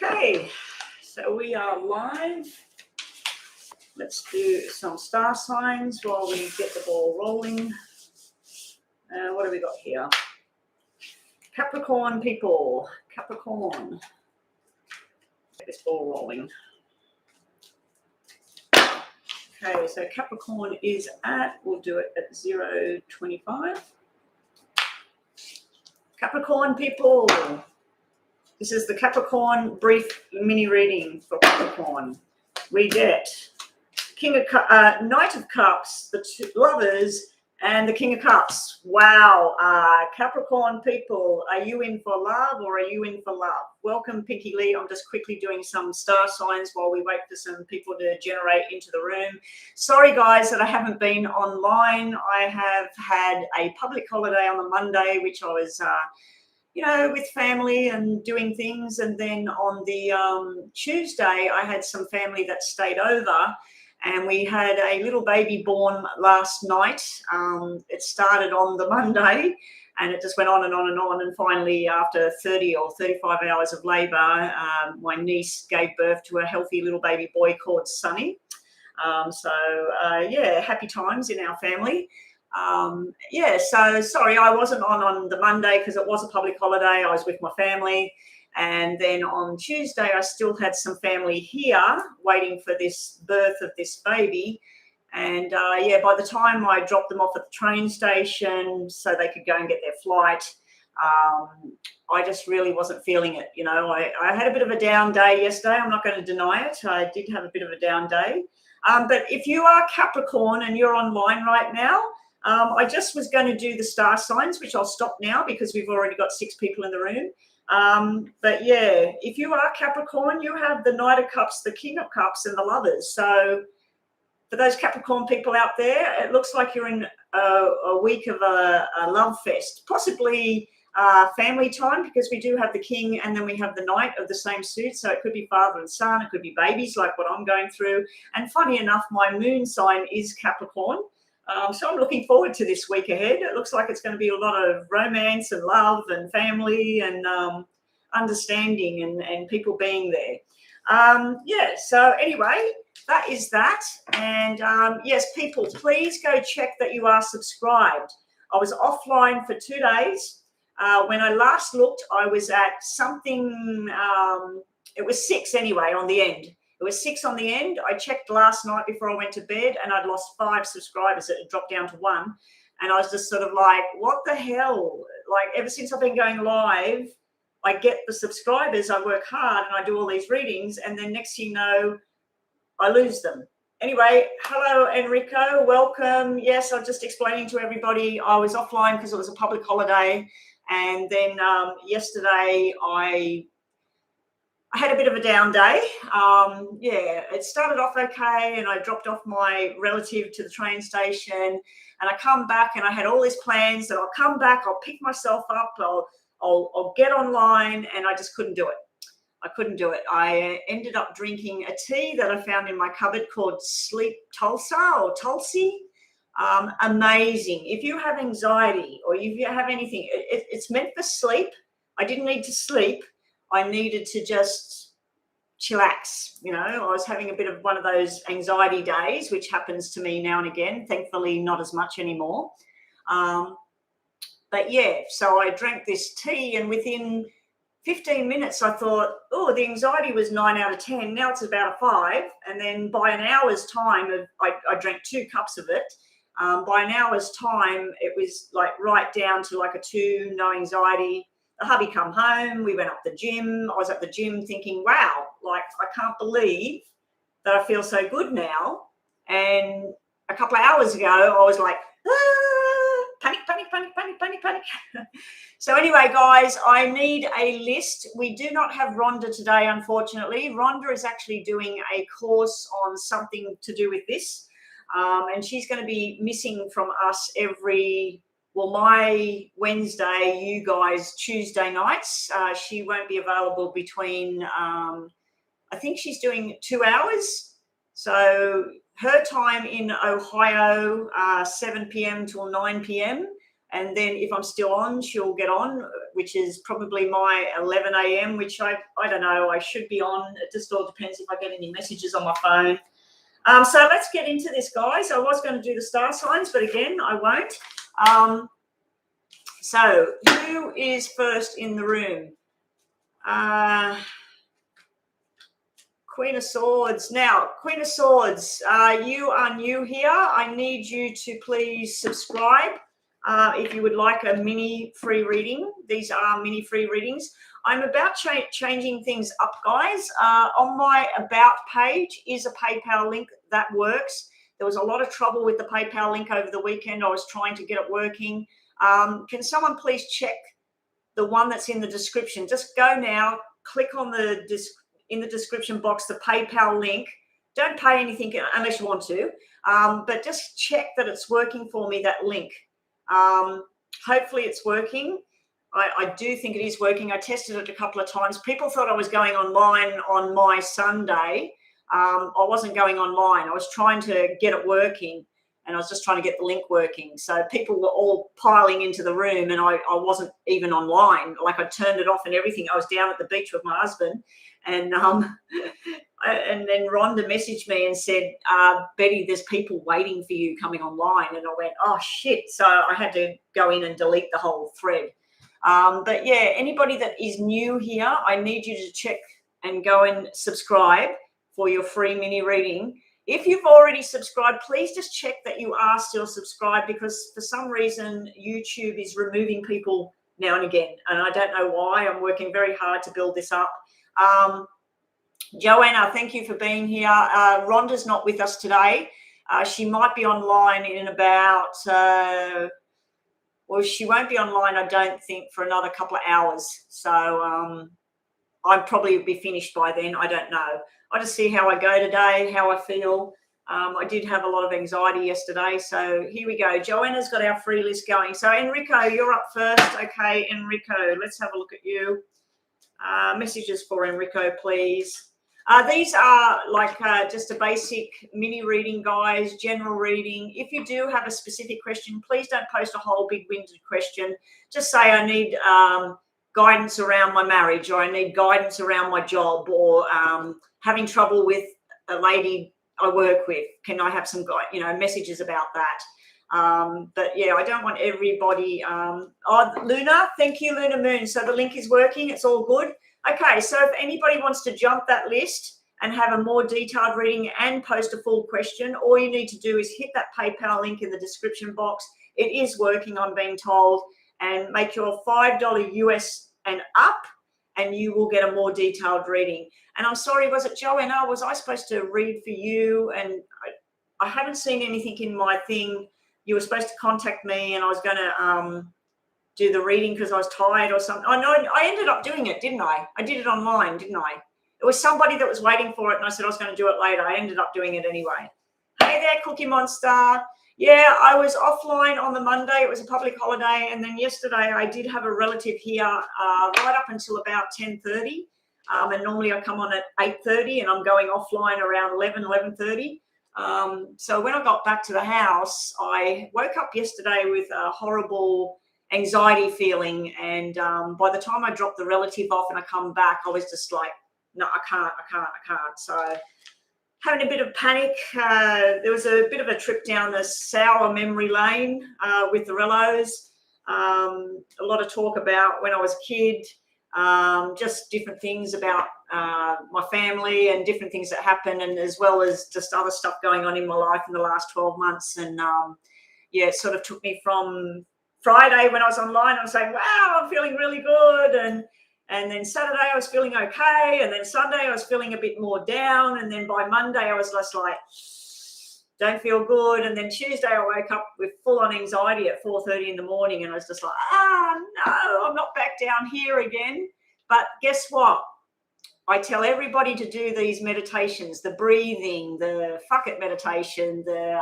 Okay, so we are live. Let's do some star signs while we get the ball rolling. What have we got here? Capricorn people, Capricorn. Get this ball rolling. Okay, so Capricorn is at, we'll do it at 0:25. Capricorn people, this is the Capricorn brief mini reading for Capricorn. We get Knight of Cups, the two Lovers, and the King of Cups. Wow, Capricorn people, are you in for love or are you in for love? Welcome, Pinky Lee. I'm just quickly doing some star signs while we wait for some people to generate into the room. Sorry, guys, that I haven't been online. I have had a public holiday on the Monday, which I was with family and doing things. And then on the Tuesday, I had some family that stayed over and we had a little baby born last night. It started on the Monday and it just went on and on and on. And finally, after 30 or 35 hours of labour, my niece gave birth to a healthy little baby boy called Sonny. Happy times in our family. So sorry, I wasn't on the Monday because it was a public holiday. I was with my family. And then on Tuesday, I still had some family here waiting for this birth of this baby. And by the time I dropped them off at the train station so they could go and get their flight, I just really wasn't feeling it. I had a bit of a down day yesterday. I'm not going to deny it. I did have a bit of a down day. But if you are Capricorn and you're online right now, I just was going to do the star signs, which I'll stop now because we've already got 6 people in the room. If you are Capricorn, you have the Knight of Cups, the King of Cups, and the Lovers. So for those Capricorn people out there, it looks like you're in a week of a love fest, possibly family time, because we do have the King and then we have the Knight of the same suit. So it could be father and son, it could be babies like what I'm going through. And funny enough, my moon sign is Capricorn. So I'm looking forward to this week ahead. It looks like it's going to be a lot of romance and love and family and understanding and people being there. So anyway, that is that. And yes, people, please go check that you are subscribed. I was offline for 2 days. When I last looked, I was at something, it was 6 anyway on the end. It was 6 on the end. I checked last night before I went to bed and I'd lost 5 subscribers. It had dropped down to 1. And I was just sort of like, what the hell? Like, ever since I've been going live, I get the subscribers, I work hard and I do all these readings. And then next thing you know, I lose them. Anyway, hello, Enrico. Welcome. Yes, I was just explaining to everybody I was offline because it was a public holiday. And then yesterday I had a bit of a down day. It started off okay and I dropped off my relative to the train station and I come back and I had all these plans that I'll come back, I'll pick myself up, I'll get online, and I just couldn't do it. I couldn't do it. I ended up drinking a tea that I found in my cupboard called Sleep Tulsa or Tulsi. Amazing. If you have anxiety or if you have anything, it's meant for sleep. I didn't need to sleep. I needed to just chillax. I was having a bit of one of those anxiety days, which happens to me now and again. Thankfully, not as much anymore. So I drank this tea and within 15 minutes, I thought, the anxiety was 9 out of 10. Now it's about a 5. And then by an hour's time, I drank 2 cups of it. By an hour's time, it was like right down to like a 2, no anxiety. The hubby come home, we went up the gym. I was at the gym thinking, wow, like I can't believe that I feel so good now. And a couple of hours ago, I was like, panic. So anyway, guys, I need a list. We do not have Rhonda today, unfortunately. Rhonda is actually doing a course on something to do with this. And she's going to be missing from us my Wednesday, you guys Tuesday nights. She won't be available between, I think she's doing 2 hours. So her time in Ohio, 7 p.m. till 9 p.m. And then if I'm still on, she'll get on, which is probably my 11 a.m., which I don't know, I should be on. It just all depends if I get any messages on my phone. So let's get into this, guys. I was going to do the star signs, but again, I won't. So who is first in the room? Queen of Swords. Now, Queen of Swords, you are new here. I need you to please subscribe if you would like a mini free reading. These are mini free readings. I'm about changing things up, guys. On my About page is a PayPal link that works. There was a lot of trouble with the PayPal link over the weekend. I was trying to get it working. Can someone please check the one that's in the description? Just go now, click on in the description box, the PayPal link. Don't pay anything unless you want to, but just check that it's working for me, that link. Hopefully it's working. I do think it is working. I tested it a couple of times. People thought I was going online on my Sunday. I wasn't going online. I was trying to get it working, and I was just trying to get the link working. So people were all piling into the room, and I wasn't even online. Like, I turned it off and everything. I was down at the beach with my husband, and then Rhonda messaged me and said, Betty, there's people waiting for you coming online. And I went, oh, shit. So I had to go in and delete the whole thread. But yeah, anybody that is new here, I need you to check and go and subscribe for your free mini reading. If you've already subscribed, please just check that you are still subscribed, because for some reason YouTube is removing people now and again, and I don't know why. I'm working very hard to build this up. Joanna, thank you for being here. Rhonda's not with us today. She might be online in about well, she won't be online, I don't think, for another couple of hours. So I'll probably be finished by then. I don't know. I just see how I go today, how I feel. I did have a lot of anxiety yesterday. So here we go. Joanna's got our free list going. So Enrico, you're up first. Okay, Enrico, let's have a look at you. Messages for Enrico, please. These are like just a basic mini reading, guys, general reading. If you do have a specific question, please don't post a whole big-winded question. Just say, I need guidance around my marriage, or I need guidance around my job, or having trouble with a lady I work with. Can I have some messages about that? But yeah, I don't want everybody. Oh, Luna, thank you, Luna Moon. So the link is working. It's all good. Okay, so if anybody wants to jump that list and have a more detailed reading and post a full question, all you need to do is hit that PayPal link in the description box. It is working, I'm being told, and make your $5 US and up, and you will get a more detailed reading. And I'm sorry, was it Joanna? Was I supposed to read for you? And I haven't seen anything in my thing. You were supposed to contact me, and I was going to do the reading because I was tired or something. I know I ended up doing it, didn't I? I did it online, didn't I? It was somebody that was waiting for it, and I said I was going to do it later. I ended up doing it anyway. Hey there, Cookie Monster. Yeah, I was offline on the Monday. It was a public holiday. And then yesterday I did have a relative here right up until about 10:30. And normally I come on at 8:30, and I'm going offline around 11:30. So when I got back to the house, I woke up yesterday with a horrible anxiety feeling. And by the time I dropped the relative off and I come back, I was just like, no, I can't. So having a bit of panic. There was a bit of a trip down the sour memory lane with the Rellos. A lot of talk about when I was a kid, just different things about my family and different things that happened, and as well as just other stuff going on in my life in the last 12 months. And yeah, it sort of took me from Friday when I was online, I was saying, wow, I'm feeling really good. And then Saturday I was feeling okay. And then Sunday I was feeling a bit more down. And then by Monday I was just like, don't feel good. And then Tuesday I woke up with full-on anxiety at 4:30 in the morning. And I was just like, no, I'm not back down here again. But guess what? I tell everybody to do these meditations, the breathing, the fuck it meditation, the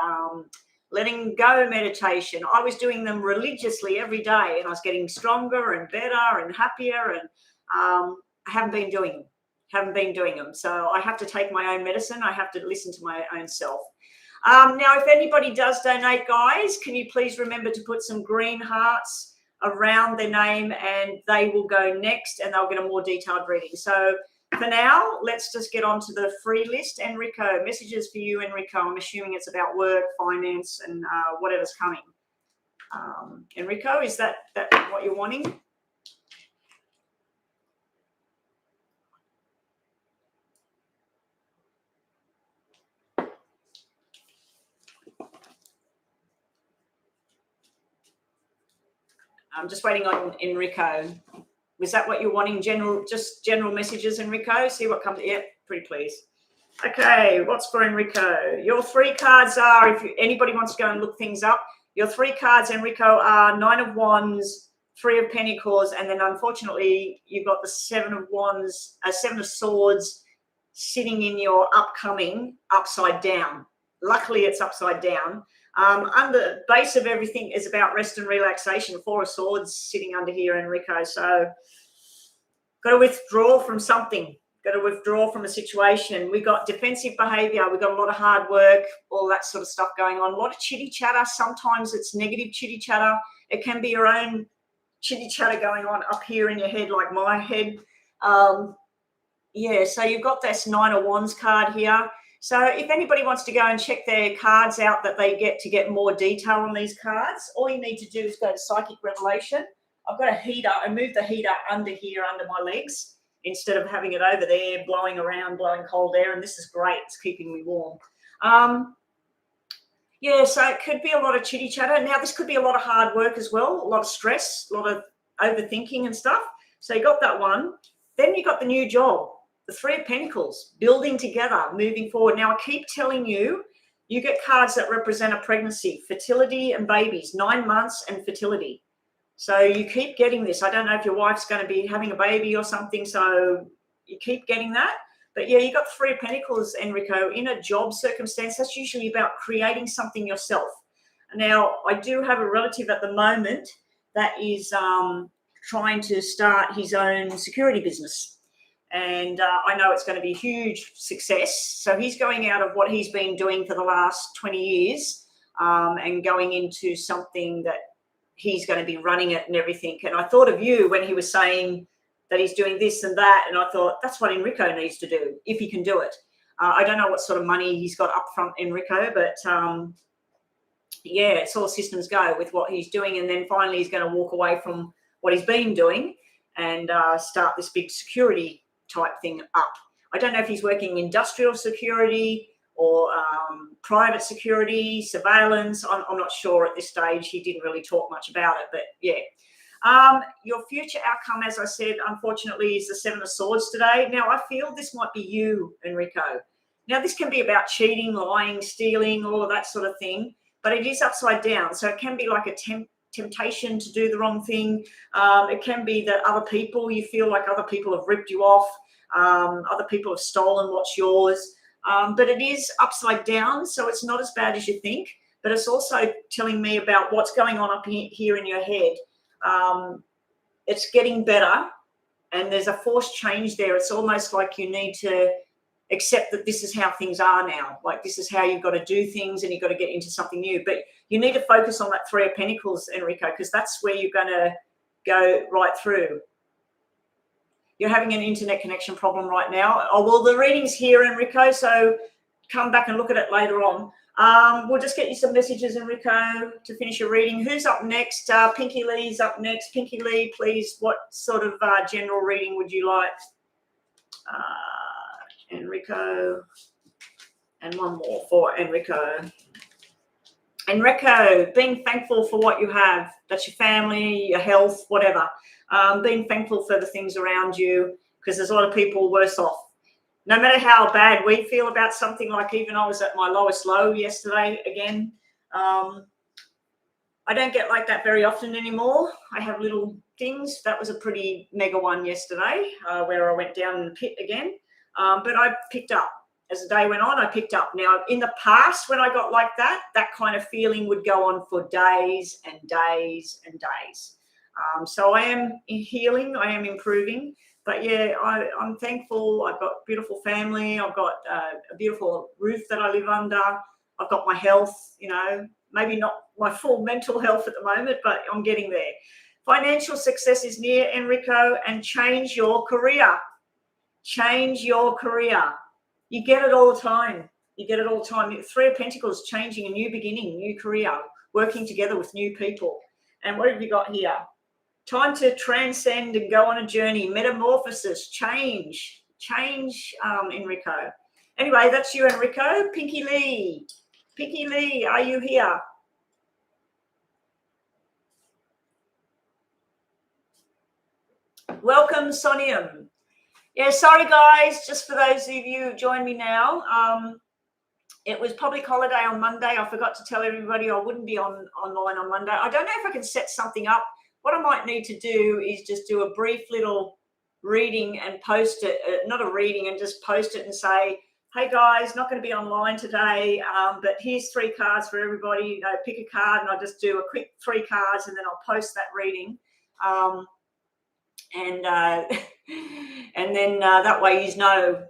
letting go meditation. I was doing them religiously every day, and I was getting stronger and better and happier. And I haven't been doing them. So I have to take my own medicine. I have to listen to my own self. Now, if anybody does donate, guys, can you please remember to put some green hearts around their name, and they will go next and they'll get a more detailed reading. So for now, let's just get on to the free list. Enrico, messages for you, Enrico. I'm assuming it's about work, finance, and whatever's coming. Enrico, is that what you're wanting? I'm just waiting on Enrico. Was that what you're wanting? Just general messages, Enrico? See what comes. Yeah, pretty pleased. Okay, what's for Enrico? Your 3 cards are, if anybody wants to go and look things up, your 3 cards, Enrico, are 9 of Wands, 3 of Pentacles, and then unfortunately you've got the 7 of Wands, 7 of Swords sitting in your upcoming upside down. Luckily, it's upside down. Under base of everything is about rest and relaxation. 4 of Swords sitting under here, Enrico. So, got to withdraw from something. Got to withdraw from a situation. We got defensive behavior. We got a lot of hard work, all that sort of stuff going on. A lot of chitty chatter. Sometimes it's negative chitty chatter. It can be your own chitty chatter going on up here in your head, like my head. Yeah, so you've got this 9 of Wands card here. So if anybody wants to go and check their cards out that they get to get more detail on these cards, all you need to do is go to Psychic Revelation. I've got a heater. I moved the heater under here, under my legs, instead of having it over there, blowing around, blowing cold air. And this is great. It's keeping me warm. Yeah, so it could be a lot of chitty chatter. Now, this could be a lot of hard work as well, a lot of stress, a lot of overthinking and stuff. So you got that one. Then you got the new job. The 3 of Pentacles, building together, moving forward. Now, I keep telling you, you get cards that represent a pregnancy, fertility and babies, 9 months and fertility. So you keep getting this. I don't know if your wife's going to be having a baby or something, so you keep getting that. But yeah, you got 3 of Pentacles, Enrico, in a job circumstance. That's usually about creating something yourself. Now, I do have a relative at the moment that is trying to start his own security business. And I know it's going to be a huge success. So he's going out of what he's been doing for the last 20 years and going into something that he's going to be running it and everything. And I thought of you when he was saying that he's doing this and that. And I thought, that's what Enrico needs to do, if he can do it. I don't know what sort of money he's got up front, Enrico, but yeah, it's all systems go with what he's doing. And then finally he's going to walk away from what he's been doing and start this big security type thing up. I don't know if he's working industrial security or private security, surveillance. I'm not sure at this stage. He didn't really talk much about it, but yeah. Your future outcome, as I said, unfortunately, is the 7 of Swords today. Now, I feel this might be you, Enrico. Now, this can be about cheating, lying, stealing, all of that sort of thing, but it is upside down. So it can be like a temptation to do the wrong thing. It can be that other people, you feel like other people have ripped you off. Other people have stolen what's yours. But it is upside down, so it's not as bad as you think. But it's also telling me about what's going on up here in your head. It's getting better, and there's a forced change there. It's almost like you need to accept that this is how things are now. Like, this is how you've got to do things, and you've got to get into something new. But you need to focus on that 3 of Pentacles, Enrico, because that's where you're going to go right through. You're having an internet connection problem right now. Oh, well, the reading's here, Enrico, so come back and look at it later on. We'll just get you some messages, Enrico, to finish your reading. Who's up next? Pinky Lee's up next. Pinky Lee, please, what sort of general reading would you like? Enrico. And one more for Enrico. Enrico, being thankful for what you have. That's your family, your health, whatever. Being thankful for the things around you, because there's a lot of people worse off. No matter how bad we feel about something, like even I was at my lowest low yesterday again. I don't get like that very often anymore. I have little things. That was a pretty mega one yesterday where I went down in the pit again. But I picked up. As the day went on, I picked up. Now, in the past, when I got like that, that kind of feeling would go on for days and days and days. So I am healing. I am improving. But, yeah, I'm thankful. I've got a beautiful family. I've got a beautiful roof that I live under. I've got my health, maybe not my full mental health at the moment, but I'm getting there. Financial success is near, Enrico, and change your career. Change your career. You get it all the time. You get it all the time. Three of Pentacles, changing, a new beginning, new career, working together with new people. And what have you got here? Time to transcend and go on a journey, metamorphosis, change, Enrico. Anyway, that's you, Enrico. Pinky Lee. Pinky Lee, are you here? Welcome, Sonium. Yeah, sorry, guys. Just for those of you who join me now, it was public holiday on Monday. I forgot to tell everybody I wouldn't be online on Monday. I don't know if I can set something up. What I might need to do is just do a brief little reading and post it, not a reading, and just post it and say, hey guys, not going to be online today, but here's 3 cards for everybody. Pick a card, and I'll just do a quick 3 cards, and then I'll post that reading. And then that way you know,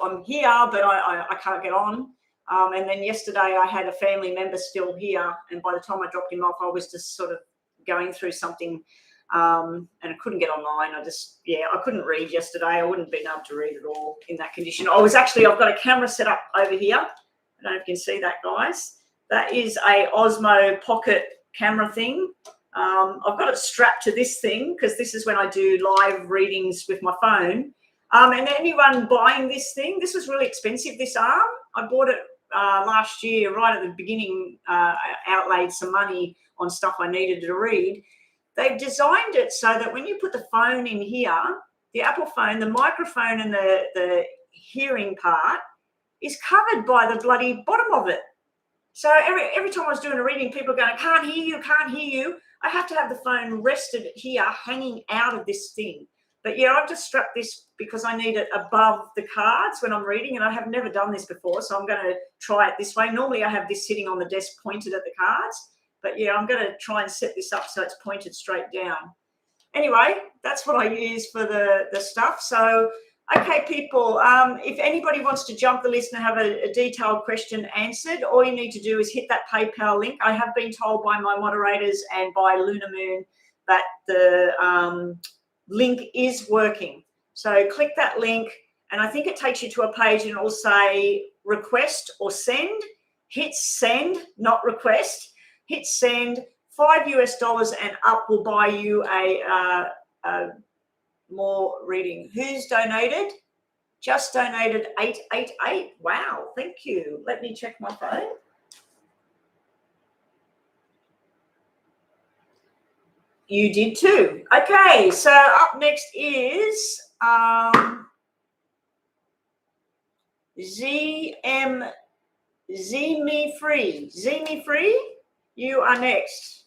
I'm here, but I can't get on. And then yesterday I had a family member still here, and by the time I dropped him off, I was just sort of going through something, and I couldn't get online. I couldn't read yesterday. I wouldn't have been able to read at all in that condition. I've got a camera set up over here. I don't know if you can see that, guys. That is a Osmo Pocket camera thing. I've got it strapped to this thing because this is when I do live readings with my phone. And anyone buying this thing, this was really expensive, this arm. I bought it last year, right at the beginning, outlaid some money on stuff I needed to read. They've designed it so that when you put the phone in here, the Apple phone, the microphone and the hearing part is covered by the bloody bottom of it. So every time I was doing a reading, people are going, can't hear you, can't hear you. I have to have the phone rested here, hanging out of this thing. But yeah, I've just strapped this because I need it above the cards when I'm reading, and I have never done this before, so I'm going to try it this way. Normally I have this sitting on the desk pointed at the cards, but yeah, I'm going to try and set this up so it's pointed straight down. Anyway, that's what I use for the stuff. So, okay, people, if anybody wants to jump the list and have a detailed question answered, all you need to do is hit that PayPal link. I have been told by my moderators and by Luna Moon that the link is working. So click that link, and I think it takes you to a page and it will say request or send. Hit send, not request. Hit send. $5 and up will buy you a more reading. Who's donated? Just donated 888. Wow, thank you. Let me check my phone. You did too. Okay, so up next is Me Free. Me Free, you are next.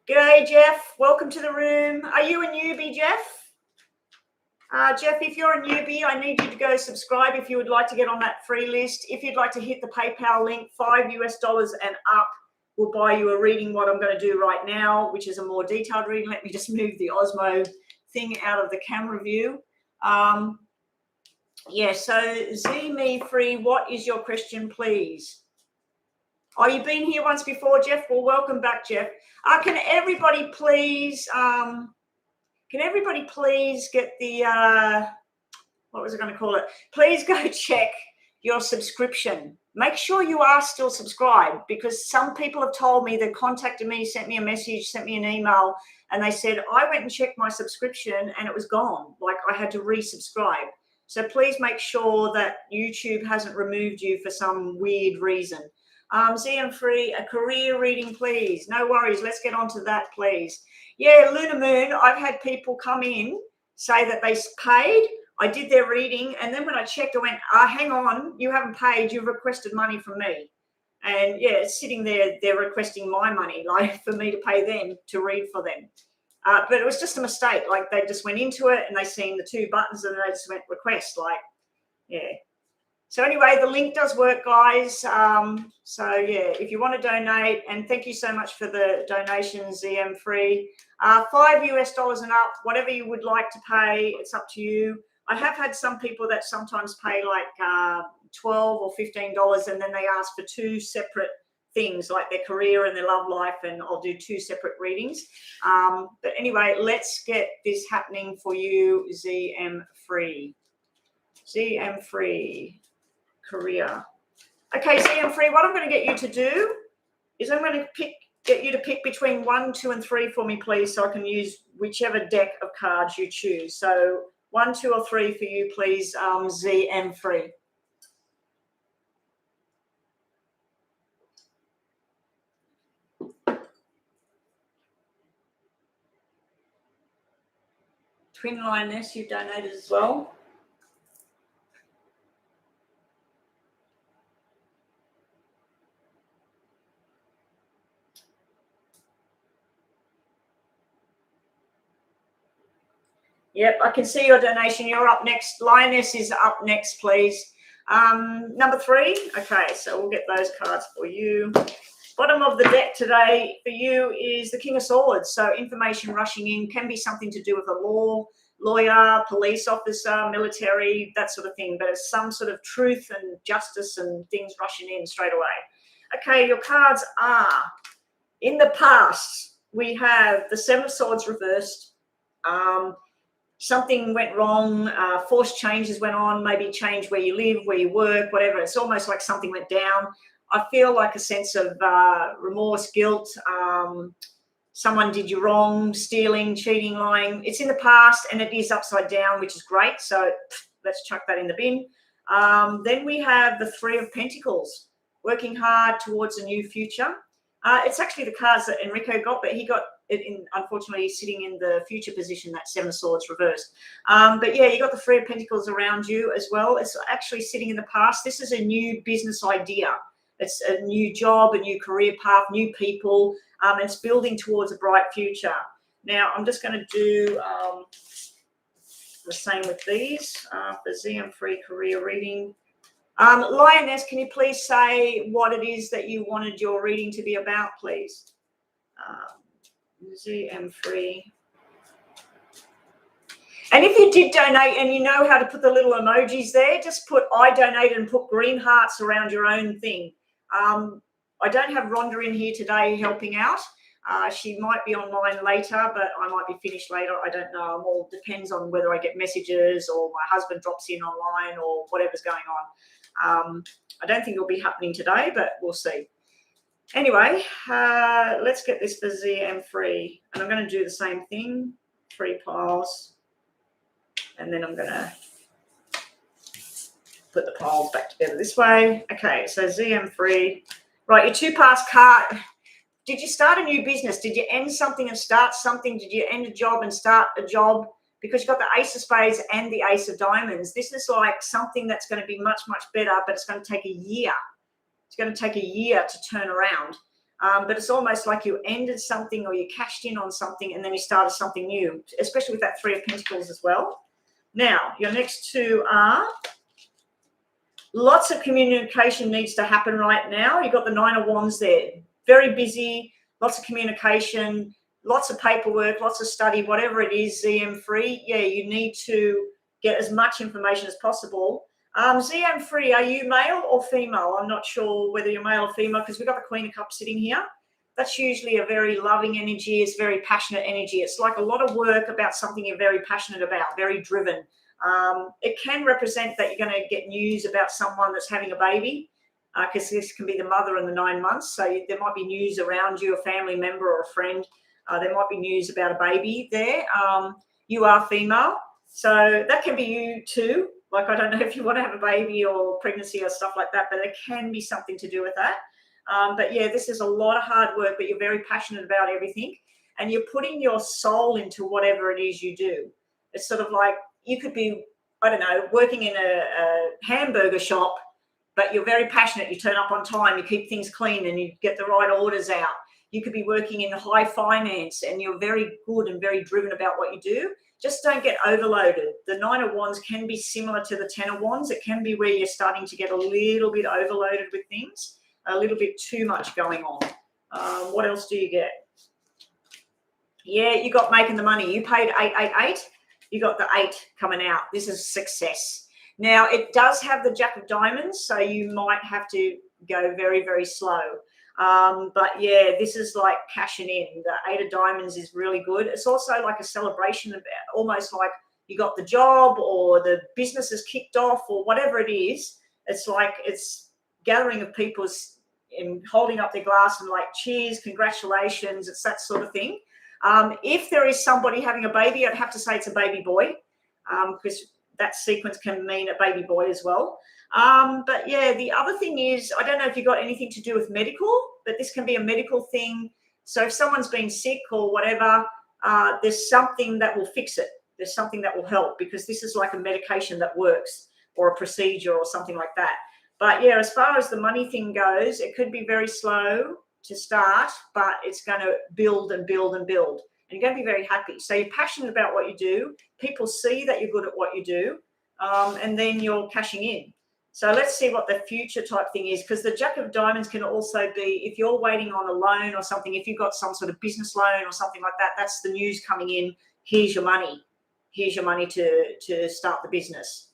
G'day, Jeff. Welcome to the room. Are you a newbie, Jeff? Jeff, if you're a newbie, I need you to go subscribe if you would like to get on that free list. If you'd like to hit the PayPal link, $5 and up will buy you a reading, what I'm going to do right now, which is a more detailed reading. Let me just move the Osmo thing out of the camera view. So Me Free, what is your question, please? Oh, you've been here once before, Jeff? Well, welcome back, Jeff. Can everybody please get the, what was I going to call it? Please go check your subscription. Make sure you are still subscribed, because some people have told me, they contacted me, sent me a message, sent me an email, and they said, I went and checked my subscription and it was gone. Like, I had to resubscribe. So please make sure that YouTube hasn't removed you for some weird reason. ZM Free, a career reading, please. No worries. Let's get on to that, please. Yeah, Luna Moon, I've had people come in, say that they paid. I did their reading, and then when I checked, I went, hang on, you haven't paid. You've requested money from me. And yeah, it's sitting there, they're requesting my money, like, for me to pay them to read for them. But it was just a mistake. Like, they just went into it and they seen the 2 buttons and they just went request, like, yeah. So anyway, the link does work, guys. So yeah, if you want to donate, and thank you so much for the donations, ZM Free. $5 and up, whatever you would like to pay, it's up to you. I have had some people that sometimes pay like $12 or $15, and then they ask for two separate things like their career and their love life, and I'll do two separate readings. But anyway, let's get this happening for you, ZM Free. ZM Free career. Okay, ZM Free, what I'm going to get you to do is I'm going to get you to pick between 1, 2, and 3 for me, please, so I can use whichever deck of cards you choose. So 1, 2, or 3 for you, please, ZM Free. Twin Lioness, you've donated as well. Yep, I can see your donation. You're up next. Lioness is up next, please. Number 3. Okay, so we'll get those cards for you. Bottom of the deck today for you is the King of Swords. So information rushing in can be something to do with the law, lawyer, police officer, military, that sort of thing. But it's some sort of truth and justice and things rushing in straight away. Okay, your cards are, in the past, we have the 7 of Swords reversed. Something went wrong, forced changes went on, maybe change where you live, where you work, whatever. It's almost like something went down. I feel like a sense of remorse, guilt. Someone did you wrong, stealing, cheating, lying. It's in the past and it is upside down, which is great. So let's chuck that in the bin. Then we have the 3 of Pentacles, working hard towards a new future. It's actually the cards that Enrico got, but he got it in, unfortunately, sitting in the future position, that 7 of Swords reversed. But yeah, you got the 3 of Pentacles around you as well. It's actually sitting in the past. This is a new business idea. It's a new job, a new career path, new people. It's building towards a bright future. Now, I'm just going to do the same with these for ZM Free career reading. Lioness, can you please say what it is that you wanted your reading to be about, please? ZM Free. And if you did donate and you know how to put the little emojis there, just put I donated and put green hearts around your own thing. I don't have Rhonda in here today helping out. She might be online later, but I might be finished later. I don't know. It all depends on whether I get messages or my husband drops in online or whatever's going on. I don't think it'll be happening today, but we'll see. Anyway, let's get this for ZM Free. And I'm going to do the same thing, 3 piles. And then I'm going to put the piles back together this way. Okay, so ZM Free. Right, your 2 past card. Did you start a new business? Did you end something and start something? Did you end a job and start a job? Because you've got the Ace of Spades and the Ace of Diamonds. This is like something that's going to be much, much better, but it's going to take a year. It's going to take a year to turn around. But it's almost like you ended something or you cashed in on something and then you started something new, especially with that 3 of Pentacles as well. Now, your next 2 are lots of communication needs to happen right now. You've got the 9 of Wands there. Very busy, lots of communication, lots of paperwork, lots of study, whatever it is, ZM Free. Yeah, you need to get as much information as possible. ZM Free, are you male or female? I'm not sure whether you're male or female because we've got the Queen of Cups sitting here. That's usually a very loving energy. It's very passionate energy. It's like a lot of work about something you're very passionate about, very driven. It can represent that you're going to get news about someone that's having a baby, because this can be the mother in the 9 months. So there might be news around you, a family member or a friend. There might be news about a baby there. You are female. So that can be you too. Like, I don't know if you want to have a baby or pregnancy or stuff like that, but it can be something to do with that. But yeah, this is a lot of hard work, but you're very passionate about everything. And you're putting your soul into whatever it is you do. It's sort of like you could be, I don't know, working in a hamburger shop, but you're very passionate. You turn up on time, you keep things clean and you get the right orders out. You could be working in high finance and you're very good and very driven about what you do. Just don't get overloaded. The 9 of Wands can be similar to the 10 of Wands. It can be where you're starting to get a little bit overloaded with things, a little bit too much going on. What else do you get? Yeah, you got making the money. You paid 888. You got the 8 coming out. This is success. Now, it does have the Jack of Diamonds, so you might have to go very, very slow. But yeah, this is like cashing in. The Eight of Diamonds is really good. It's also like a celebration, about almost like you got the job or the business is kicked off or whatever it is. It's like it's gathering of people and holding up their glass and like, cheers, congratulations. It's that sort of thing. If there is somebody having a baby, I'd have to say it's a baby boy, because that sequence can mean a baby boy as well. But yeah, the other thing is, I don't know if you've got anything to do with medical, but this can be a medical thing. So if someone's been sick or whatever, there's something that will fix it. There's something that will help, because this is like a medication that works, or a procedure or something like that. But yeah, as far as the money thing goes, it could be very slow to start, but it's going to build and build and build. And you're going to be very happy. So you're passionate about what you do. People see that you're good at what you do, and then you're cashing in. So let's see what the future type thing is, because the Jack of Diamonds can also be, if you're waiting on a loan or something, if you've got some sort of business loan or something like that, that's the news coming in. Here's your money. Here's your money to start the business.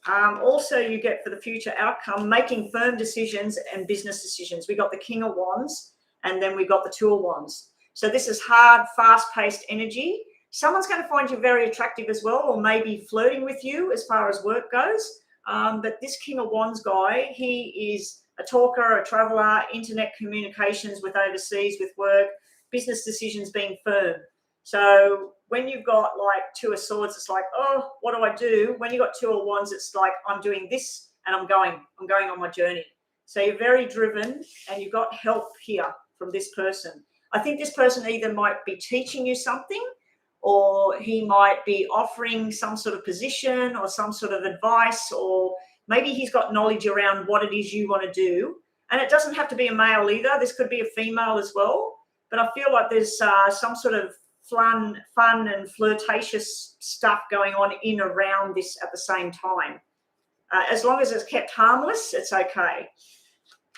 Also, you get for the future outcome, making firm decisions and business decisions. We got the King of Wands, and then we got the Two of Wands. So this is hard, fast-paced energy. Someone's going to find you very attractive as well, or maybe flirting with you as far as work goes. But this King of Wands guy, he is a talker, a traveler, internet communications with overseas, with work, business decisions being firm. So when you've got like Two of Swords, it's like, oh, what do I do? When you've got Two of Wands, it's like, I'm doing this and I'm going on my journey. So you're very driven, and you've got help here from this person. I think this person either might be teaching you something, or he might be offering some sort of position or some sort of advice, or maybe he's got knowledge around what it is you want to do. And it doesn't have to be a male either. This could be a female as well. But I feel like there's some sort of fun and flirtatious stuff going on in around this at the same time. As long as it's kept harmless, it's okay.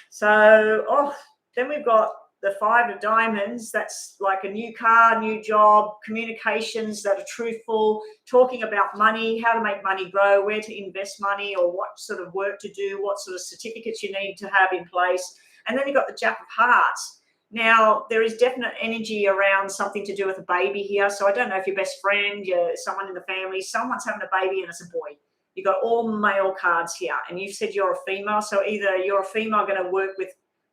So, then we've got the Five of Diamonds. That's like a new car, new job, communications that are truthful, talking about money, how to make money grow, where to invest money, or what sort of work to do, what sort of certificates you need to have in place. And then you've got the Jack of Hearts. Now, there is definite energy around something to do with a baby here. So I don't know if your best friend, someone in the family, someone's having a baby and it's a boy. You've got all male cards here. And you said you're a female. So either you're a female going to work with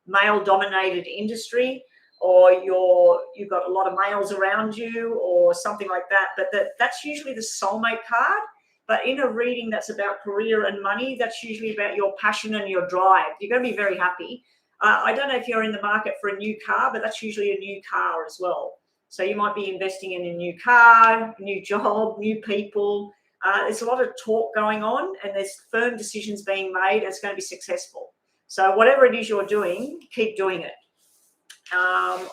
male-dominated industry, or you've got a lot of males around you or something like that. But that's usually the soulmate card. But in a reading that's about career and money, that's usually about your passion and your drive. You're going to be very happy. I don't know if you're in the market for a new car, but that's usually a new car as well. So you might be investing in a new car, new job, new people. There's a lot of talk going on, and there's firm decisions being made, and it's going to be successful. So whatever it is you're doing, keep doing it.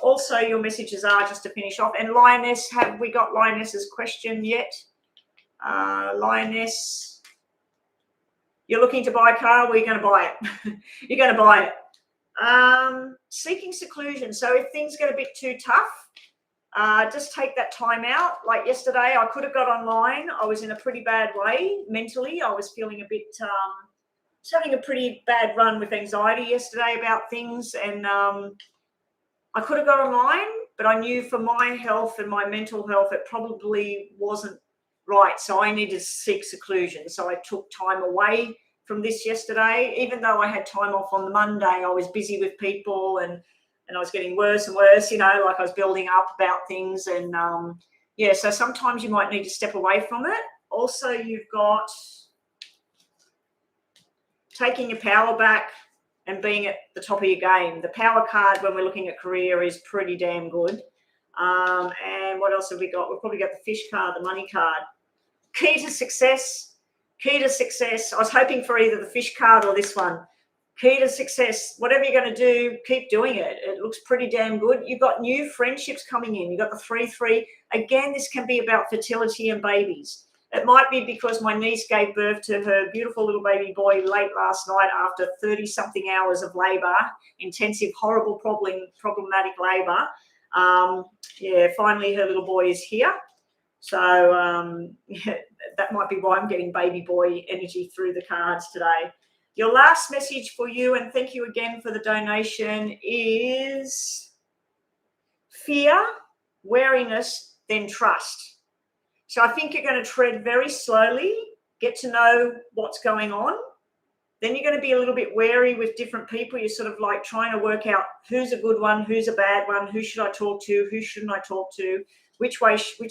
Also, your messages are, just to finish off, and Lioness, have we got Lioness's question yet? Lioness, you're looking to buy a car, well, you're going to buy it. You're going to buy it. Seeking seclusion. So if things get a bit too tough, just take that time out. Like yesterday, I could have got online. I was in a pretty bad way mentally. I was feeling a bit, having a pretty bad run with anxiety yesterday about things. And I could have got online, but I knew for my health and my mental health, it probably wasn't right. So I needed to seek seclusion. So I took time away from this yesterday. Even though I had time off on the Monday, I was busy with people, and I was getting worse and worse, like I was building up about things. And so sometimes you might need to step away from it. Also, you've got taking your power back and being at the top of your game. The power card, when we're looking at career, is pretty damn good. And what else have we got? We've probably got the fish card, the money card. Key to success. Key to success. I was hoping for either the fish card or this one. Key to success. Whatever you're going to do, keep doing it. It looks pretty damn good. You've got new friendships coming in. You've got the 3-3. Again, this can be about fertility and babies. It might be because my niece gave birth to her beautiful little baby boy late last night after 30-something hours of labour, intensive, horrible, problematic labour. Finally her little boy is here. So that might be why I'm getting baby boy energy through the cards today. Your last message for you, and thank you again for the donation, is fear, wariness, then trust. So I think you're going to tread very slowly, get to know what's going on. Then you're going to be a little bit wary with different people. You're sort of like trying to work out who's a good one, who's a bad one, who should I talk to, who shouldn't I talk to, which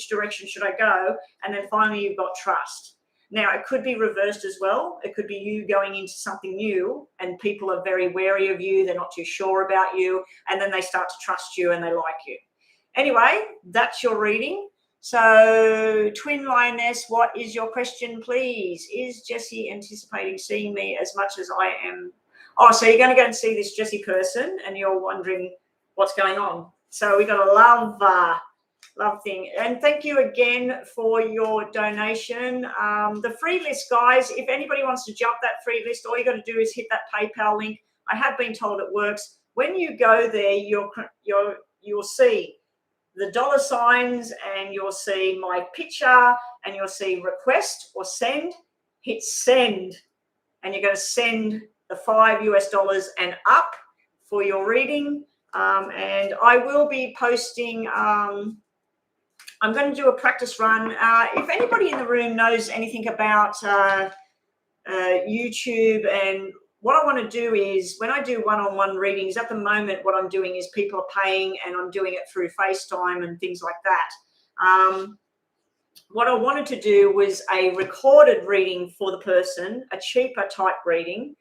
direction should I go? And then finally you've got trust. Now, it could be reversed as well. It could be you going into something new and people are very wary of you. They're not too sure about you. And then they start to trust you and they like you. Anyway, that's your reading. So, Twin Lioness, what is your question, please? Is Jessie anticipating seeing me as much as I am? Oh, so you're going to go and see this Jessie person and you're wondering what's going on. So we got a love thing. And thank you again for your donation. The free list, guys, if anybody wants to jump that free list, all you got to do is hit that PayPal link. I have been told it works. When you go there, you'll see the dollar signs and you'll see my picture and you'll see request or send. Hit send and you're going to send the $5 and up for your reading. And I will be posting, I'm going to do a practice run. If anybody in the room knows anything about YouTube, and what I want to do is when I do one-on-one readings, at the moment what I'm doing is people are paying and I'm doing it through FaceTime and things like that. What I wanted to do was a recorded reading for the person, a cheaper type reading,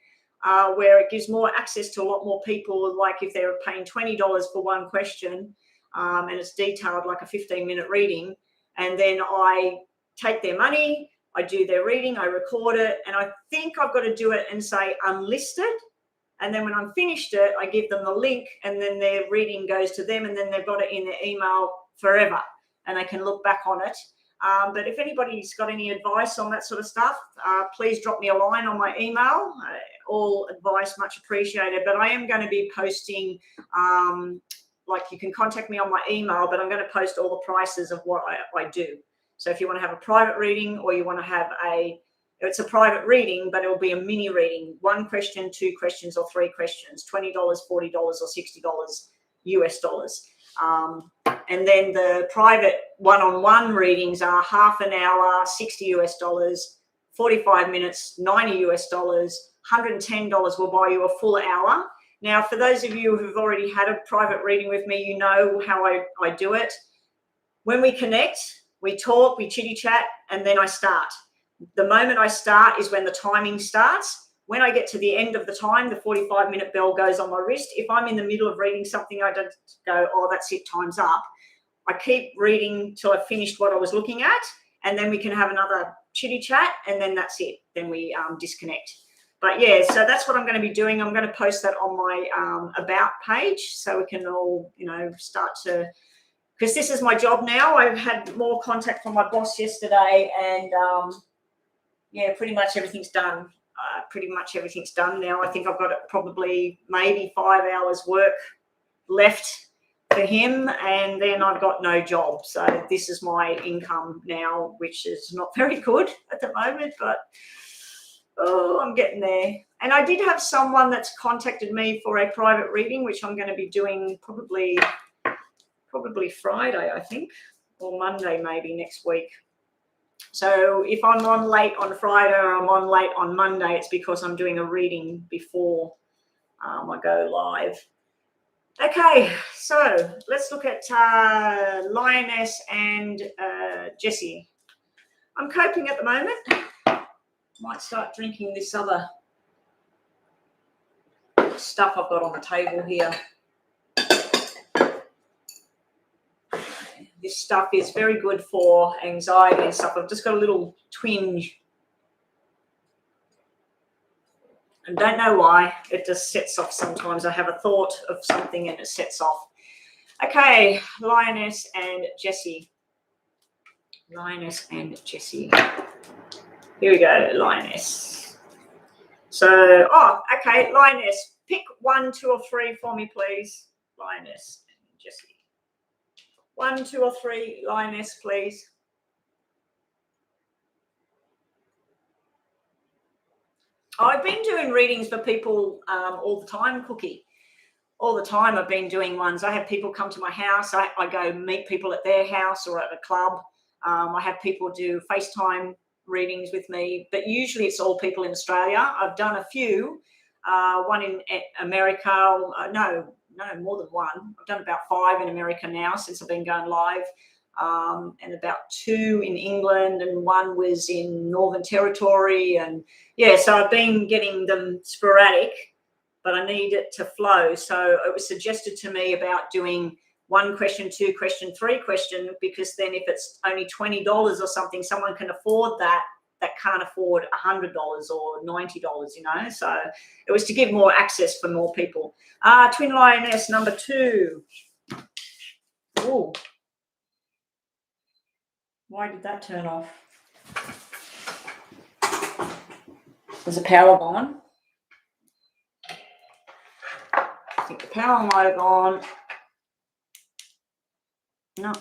where it gives more access to a lot more people, like if they're paying $20 for one question, and it's detailed like a 15-minute reading, and then I take their money, I do their reading, I record it, and I think I've got to do it and say unlisted. And then when I'm finished it, I give them the link and then their reading goes to them and then they've got it in their email forever and they can look back on it. But if anybody's got any advice on that sort of stuff, please drop me a line on my email. All advice much appreciated. But I am going to be posting, like you can contact me on my email, but I'm going to post all the prices of what I do. So if you want to have a private reading or you want to have it's a private reading, but it will be a mini reading, 1 question, 2 questions, or 3 questions, $20, $40, or $60 US dollars. And then the private one-on-one readings are half an hour, $60 US dollars, 45 minutes, $90 US dollars, $110 will buy you a full hour. Now, for those of you who've already had a private reading with me, you know how I do it. When we connect, we talk, we chitty chat, and then I start. The moment I start is when the timing starts. When I get to the end of the time, the 45-minute bell goes on my wrist. If I'm in the middle of reading something, I don't go, oh, that's it, time's up. I keep reading till I've finished what I was looking at, and then we can have another chitty chat, and then that's it. Then we disconnect. But yeah, so that's what I'm going to be doing. I'm going to post that on my about page so we can all, start to, because this is my job now. I've had more contact from my boss yesterday, and yeah, pretty much everything's done. Pretty much everything's done now. I think I've got probably maybe 5 hours work left for him, and then I've got no job. So this is my income now, which is not very good at the moment, but I'm getting there. And I did have someone that's contacted me for a private reading, which I'm going to be doing probably Friday, I think, or Monday maybe next week. So if I'm on late on Friday or I'm on late on Monday, it's because I'm doing a reading before I go live. Okay, so let's look at Lioness and Jessie. I'm coping at the moment. Might start drinking this other stuff I've got on the table here. This stuff is very good for anxiety and stuff. I've just got a little twinge. And don't know why. It just sets off sometimes. I have a thought of something and it sets off. Okay, Lioness and Jessie. Lioness and Jessie. Here we go, Lioness. So, okay, Lioness. Pick 1, 2, or 3 for me, please. Lioness and Jessie. 1, 2, or 3, Lioness, please. I've been doing readings for people all the time, Cookie. All the time I've been doing ones. I have people come to my house. I go meet people at their house or at a club. I have people do FaceTime readings with me, but usually it's all people in Australia. I've done a few, one in America. No, more than one. I've done about 5 in America now since I've been going live. And about 2 in England, and 1 was in Northern Territory. And yeah, so I've been getting them sporadic, but I need it to flow. So it was suggested to me about doing 1 question, 2 question, 3 question, because then if it's only $20 or something, someone can afford that can't afford $100 or $90, you know. So it was to give more access for more people. Twin Lioness number 2. Oh, why did that turn off? Was the power gone? I think the power might have gone. No.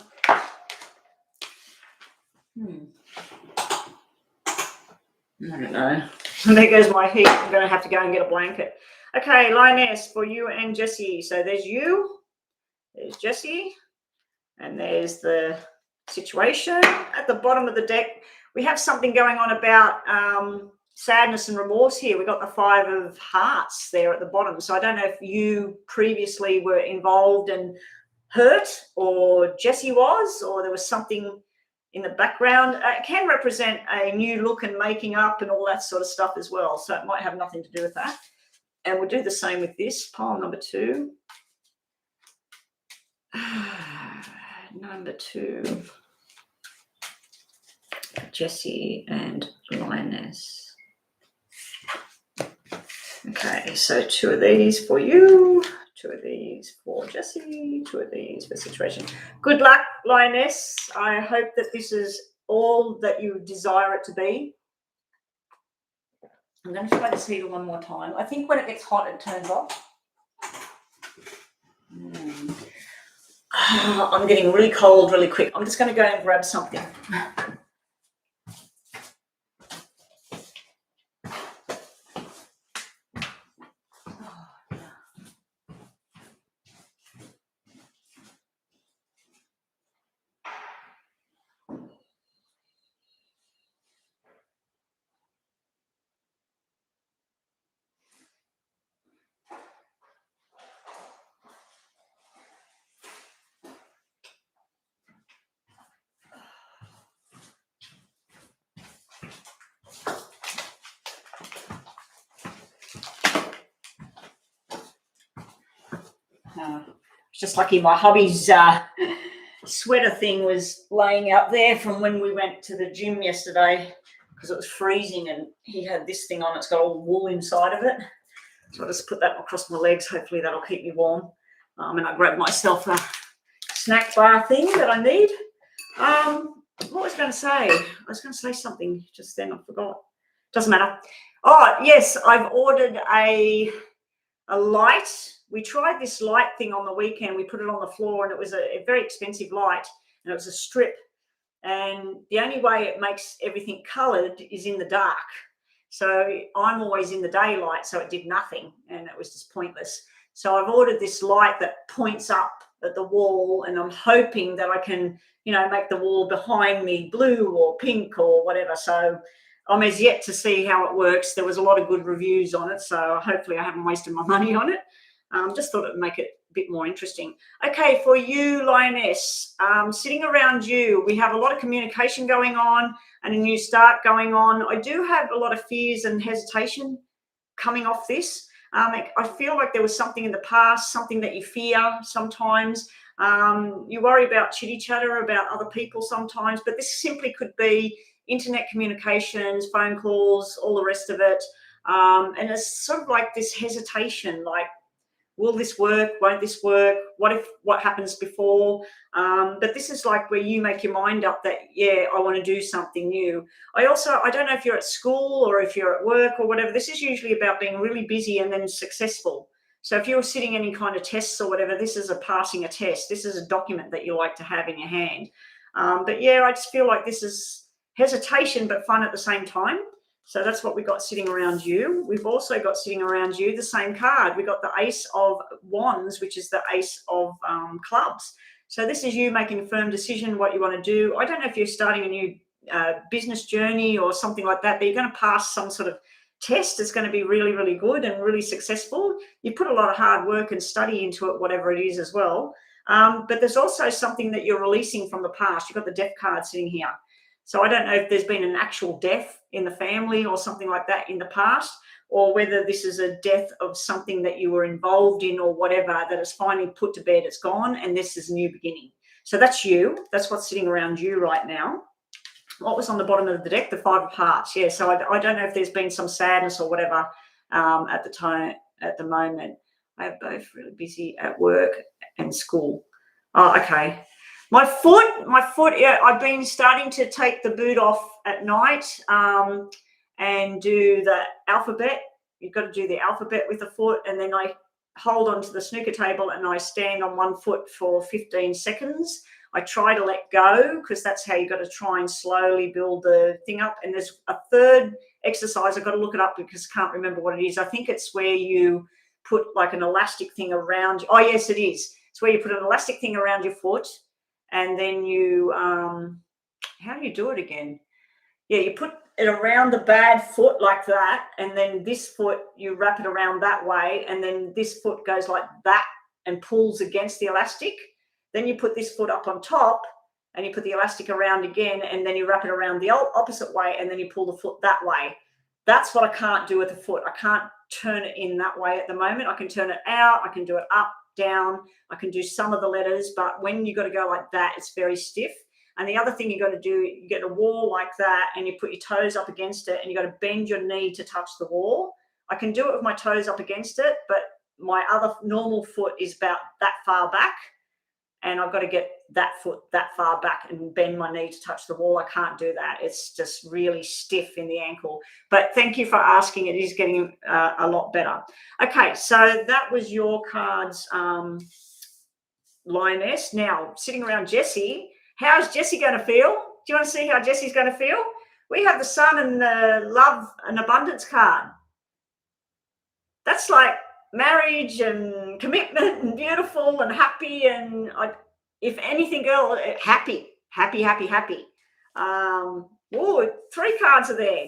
I don't know. There goes my heat. I'm going to have to go and get a blanket. Okay, Lioness, for you and Jessie. So there's you, there's Jessie, and there's the situation. At the bottom of the deck, we have something going on about sadness and remorse here. We got the 5 of Hearts there at the bottom. So I don't know if you previously were involved and hurt, or Jessie was, or there was something in the background. It can represent a new look and making up and all that sort of stuff as well. So it might have nothing to do with that. And we'll do the same with this pile number 2. Number 2. Jessie and Lioness. Okay, so 2 of these for you, 2 of these for Jessie, 2 of these for situation. Good luck, Lioness. I hope that this is all that you desire it to be. I'm going to try this heater one more time. I think when it gets hot, it turns off. I'm getting really cold really quick. I'm just going to go and grab something. It's just lucky my hubby's sweater thing was laying out there from when we went to the gym yesterday, because it was freezing, and he had this thing on. It's got all wool inside of it. So I just put that across my legs. Hopefully that'll keep me warm. And I grabbed myself a snack bar thing that I need. What was I going to say? I was going to say something just then. I forgot. Doesn't matter. Oh, yes, I've ordered a light. We tried this light thing on the weekend. We put it on the floor, and it was a very expensive light, and it was a strip. And the only way it makes everything coloured is in the dark. So I'm always in the daylight, so it did nothing, and it was just pointless. So I've ordered this light that points up at the wall, and I'm hoping that I can, you know, make the wall behind me blue or pink or whatever. So I'm as yet to see how it works. There was a lot of good reviews on it, so hopefully I haven't wasted my money on it. Just thought it would make it a bit more interesting. Okay, for you, Lioness, sitting around you, we have a lot of communication going on and a new start going on. I do have a lot of fears and hesitation coming off this. I feel like there was something in the past, something that you fear sometimes. You worry about chitty chatter about other people sometimes, but this simply could be internet communications, phone calls, all the rest of it. And it's sort of like this hesitation, like, will this work? Won't this work? What happens before? But this is like where you make your mind up that, yeah, I want to do something new. I don't know if you're at school or if you're at work or whatever. This is usually about being really busy and then successful. So if you're sitting any kind of tests or whatever, this is passing a test. This is a document that you like to have in your hand. But yeah, I just feel like this is hesitation but fun at the same time. So that's what we got sitting around you. We've also got sitting around you the same card. We got the Ace of Wands, which is the Ace of Clubs. So this is you making a firm decision what you want to do. I don't know if you're starting a new business journey or something like that, but you're going to pass some sort of test. It's going to be really, really good and really successful. You put a lot of hard work and study into it, whatever it is as well. But there's also something that you're releasing from the past. You've got the Death card sitting here. So I don't know if there's been an actual death in the family or something like that in the past, or whether this is a death of something that you were involved in or whatever that is finally put to bed, it's gone, and this is a new beginning. So that's you. That's what's sitting around you right now. What was on the bottom of the deck? The Five of Hearts. Yeah, so I don't know if there's been some sadness or whatever at the moment. I have both really busy at work and school. Oh, okay. My foot, yeah, I've been starting to take the boot off at night and do the alphabet. You've got to do the alphabet with the foot, and then I hold onto the snooker table and I stand on one foot for 15 seconds. I try to let go because that's how you've got to try and slowly build the thing up. And there's a third exercise. I've got to look it up because I can't remember what it is. I think it's where you put like an elastic thing around you. Oh, yes, it is. It's where you put an elastic thing around your foot. And then you, how do you do it again? Yeah, you put it around the bad foot like that. And then this foot, you wrap it around that way. And then this foot goes like that and pulls against the elastic. Then you put this foot up on top and you put the elastic around again. And then you wrap it around the opposite way. And then you pull the foot that way. That's what I can't do with the foot. I can't turn it in that way at the moment. I can turn it out. I can do it up, down. I can do some of the letters, but when you got to go like that, it's very stiff. And the other thing you got to do, you get a wall like that and you put your toes up against it and you got to bend your knee to touch the wall. I can do it with my toes up against it, but my other normal foot is about that far back. And I've got to get that foot that far back and bend my knee to touch the wall. I can't do that. It's just really stiff in the ankle. But thank you for asking. It is getting a lot better. Okay, so that was your cards, Lioness. Now, sitting around Jessie, how's Jessie going to feel? Do you want to see how Jessie's going to feel? We have the Sun and the Love and Abundance card. That's like marriage and commitment and beautiful and happy and if anything, girl, happy. Oh, 3 cards are there.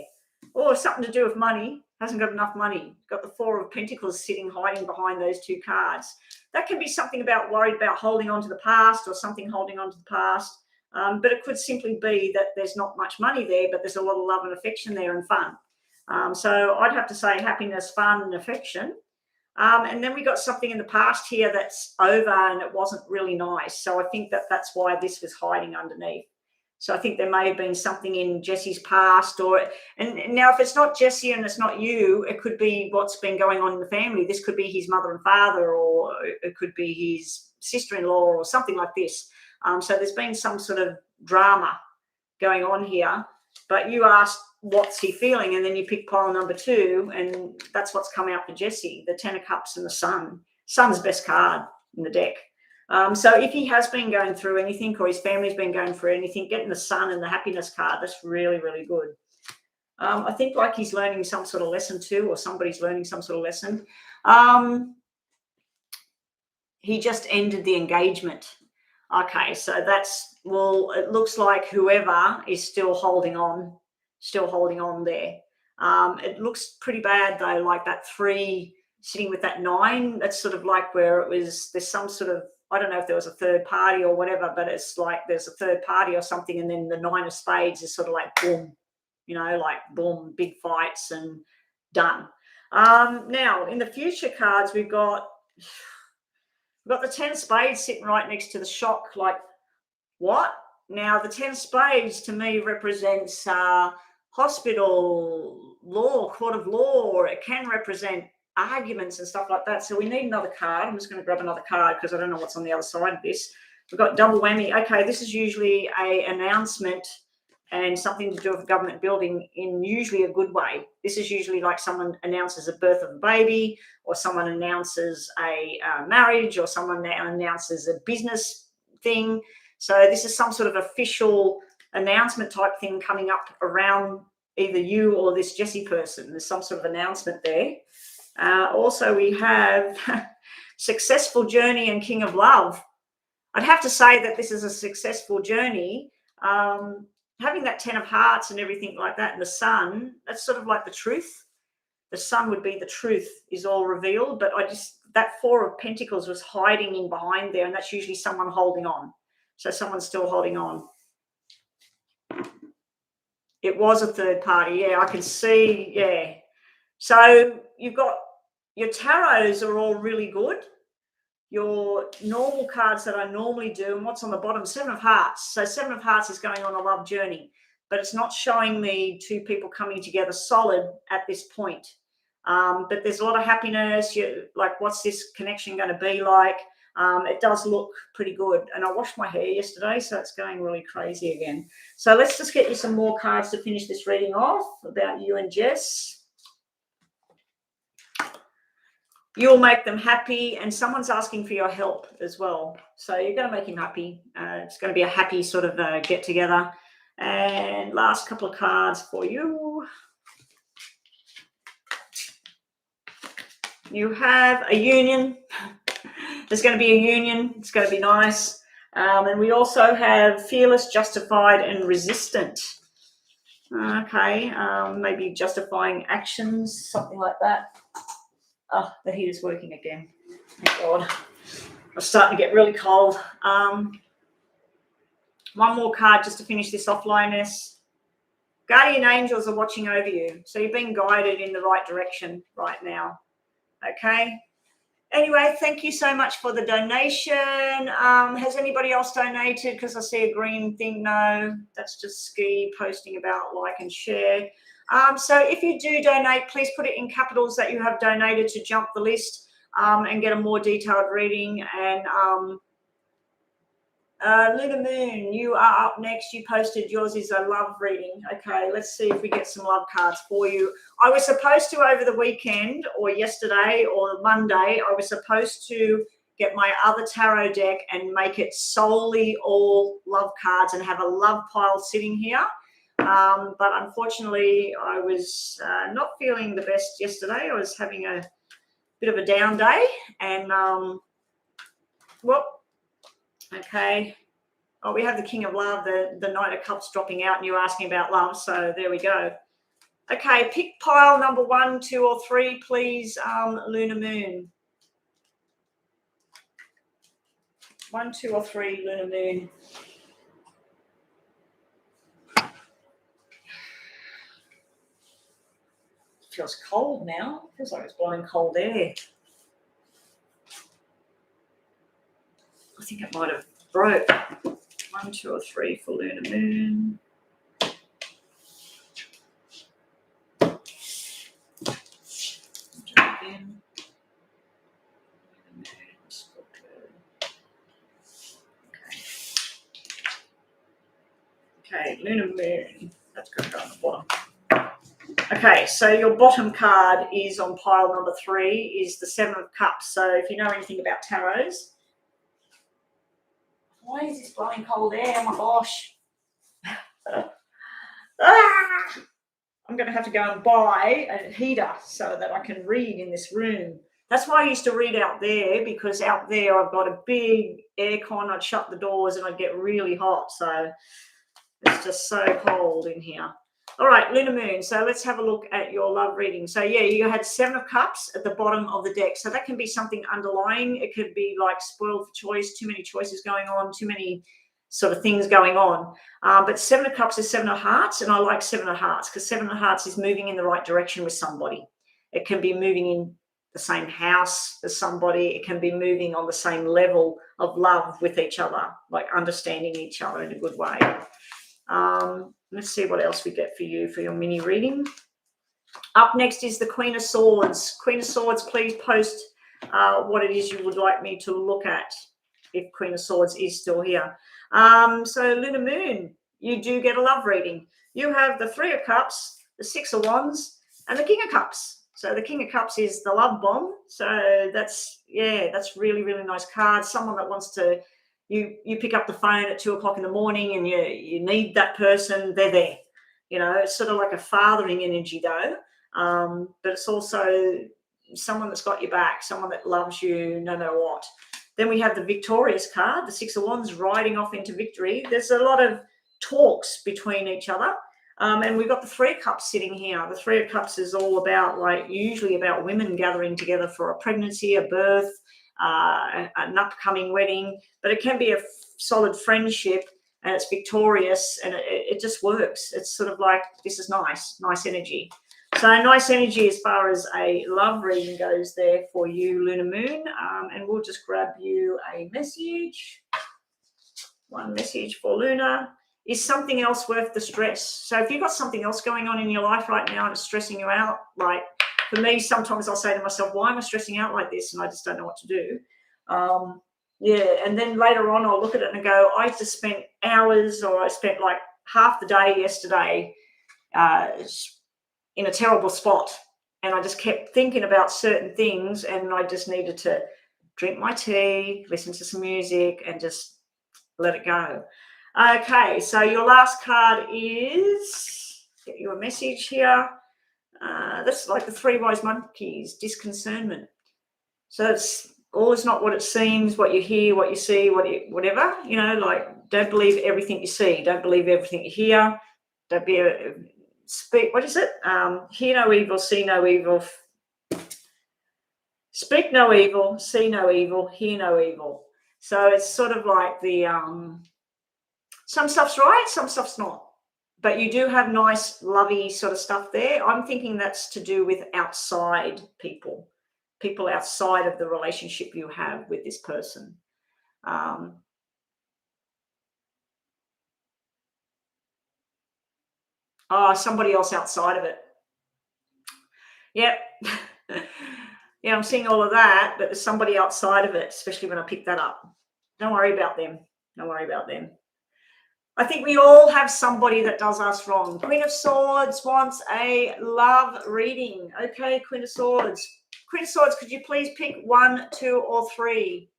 Oh, something to do with money. Hasn't got enough money. Got the Four of Pentacles sitting hiding behind those 2 cards. That can be something about worried about holding on to the past or something holding on to the past. But it could simply be that there's not much money there, but there's a lot of love and affection there and fun. So I'd have to say happiness, fun, and affection. And then we got something in the past here that's over and it wasn't really nice. So I think that that's why this was hiding underneath. So I think there may have been something in Jessie's past and now if it's not Jessie and it's not you, it could be what's been going on in the family. This could be his mother and father, or it could be his sister-in-law or something like this. So there's been some sort of drama going on here, but you asked, what's he feeling? And then you pick pile number 2, and that's what's come out for Jessie, the 10 of Cups and the Sun. Sun's best card in the deck. So if he has been going through anything or his family's been going through anything, getting the Sun and the happiness card, that's really, really good. I think like he's learning some sort of lesson too, or somebody's learning some sort of lesson. He just ended the engagement. Okay, so that's, well, it looks like whoever is still holding on there. It looks pretty bad though, like that 3 sitting with that 9. That's sort of like where it was, there's some sort of, I don't know if there was a third party or whatever, but it's like there's a third party or something, and then the 9 of Spades is sort of like boom, like boom, big fights and done. Now in the future cards, we've got the 10 of Spades sitting right next to the shock. Like, what? Now the 10 of Spades to me represents hospital, law, court of law, or it can represent arguments and stuff like that. So we need another card. I'm just going to grab another card because I don't know what's on the other side of this. We've got double whammy. Okay, this is usually an announcement and something to do with a government building in usually a good way. This is usually like someone announces a birth of a baby, or someone announces a marriage, or someone announces a business thing. So this is some sort of official announcement type thing coming up around either you or this Jessie person. There's some sort of announcement there. Also, we have successful journey and King of Love. I'd have to say that this is a successful journey. Having that 10 of Hearts and everything like that, and the Sun, that's sort of like the truth. The Sun would be the truth is all revealed, but that 4 of Pentacles was hiding in behind there, and that's usually someone holding on. So someone's still holding on. It was a third party. Yeah, I can see. Yeah. So you've got your tarots are all really good. Your normal cards that I normally do, and what's on the bottom, 7 of Hearts. So 7 of Hearts is going on a love journey, but it's not showing me 2 people coming together solid at this point. But there's a lot of happiness. Like, what's this connection going to be like? It does look pretty good. And I washed my hair yesterday, so it's going really crazy again. So let's just get you some more cards to finish this reading off about you and Jess. You'll make them happy, and someone's asking for your help as well. So you're going to make him happy. It's going to be a happy sort of get together. And last couple of cards for you. You have a union. There's going to be a union. It's going to be nice. And we also have fearless, justified, and resistant. Okay, maybe justifying actions, something like that. Oh, the heater's working again. Thank God. I'm starting to get really cold. One more card just to finish this off, Lioness. Guardian angels are watching over you. So you're being guided in the right direction right now. Okay. Anyway, thank you so much for the donation. Has anybody else donated? Because I see a green thing. No, that's just Ski posting about like and share. So if you do donate, please put it in capitals that you have donated to jump the list and get a more detailed reading. And Lunar Moon, you are up next. You posted yours is a love reading. Okay, let's see if we get some love cards for you. I was supposed to over the weekend or yesterday or Monday, I was supposed to get my other tarot deck and make it solely all love cards and have a love pile sitting here. But unfortunately, I was not feeling the best yesterday. I was having a bit of a down day. And, okay. Oh, we have the King of Love, the Knight of Cups dropping out, and you're asking about love. So there we go. Okay, pick pile number 1, 2, or 3, please, Lunar Moon. 1, 2, or 3, Lunar Moon. Feels cold now. Feels like it's blowing cold air. I think it might have broke. 1, 2, or 3 for Lunar Moon. Again. Okay, Lunar Moon. That's going to go on the bottom. Okay, so your bottom card is on pile number 3, is the 7 of Cups. So if you know anything about tarots, why is this blowing cold air? Oh my gosh. I'm going to have to go and buy a heater so that I can read in this room. That's why I used to read out there, because out there I've got a big aircon. I'd shut the doors and I'd get really hot. So it's just so cold in here. All right, Lunar Moon. So let's have a look at your love reading. So yeah, you had 7 of Cups at the bottom of the deck. So that can be something underlying. It could be like spoiled for choice, too many choices going on, too many sort of things going on. But 7 of Cups is 7 of Hearts, and I like 7 of Hearts because 7 of Hearts is moving in the right direction with somebody. It can be moving in the same house as somebody. It can be moving on the same level of love with each other, like understanding each other in a good way. Let's see what else we get for you for your mini reading. Up next is the Queen of Swords. Queen of Swords, please post what it is you would like me to look at if Queen of Swords is still here. So Lunar Moon, you do get a love reading. You have the 3 of Cups, the 6 of Wands, and the King of Cups. So the King of Cups is the love bomb. So that's really, really nice card. Someone that wants to, you pick up the phone at 2 o'clock in the morning and you need that person, they're there. You know, it's sort of like a fathering energy though, but it's also someone that's got your back, someone that loves you no matter what. Then we have the victorious card, the Six of Wands, riding off into victory. There's a lot of talks between each other. And we've got the Three of Cups sitting here. The Three of Cups is all about, like, usually about women gathering together for a pregnancy, a birth, an upcoming wedding, but it can be a solid friendship, and it's victorious, and it just works. It's sort of like, this is nice energy. So nice energy as far as a love reading goes there for you, Lunar Moon. And we'll just grab you a message. One message for Luna. Is something else worth the stress? So if you've got something else going on in your life right now and it's stressing you out, like for me, sometimes I'll say to myself, why am I stressing out like this? And I just don't know what to do. Yeah, and then later on I'll look at it and go, I just spent hours, or I spent like half the day yesterday in a terrible spot, and I just kept thinking about certain things, and I just needed to drink my tea, listen to some music, and just let it go. Okay, so your last card is, get you a message here. That's like the Three Wise Monkeys, disconcernment. So it's all is not what it seems, what you hear, what you see, whatever, you know, like, don't believe everything you see, don't believe everything you hear, don't be speak, what is it? Hear no evil, see no evil, speak no evil, see no evil, hear no evil. So it's sort of like the some stuff's right, some stuff's not. But you do have nice, lovey sort of stuff there. I'm thinking that's to do with outside people outside of the relationship you have with this person. Somebody else outside of it. Yep. Yeah, I'm seeing all of that, but there's somebody outside of it, especially when I pick that up. Don't worry about them. Don't worry about them. I think we all have somebody that does us wrong. Queen of Swords wants a love reading. Okay, Queen of Swords. Queen of Swords, could you please pick 1, 2, or 3?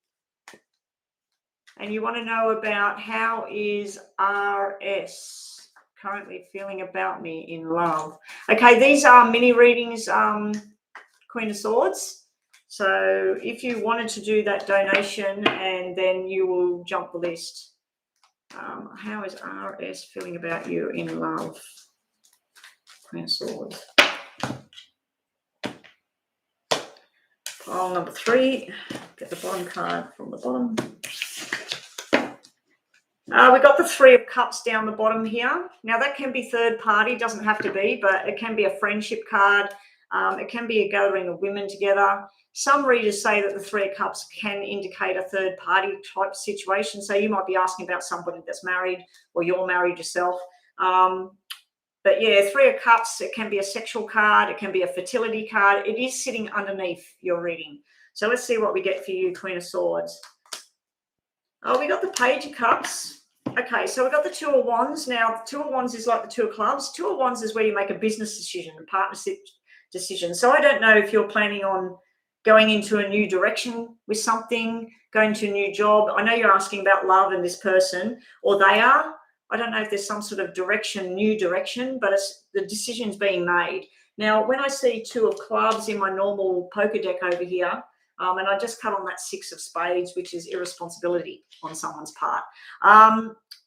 And you want to know about how is RS currently feeling about me in love. Okay, these are mini readings, Queen of Swords. So if you wanted to do that donation, and then you will jump the list. How is RS feeling about you in love? Queen of Swords. Pile number 3. Get the bottom card from the bottom. We got the Three of Cups down the bottom here. Now that can be third party, doesn't have to be, but it can be a friendship card. It can be a gathering of women together. Some readers say that the Three of Cups can indicate a third party type situation. So you might be asking about somebody that's married, or you're married yourself. But yeah, Three of Cups, it can be a sexual card. It can be a fertility card. It is sitting underneath your reading. So let's see what we get for you, Queen of Swords. Oh, we got the Page of Cups. Okay, so we've got the Two of Wands. Now, the Two of Wands is like the Two of Clubs. Two of Wands is where you make a business decision, a partnership decision. So I don't know if you're planning on going into a new direction with something, going to a new job. I know you're asking about love and this person, or they are. I don't know if there's some sort of direction, new direction, but it's the decision's being made. Now, when I see Two of Clubs in my normal poker deck over here, and I just cut on that Six of Spades, which is irresponsibility on someone's part.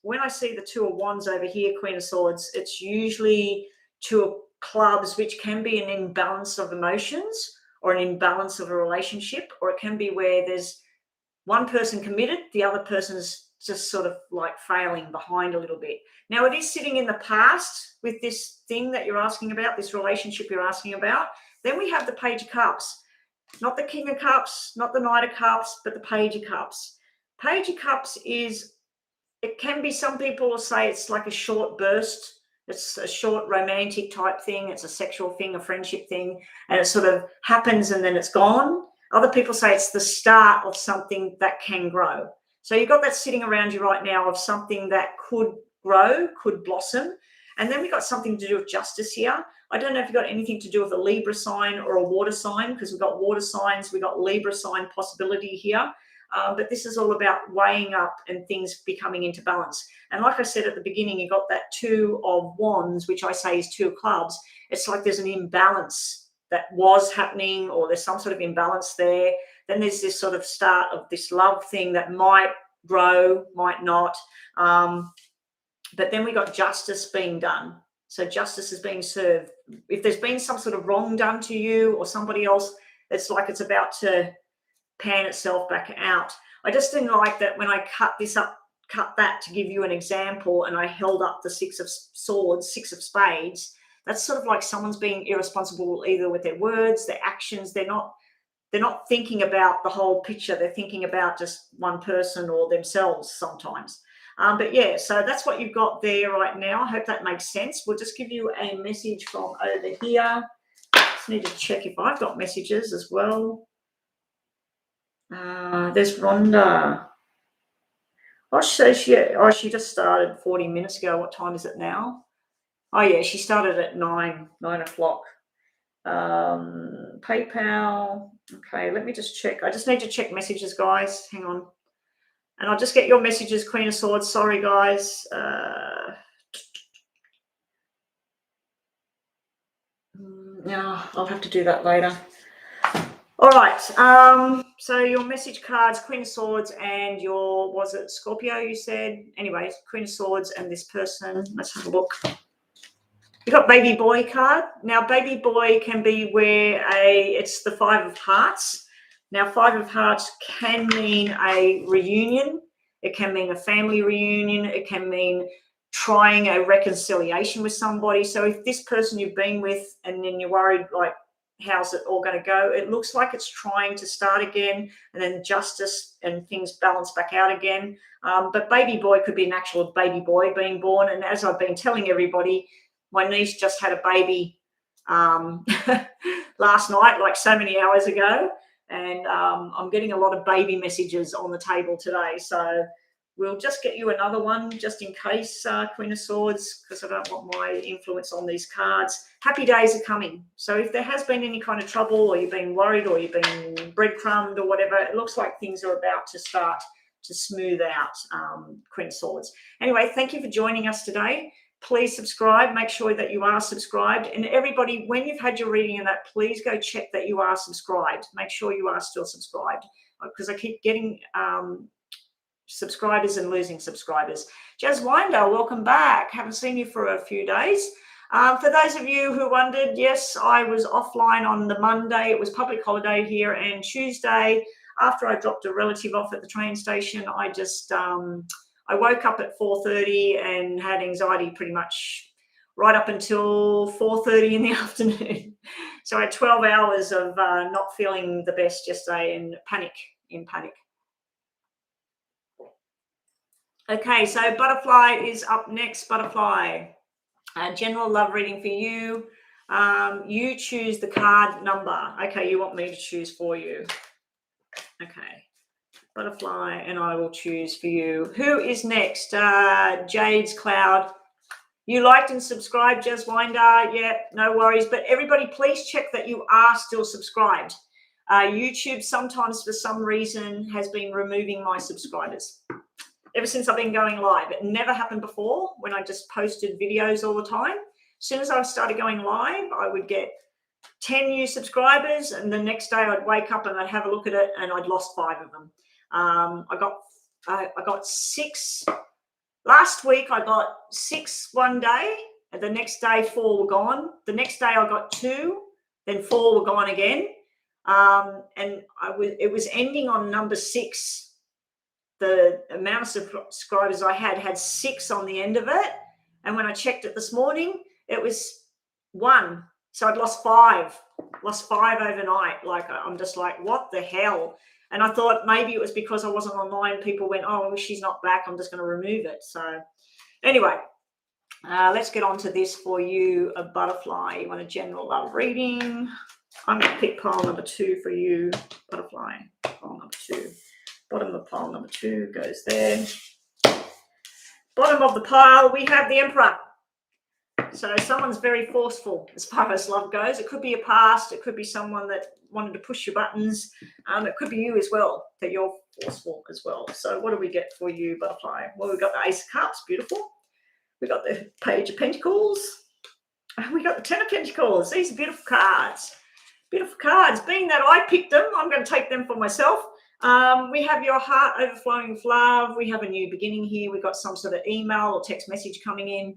When I see the Two of Wands over here, Queen of Swords, it's usually Two of Clubs, which can be an imbalance of emotions or an imbalance of a relationship, or it can be where there's one person committed, the other person's just sort of like failing behind a little bit. Now, it is sitting in the past with this thing that you're asking about, this relationship you're asking about. Then we have the Page of Cups. Not the King of Cups, not the Knight of Cups, but the Page of Cups. Page of Cups is, it can be, some people will say it's like a short burst. It's a short romantic type thing. It's a sexual thing, a friendship thing, and it sort of happens and then it's gone. Other people say it's the start of something that can grow. So you've got that sitting around you right now of something that could grow, could blossom. And then we've got something to do with justice here. I don't know if you've got anything to do with a Libra sign or a water sign, because we've got water signs, we've got Libra sign possibility here. But this is all about weighing up and things becoming into balance. And like I said at the beginning, you got that 2 of Wands, which I say is 2 of Clubs. It's like there's an imbalance that was happening, or there's some sort of imbalance there. Then there's this sort of start of this love thing that might grow, might not. But then we got justice being done. So justice is being served. If there's been some sort of wrong done to you or somebody else, it's like it's about to pan itself back out. I just didn't like that when I cut that to give you an example, and I held up the 6 of Swords, 6 of Spades. That's sort of like someone's being irresponsible either with their words, their actions. They're not thinking about the whole picture. They're thinking about just one person or themselves sometimes. But yeah, so that's what you've got there right now. I hope that makes sense. We'll just give you a message from over here. Just need to check if I've got messages as well. There's Rhonda. Oh, she just started 40 minutes ago. What time is it now? Oh yeah, she started at 9 o'clock. PayPal. Okay, let me just check. I just need to check messages, guys. Hang on. And I'll just get your messages, Queen of Swords. Sorry, guys. Yeah, I'll have to do that later. All right. So your message cards, Queen of Swords, and your, was it Scorpio you said? Anyways, Queen of Swords and this person. Let's have a look. You got Baby Boy card. Now, Baby Boy can be where it's the 5 of Hearts. Now, 5 of Hearts can mean a reunion. It can mean a family reunion. It can mean trying a reconciliation with somebody. So if this person you've been with and then you're worried, like, how's it all going to go? It looks like it's trying to start again, and then justice and things balance back out again. But Baby Boy could be an actual baby boy being born. And as I've been telling everybody, my niece just had a baby last night, like so many hours ago. And I'm getting a lot of baby messages on the table today. So we'll just get you another one just in case, Queen of Swords, because I don't want my influence on these cards. Happy days are coming. So if there has been any kind of trouble, or you've been worried, or you've been breadcrumbed or whatever, it looks like things are about to start to smooth out, Queen of Swords. Anyway, thank you for joining us today. Please subscribe. Make sure that you are subscribed. And everybody, when you've had your reading and that, please go check that you are subscribed. Make sure you are still subscribed, because I keep getting subscribers and losing subscribers. Jazz Winder, welcome back. Haven't seen you for a few days. For those of you who wondered, yes, I was offline on the Monday. It was public holiday here, and Tuesday, after I dropped a relative off at the train station, I just I woke up at 4:30 and had anxiety pretty much right up until 4:30 in the afternoon. So I had 12 hours of not feeling the best yesterday, and panic. Okay, so Butterfly is up next. Butterfly, general love reading for you. You choose the card number. Okay, you want me to choose for you. Okay. Butterfly, and I will choose for you. Who is next? Jade's Cloud. You liked and subscribed, Jazz Winder. Yeah, no worries. But everybody, please check that you are still subscribed. YouTube sometimes, for some reason, has been removing my subscribers ever since I've been going live. It never happened before when I just posted videos all the time. As soon as I started going live, I would get 10 new subscribers, and the next day I'd wake up and I'd have a look at it, and I'd lost 5 of them. I got 6 last week. I got 6 one day, and the next day 4 were gone. The next day I got 2, then 4 were gone again. And it was ending on number 6. The amount of subscribers I had 6 on the end of it, and when I checked it this morning, it was 1. So I'd lost 5 overnight. Like, I'm just like, what the hell? And I thought maybe it was because I wasn't online. People went, oh, she's not back, I'm just going to remove it. So anyway, let's get on to this for you, a Butterfly. You want a general love reading? I'm going to pick pile number 2 for you, Butterfly. Pile number 2. Bottom of pile number 2 goes there. Bottom of the pile, we have the Emperor. So someone's very forceful as far as love goes. It could be a past. It could be someone that wanted to push your buttons. It could be you as well, that you're forceful as well. So what do we get for you, butterfly? Well, we've got the Ace of Cups, beautiful. We got the Page of Pentacles. We got the Ten of Pentacles. These are beautiful cards. Beautiful cards. Being that I picked them, I'm going to take them for myself. We have your heart overflowing with love. We have a new beginning here. We've got some sort of email or text message coming in.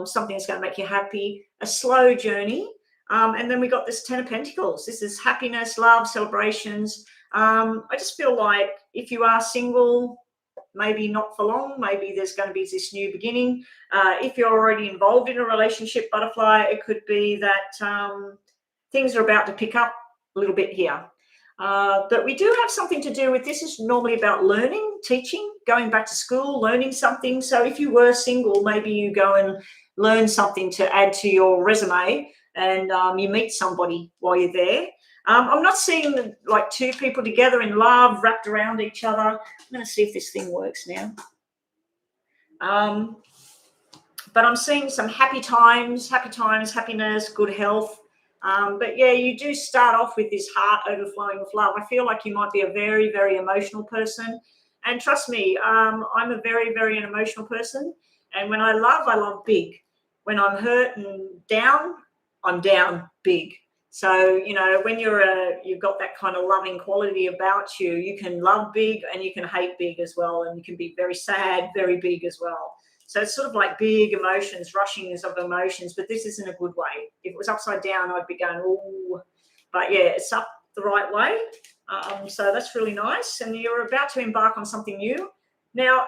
Something that's going to make you happy. A slow journey. And then we got this Ten of Pentacles. This is happiness, love, celebrations. I just feel like if you are single, maybe not for long, maybe there's going to be this new beginning. If you're already involved in a relationship, butterfly, it could be that things are about to pick up a little bit here. But we do have something to do with this. Is normally about learning, teaching, going back to school, learning something. So if you were single, maybe you go and learn something to add to your resume, and you meet somebody while you're there. I'm not seeing like two people together in love, wrapped around each other. I'm going to see if this thing works now. But I'm seeing some happy times, happiness, good health. But yeah, you do start off with this heart overflowing with love. I feel like you might be a very, very emotional person. And trust me, I'm a very, very emotional person. And when I love big. When I'm hurt and down, I'm down big. So, you know, when you've got that kind of loving quality about you, you can love big and you can hate big as well. And you can be very sad, very big as well. So it's sort of like big emotions, rushings of emotions, but this isn't a good way. If it was upside down, I'd be going, oh, but yeah, it's up the right way. So that's really nice. And you're about to embark on something new. Now,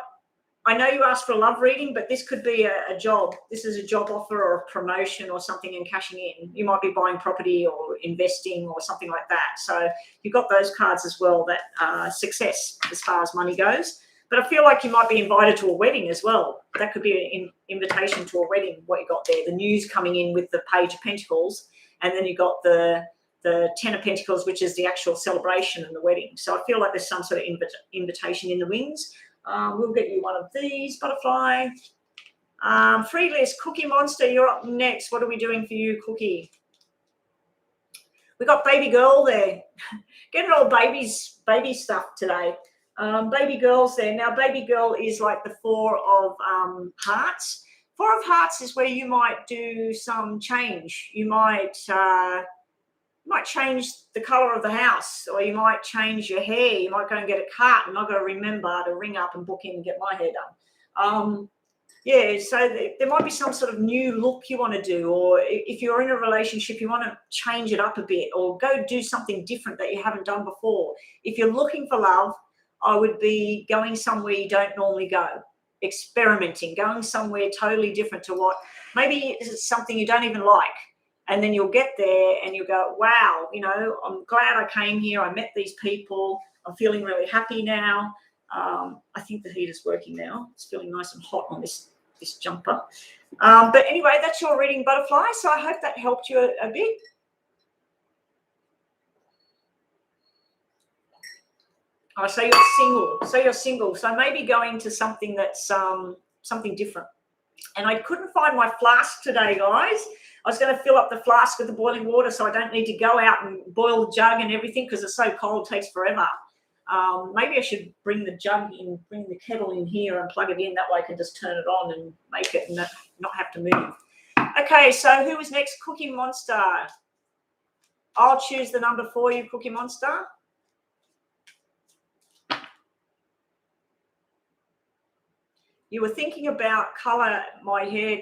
I know you asked for a love reading, but this could be a job. This is a job offer or a promotion or something and cashing in. You might be buying property or investing or something like that. So you've got those cards as well, that success as far as money goes. But I feel like you might be invited to a wedding as well. That could be an invitation to a wedding, what you got there. The news coming in with the Page of Pentacles, and then you got the Ten of Pentacles, which is the actual celebration and the wedding. So I feel like there's some sort of invitation in the wings. We'll get you one of these, butterfly. Free list, Cookie Monster, you're up next. What are we doing for you, Cookie? We got baby girl there. Getting all baby stuff today. Baby girl's there. Now, baby girl is like the Four of Hearts. Four of Hearts is where you might do some change. You might change the color of the house, or you might change your hair. You might go and get a cut, and I've got to remember to ring up and book in and get my hair done. Yeah, so there might be some sort of new look you want to do, or if you're in a relationship, you want to change it up a bit, or go do something different that you haven't done before. If you're looking for love, I would be going somewhere you don't normally go, experimenting, going somewhere totally different to what maybe it's something you don't even like. And then you'll get there and you'll go, wow, you know, I'm glad I came here. I met these people. I'm feeling really happy now. I think the heater's working now. It's feeling nice and hot on this jumper. But anyway, that's your reading, butterfly. So I hope that helped you a bit. Oh, so you're single. So maybe going to something that's something different. And I couldn't find my flask today, guys. I was going to fill up the flask with the boiling water so I don't need to go out and boil the jug and everything because it's so cold, it takes forever. Maybe I should bring the jug in, bring the kettle in here and plug it in. That way I can just turn it on and make it and not have to move. Okay, so who was next? Cookie Monster. I'll choose the number for you, Cookie Monster. You were thinking about colour, my hair.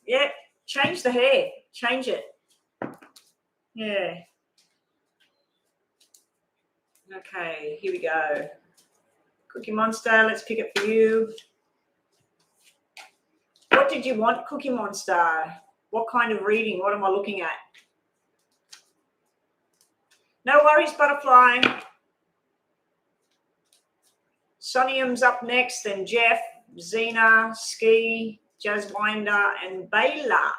Yeah, change the hair. Change it. Yeah. Okay, here we go. Cookie Monster, let's pick it for you. What did you want, Cookie Monster? What kind of reading? What am I looking at? No worries, butterfly. Sonium's up next, then Jeff, Zena, Ski, Jazzwinder, and Bayla.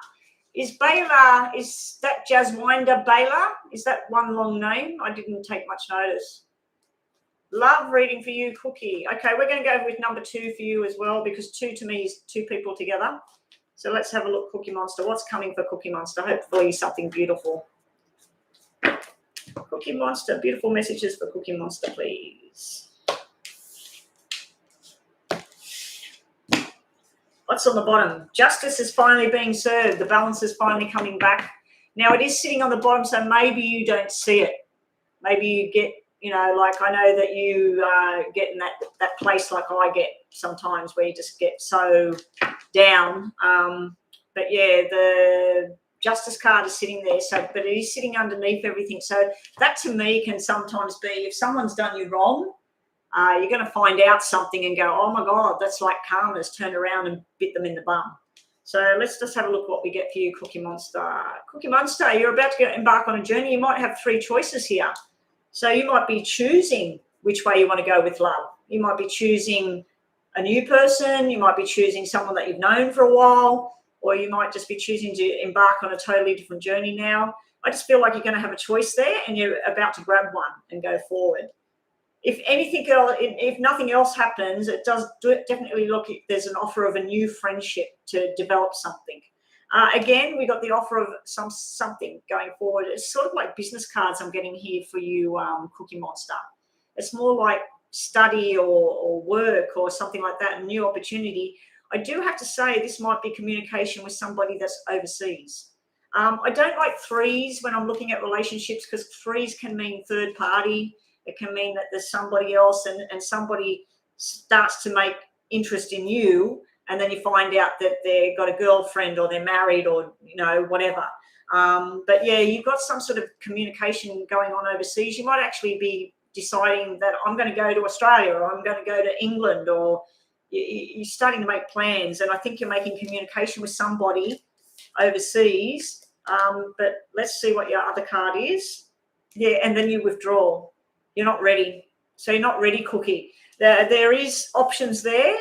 Is that Jazzwinder Bayla? Is that one long name? I didn't take much notice. Love reading for you, Cookie. Okay, we're going to go with number 2 for you as well because 2 to me is 2 people together. So let's have a look, Cookie Monster. What's coming for Cookie Monster? Hopefully something beautiful. Cookie Monster, beautiful messages for Cookie Monster, please. What's on the bottom? Justice is finally being served. The balance is finally coming back. Now, it is sitting on the bottom, so maybe you don't see it. Maybe you get, you know, like I know that you get in that place like I get sometimes where you just get so down. But yeah, the Justice card is sitting there, so but it is sitting underneath everything. So that to me can sometimes be, if someone's done you wrong, you're going to find out something and go, oh my God, that's like karma's turned around and bit them in the bum. So let's just have a look what we get for you, Cookie Monster. Cookie Monster, you're about to embark on a journey. You might have 3 choices here. So you might be choosing which way you want to go with love. You might be choosing a new person. You might be choosing someone that you've known for a while, or you might just be choosing to embark on a totally different journey now. I just feel like you're going to have a choice there and you're about to grab one and go forward. If anything else, if nothing else happens, it does definitely look like there's an offer of a new friendship to develop something. Again, we got the offer of something going forward. It's sort of like business cards I'm getting here for you, Cookie Monster. It's more like study or work or something like that, a new opportunity. I do have to say this might be communication with somebody that's overseas. I don't like 3s when I'm looking at relationships, because 3s can mean third party. It can mean that there's somebody else and somebody starts to make interest in you, and then you find out that they've got a girlfriend or they're married or, you know, whatever. But yeah, you've got some sort of communication going on overseas. You might actually be deciding that I'm going to go to Australia or I'm going to go to England, or you're starting to make plans. And I think you're making communication with somebody overseas. But let's see what your other card is. Yeah, and then you withdraw. You're not ready. So you're not ready, Cookie. There is options there.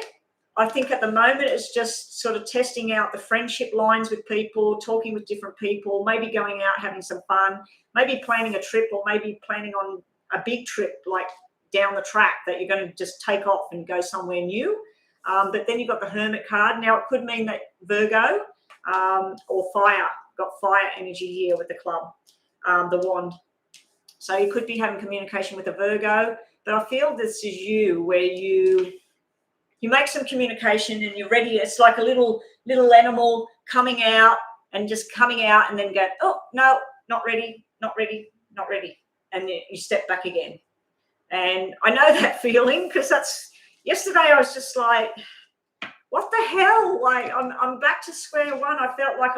I think at the moment it's just sort of testing out the friendship lines with people, talking with different people, maybe going out, having some fun, maybe planning a trip, or maybe planning on a big trip like down the track that you're going to just take off and go somewhere new. But then you've got the Hermit card. Now, it could mean that Virgo or fire. Got fire energy here with the club, the wand. So you could be having communication with a Virgo, but I feel this is you, where you make some communication and you're ready. It's like a little animal coming out and just coming out and then go, oh, no, not ready, not ready, not ready. And you step back again. And I know that feeling, because yesterday I was just like, what the hell? Like, I'm back to square one. I felt like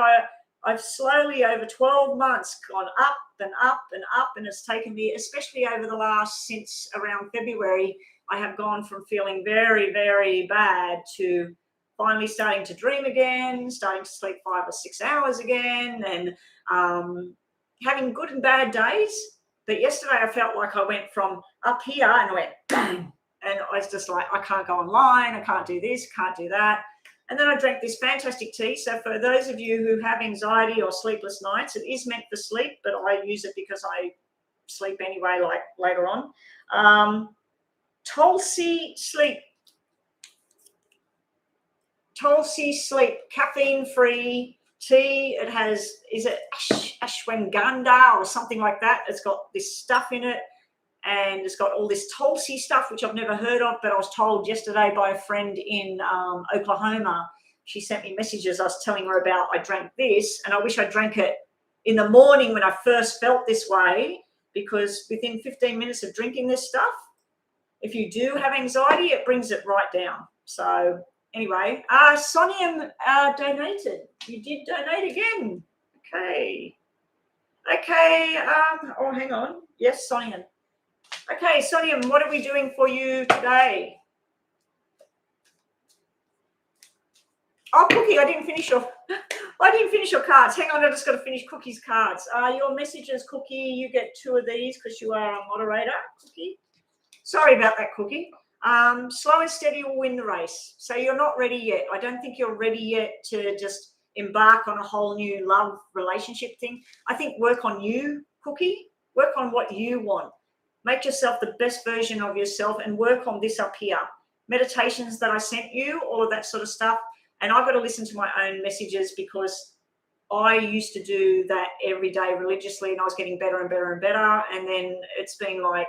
I've slowly over 12 months gone up and up and up, and it's taken me, especially over the last, since around February, I have gone from feeling very, very bad to finally starting to dream again, starting to sleep 5 or 6 hours again, and having good and bad days. But yesterday I felt like I went from up here and I went bang, and I was just like, I can't go online, I can't do this, can't do that. And then I drank this fantastic tea. So for those of you who have anxiety or sleepless nights, it is meant for sleep, but I use it because I sleep anyway, like later on. Tulsi Sleep, caffeine-free tea. It has, is it ashwagandha or something like that? It's got this stuff in it, and it's got all this Tulsi stuff, which I've never heard of, but I was told yesterday by a friend in Oklahoma. She sent me messages. I was telling her about, I drank this, and I wish I drank it in the morning when I first felt this way, because within 15 minutes of drinking this stuff, if you do have anxiety, it brings it right down. So anyway, Sonium donated. You did donate again. Okay. Oh, hang on. Yes, Sonium. Okay, Sonium, what are we doing for you today? Oh, Cookie, I didn't finish your cards. Hang on, I just got to finish Cookie's cards. Your messages, Cookie, you get 2 of these because you are a moderator, Cookie. Sorry about that, Cookie. Slow and steady will win the race. So you're not ready yet. I don't think you're ready yet to just embark on a whole new love relationship thing. I think work on you, Cookie. Work on what you want. Make yourself the best version of yourself and work on this up here. Meditations that I sent you, all of that sort of stuff. And I've got to listen to my own messages because I used to do that every day religiously, and I was getting better and better and better. And then it's been like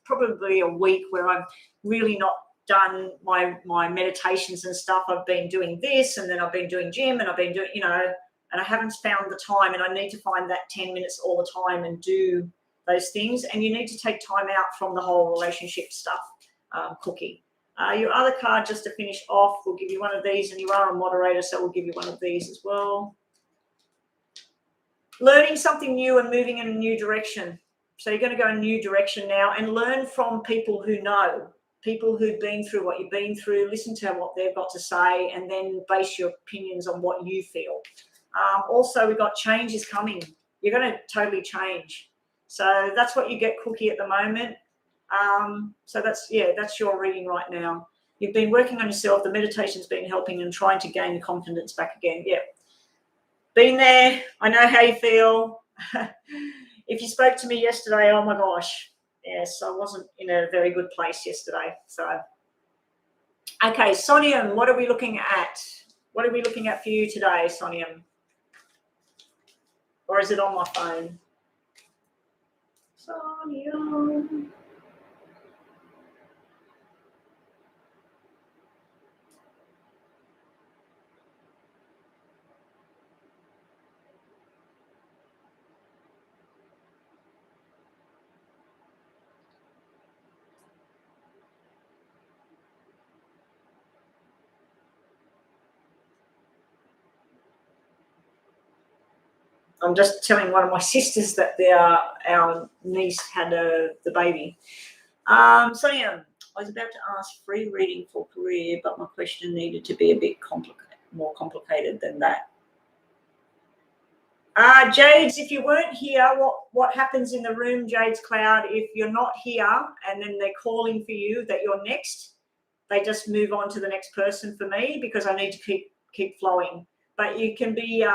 probably a week where I've really not done my meditations and stuff. I've been doing this, and then I've been doing gym, and I've been doing, and I haven't found the time, and I need to find that 10 minutes all the time and do those things. And you need to take time out from the whole relationship stuff, cooking. Your other card, just to finish off, we'll give you one of these, and you are a moderator, so we'll give you one of these as well. Learning something new and moving in a new direction. So you're going to go in a new direction now and learn from people who know, people who've been through what you've been through, listen to what they've got to say, and then base your opinions on what you feel. Also, we've got change is coming. You're going to totally change. So that's what you get, Cookie, at the moment. So that's your reading right now. You've been working on yourself. The meditation's been helping and trying to gain the confidence back again. Yeah. Been there. I know how you feel. If you spoke to me yesterday, oh my gosh. Yes, I wasn't in a very good place yesterday. So, okay, Sonium, what are we looking at? What are we looking at for you today, Sonium? Or is it on my phone? Sonium. I'm just telling one of my sisters that our niece had the baby. Sonia, I was about to ask free reading for career, but my question needed to be a bit more complicated than that. Jades, if you weren't here, what happens in the room, Jades Cloud, if you're not here and then they're calling for you that you're next, they just move on to the next person for me because I need to keep flowing. But you can be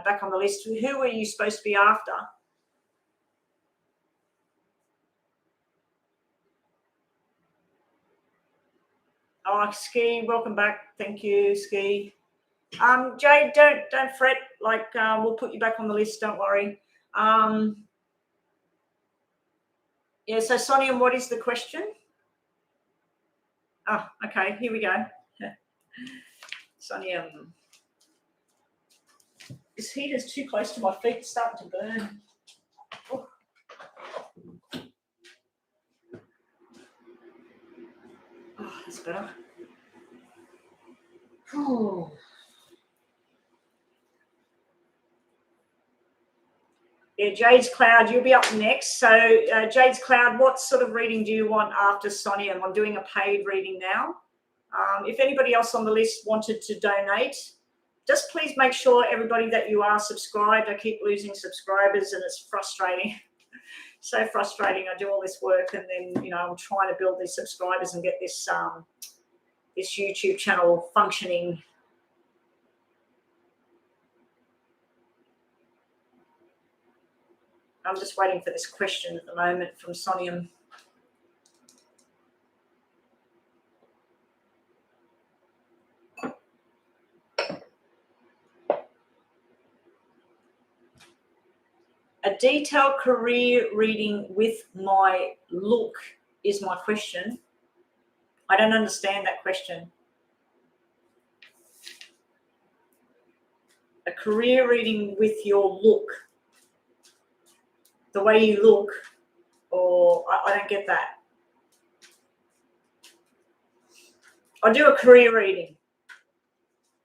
back on the list. Who are you supposed to be after? Oh, Ski, welcome back. Thank you, Ski. Jade, don't fret. Like we'll put you back on the list. Don't worry. Yeah. So, Sonia, what is the question? Oh, okay. Here we go. Sonia, this heat is too close to my feet. It's starting to burn. Oh. Oh, that's better. Oh. Yeah, Jade's Cloud, you'll be up next. So, Jade's Cloud, what sort of reading do you want after Sonia? I'm doing a paid reading now. If anybody else on the list wanted to donate, just please make sure, everybody, that you are subscribed. I keep losing subscribers and it's frustrating. So frustrating. I do all this work and then, I'm trying to build these subscribers and get this this YouTube channel functioning. I'm just waiting for this question at the moment from Sonium. A detailed career reading with my look is my question. I don't understand that question. A career reading with your look. The way you look, or I don't get that. I do a career reading.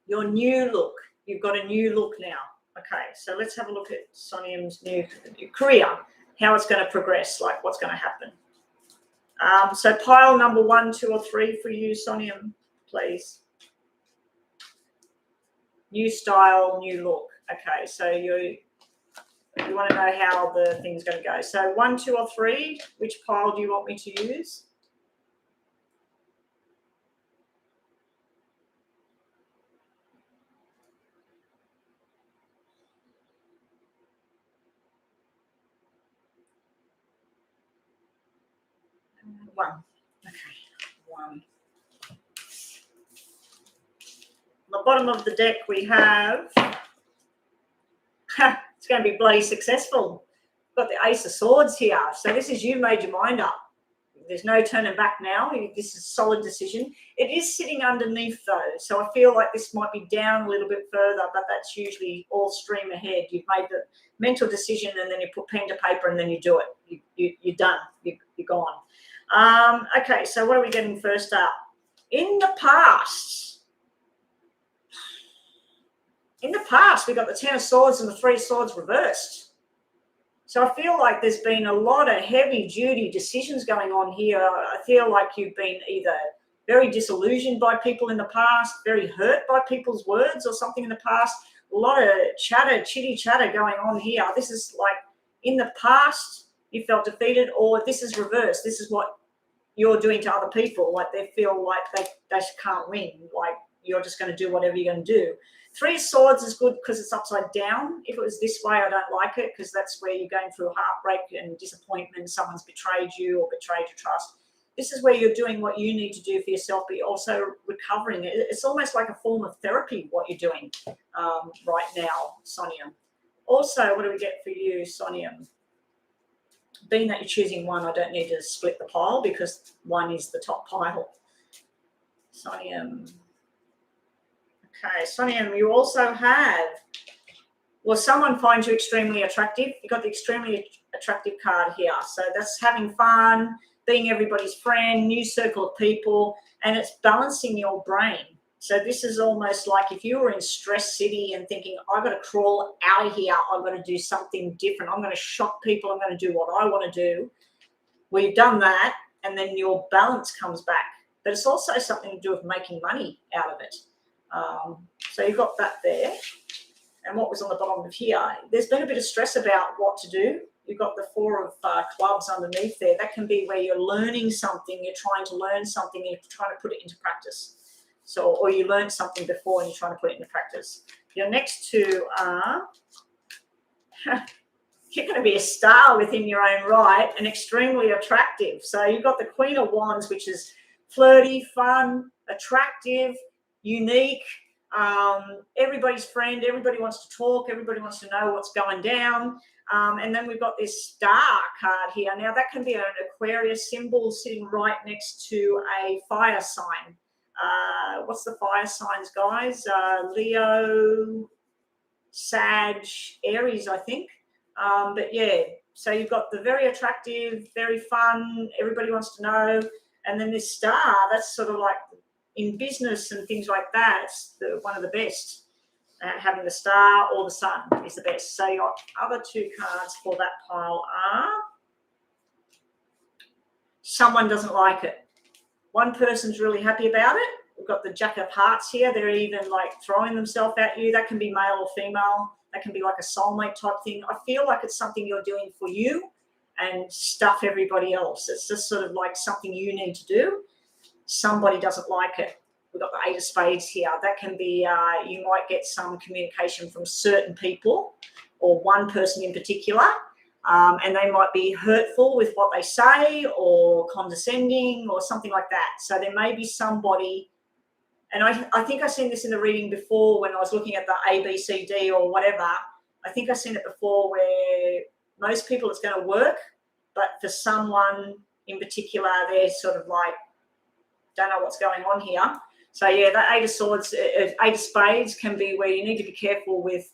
Your new look. You've got a new look now. Okay, so let's have a look at Sonium's new career, how it's going to progress, like what's going to happen. So pile number 1, 2, or 3 for you, Sonium, please. New style, new look. Okay, so you want to know how the thing's going to go. So 1, 2, or 3, which pile do you want me to use? One. Okay, 1. the bottom of the deck we have, it's going to be bloody successful. Got the Ace of Swords here. So this is you made your mind up. There's no turning back now. This is a solid decision. It is sitting underneath though. So I feel like this might be down a little bit further, but that's usually all stream ahead. You've made the mental decision and then you put pen to paper and then you do it. You're done. You're gone. Okay, so what are we getting first up? In the past, we got the Ten of Swords and the Three of Swords reversed. So I feel like there's been a lot of heavy-duty decisions going on here. I feel like you've been either very disillusioned by people in the past, very hurt by people's words or something in the past. A lot of chatter, chitty chatter going on here. This is like in the past you felt defeated, or this is reversed. This is what you're doing to other people. Like they feel like they can't win. Like you're just going to do whatever you're going to do. Three of Swords is good because it's upside down. If it was this way, I don't like it because that's where you're going through heartbreak and disappointment. Someone's betrayed you or betrayed your trust. This is where you're doing what you need to do for yourself, but you're also recovering. It's almost like a form of therapy, what you're doing right now, Sonia. Also, what do we get for you, Sonia? Being that you're choosing one, I don't need to split the pile because one is the top pile. Sonia. Okay, Sonia, you also have, well, someone finds you extremely attractive. You've got the extremely attractive card here. So that's having fun, being everybody's friend, new circle of people, and it's balancing your brain. So this is almost like if you were in Stress City and thinking, I've got to crawl out of here, I've got to do something different, I'm going to shock people, I'm going to do what I want to do. Well, you've done that, and then your balance comes back. But it's also something to do with making money out of it. So you've got that there. And what was on the bottom of here? There's been a bit of stress about what to do. You've got the Four of Clubs underneath there. That can be where you're learning something, you're trying to learn something, and you're trying to put it into practice. So, or you learned something before and you're trying to put it into practice. Your next two are, you're going to be a star within your own right and extremely attractive. So you've got the Queen of Wands, which is flirty, fun, attractive, unique, everybody's friend, everybody wants to talk, everybody wants to know what's going down. And then we've got this star card here. Now that can be an Aquarius symbol sitting right next to a fire sign. What's the fire signs, guys? Leo, Sag, Aries, I think. But yeah, so you've got the very attractive, very fun, everybody wants to know. And then this star, that's sort of like in business and things like that, it's one of the best. Having the star or the sun is the best. So your other two cards for that pile are someone doesn't like it. One person's really happy about it. We've got the Jack of Hearts here. They're even like throwing themselves at you. That can be male or female. That can be like a soulmate type thing. I feel like it's something you're doing for you and stuff everybody else. It's just sort of like something you need to do. Somebody doesn't like it. We've got the Eight of Spades here. That can be, you might get some communication from certain people or one person in particular, and they might be hurtful with what they say or condescending or something like that. So there may be somebody, and I think I've seen this in the reading before when I was looking at the A, B, C, D or whatever. I think I've seen it before where most people it's going to work, but for someone in particular, they're sort of like, don't know what's going on here. So yeah, that Eight of Swords, Eight of Spades can be where you need to be careful with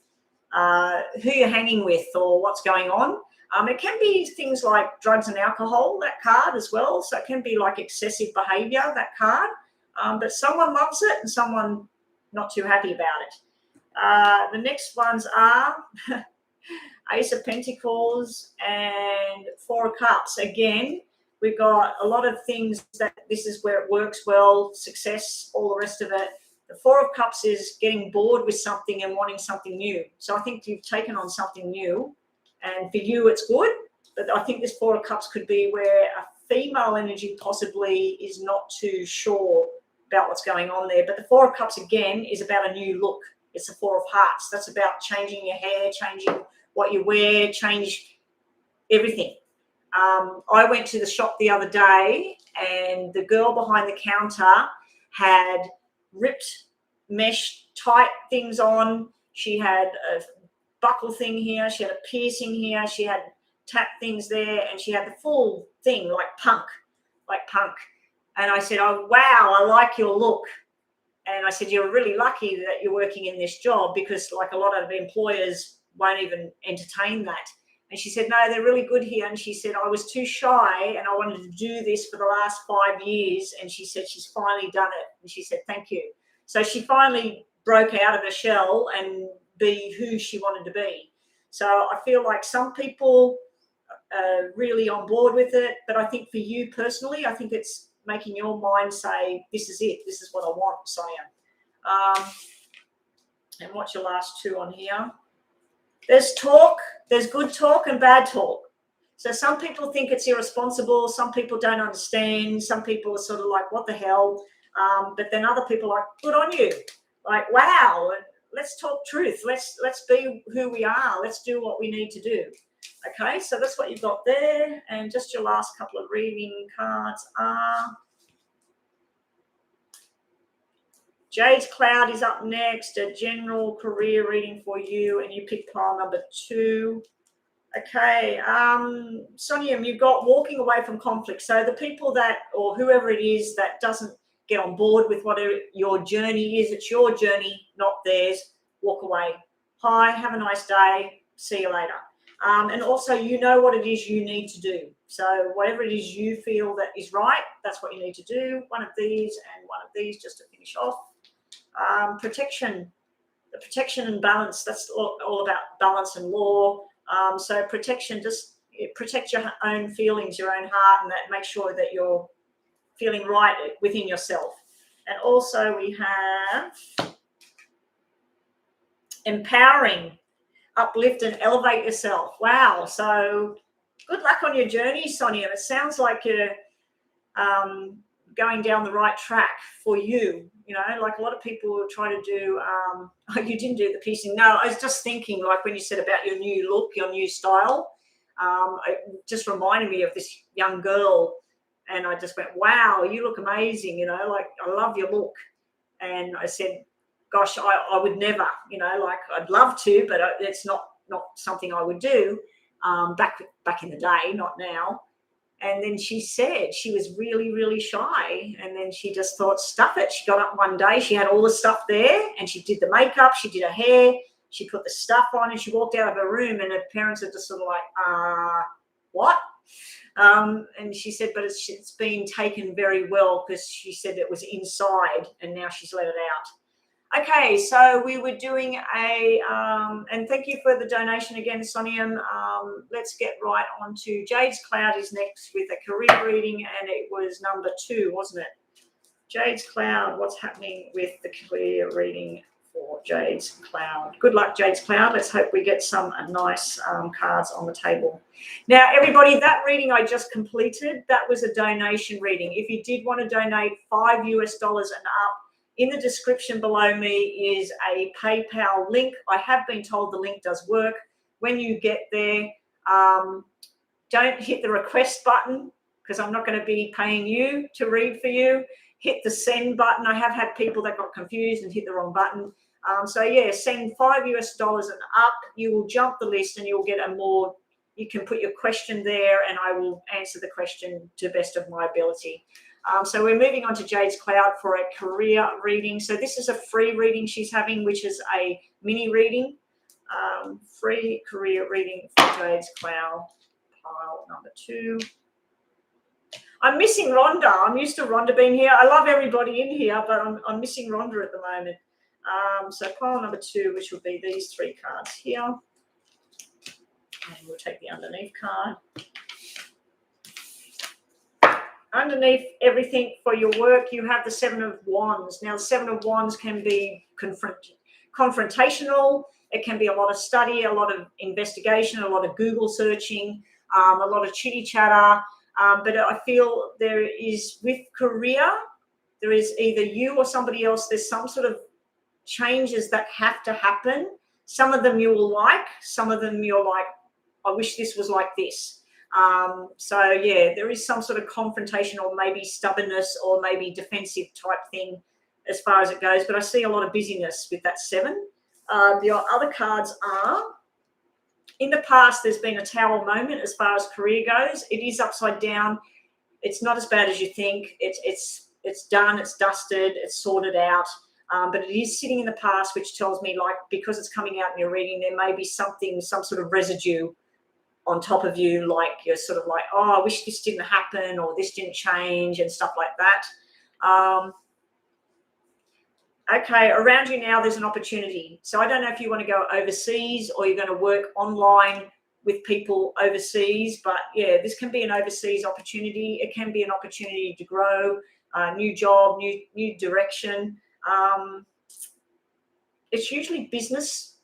who you're hanging with or what's going on. It can be things like drugs and alcohol, that card as well. So it can be like excessive behavior, that card. But someone loves it and someone not too happy about it. The next ones are Ace of Pentacles and Four of Cups. Again, we've got a lot of things that this is where it works well, success, all the rest of it. The Four of Cups is getting bored with something and wanting something new. So I think you've taken on something new, and for you it's good. But I think this Four of Cups could be where a female energy possibly is not too sure about what's going on there. But the Four of Cups, again, is about a new look. It's the Four of Hearts. That's about changing your hair, changing what you wear, change everything. I went to the shop the other day and the girl behind the counter had ripped mesh tight things on. She had a buckle thing here. She had a piercing here. She had tap things there, and she had the full thing like punk. And I said, oh, wow, I like your look. And I said, you're really lucky that you're working in this job, because like a lot of employers won't even entertain that. And she said, no, they're really good here. And she said, I was too shy and I wanted to do this for the last 5 years. And she said, she's finally done it. And she said, thank you. So she finally broke out of her shell and be who she wanted to be. So I feel like some people are really on board with it. But I think for you personally, I think it's making your mind say, this is it. This is what I want, Sonia. And what's your last two on here? There's talk, there's good talk and bad talk. So some people think it's irresponsible. Some people don't understand. Some people are sort of like, what the hell? But then other people are like, good on you. Like, wow, let's talk truth. Let's be who we are. Let's do what we need to do. Okay, so that's what you've got there. And just your last couple of reading cards are... Jade's Cloud is up next, a general career reading for you, and you pick pile number 2. Okay, Sonia, you've got walking away from conflict. So the people that, or whoever it is that doesn't get on board with whatever your journey is, it's your journey, not theirs, walk away. Hi, have a nice day, see you later. And also, you know what it is you need to do. So whatever it is you feel that is right, that's what you need to do. One of these and one of these just to finish off. Protection, the protection and balance, that's all about balance and law. So protection, just protect your own feelings, your own heart, and that make sure that you're feeling right within yourself. And also we have empowering, uplift and elevate yourself. Wow. So good luck on your journey, Sonia. It sounds like you're going down the right track for you. You know, like a lot of people try to do, oh, you didn't do the piecing. No, I was just thinking, like when you said about your new look, your new style, it just reminded me of this young girl. And I just went, wow, you look amazing. You know, like I love your look. And I said, gosh, I would never, you know, like I'd love to, but it's not something I would do back in the day, not now. And then she said she was really, really shy. And then she just thought, stuff it. She got up one day. She had all the stuff there and she did the makeup. She did her hair. She put the stuff on and she walked out of her room and her parents are just sort of like, what? And she said, but it's been taken very well because she said it was inside and now she's let it out. Okay, so we were doing and thank you for the donation again, Sonia. Let's get right on to Jade's Cloud is next with a career reading, and it was number 2, wasn't it? Jade's Cloud, what's happening with the career reading for Jade's Cloud? Good luck, Jade's Cloud. Let's hope we get some nice cards on the table. Now, everybody, that reading I just completed, that was a donation reading. If you did want to donate $5 and up, in the description below me is a PayPal link. I have been told the link does work. When you get there, don't hit the request button because I'm not going to be paying you to read for you. Hit the send button. I have had people that got confused and hit the wrong button. So yeah, send $5 and up. You will jump the list and you'll get you can put your question there and I will answer the question to the best of my ability. So we're moving on to Jade's Cloud for a career reading. So this is a free reading she's having, which is a mini reading. Free career reading for Jade's Cloud, pile number 2. I'm missing Rhonda. I'm used to Rhonda being here. I love everybody in here, but I'm missing Rhonda at the moment. So pile number 2, which will be these 3 cards here. And we'll take the underneath card. Underneath everything for your work, you have the 7 of Wands. Now, the 7 of Wands can be confrontational. It can be a lot of study, a lot of investigation, a lot of Google searching, a lot of chitty chatter. But I feel there is, with career, there is either you or somebody else, there's some sort of changes that have to happen. Some of them you will like, some of them you're like, I wish this was like this. So yeah, there is some sort of confrontation or maybe stubbornness or maybe defensive type thing as far as it goes, but I see a lot of busyness with that 7. Your other cards are, in the past, there's been a Tower moment as far as career goes. It is upside down. It's not as bad as you think. It's done, it's dusted, it's sorted out. But it is sitting in the past, which tells me, like, because it's coming out in your reading, there may be something, some sort of residue on top of you, like you're sort of like, oh, I wish this didn't happen or this didn't change and stuff like that. Okay, around you now, there's an opportunity. So I don't know if you want to go overseas or you're going to work online with people overseas, but yeah, this can be an overseas opportunity. It can be an opportunity to grow, new job, new direction. It's usually business,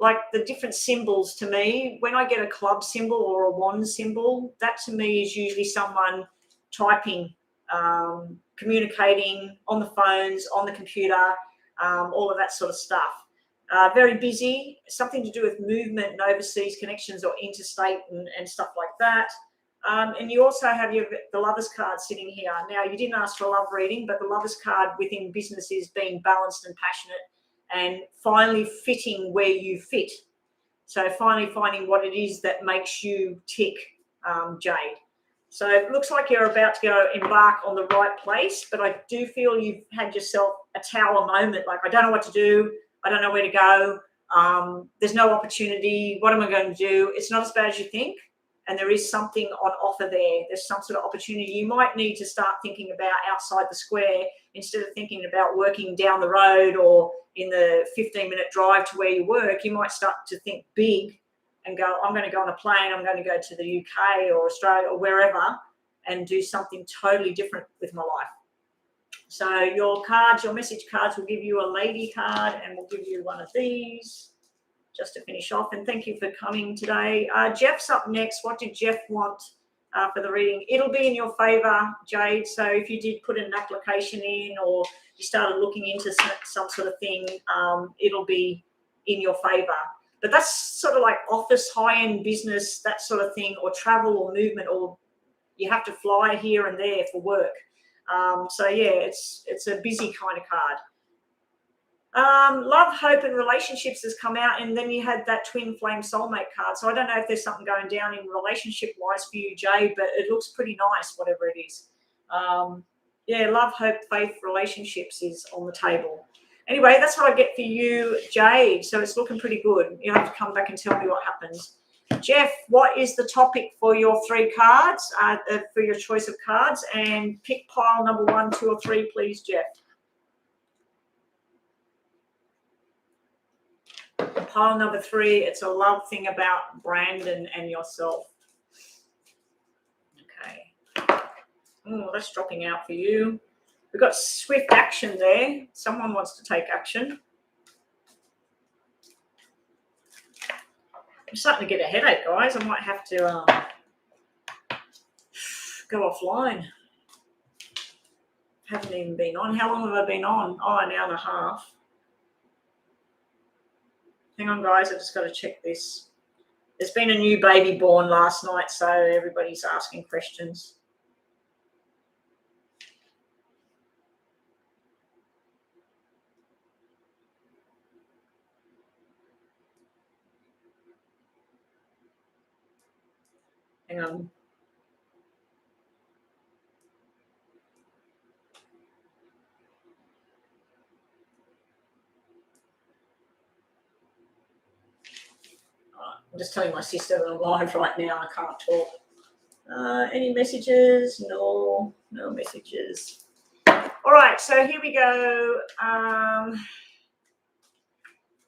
like the different symbols to me. When I get a club symbol or a wand symbol, that to me is usually someone typing, communicating on the phones, on the computer, all of that sort of stuff. Very busy, something to do with movement and overseas connections or interstate and stuff like that. And you also have the Lovers card sitting here. Now, you didn't ask for a love reading, but the Lovers card within business is being balanced and passionate and finally fitting where you fit. So finally finding what it is that makes you tick, Jade. So it looks like you're about to go embark on the right place, but I do feel you've had yourself a Tower moment. Like, I don't know what to do. I don't know where to go. There's no opportunity. What am I going to do? It's not as bad as you think. And there is something on offer there. There's some sort of opportunity. You might need to start thinking about outside the square instead of thinking about working down the road or in the 15-minute drive to where you work. You might start to think big and go, I'm going to go on a plane. I'm going to go to the UK or Australia or wherever and do something totally different with my life. So your cards, your message cards, will give you a lady card and we'll give you one of these just to finish off. And thank you for coming today. Jeff's up next. What did Jeff want for the reading? It'll be in your favour, Jade. So if you did put an application in or you started looking into some sort of thing, it'll be in your favour. But that's sort of like office, high-end business, that sort of thing, or travel or movement, or you have to fly here and there for work. So yeah, it's a busy kind of card. Love, hope, and relationships has come out, and then you had that twin flame soulmate card. So I don't know if there's something going down in relationship-wise for you, Jade, but it looks pretty nice, whatever it is. Yeah, love, hope, faith, relationships is on the table. Anyway, that's what I get for you, Jade. So it's looking pretty good. You'll have to come back and tell me what happens. Jeff, what is the topic for your 3 cards, for your choice of cards? And pick pile number 1, 2, or 3, please, Jeff. Pile number 3, it's a love thing about Brandon and yourself. Okay. Oh, that's dropping out for you. We've got swift action there. Someone wants to take action. I'm starting to get a headache, guys. I might have to go offline. Haven't even been on. How long have I been on? Oh, an hour and a half. Hang on, guys. I just got to check this. There's been a new baby born last night, so everybody's asking questions. Hang on. I'm just telling my sister that I'm live right now. I can't talk. Any messages? No messages. All right, so here we go.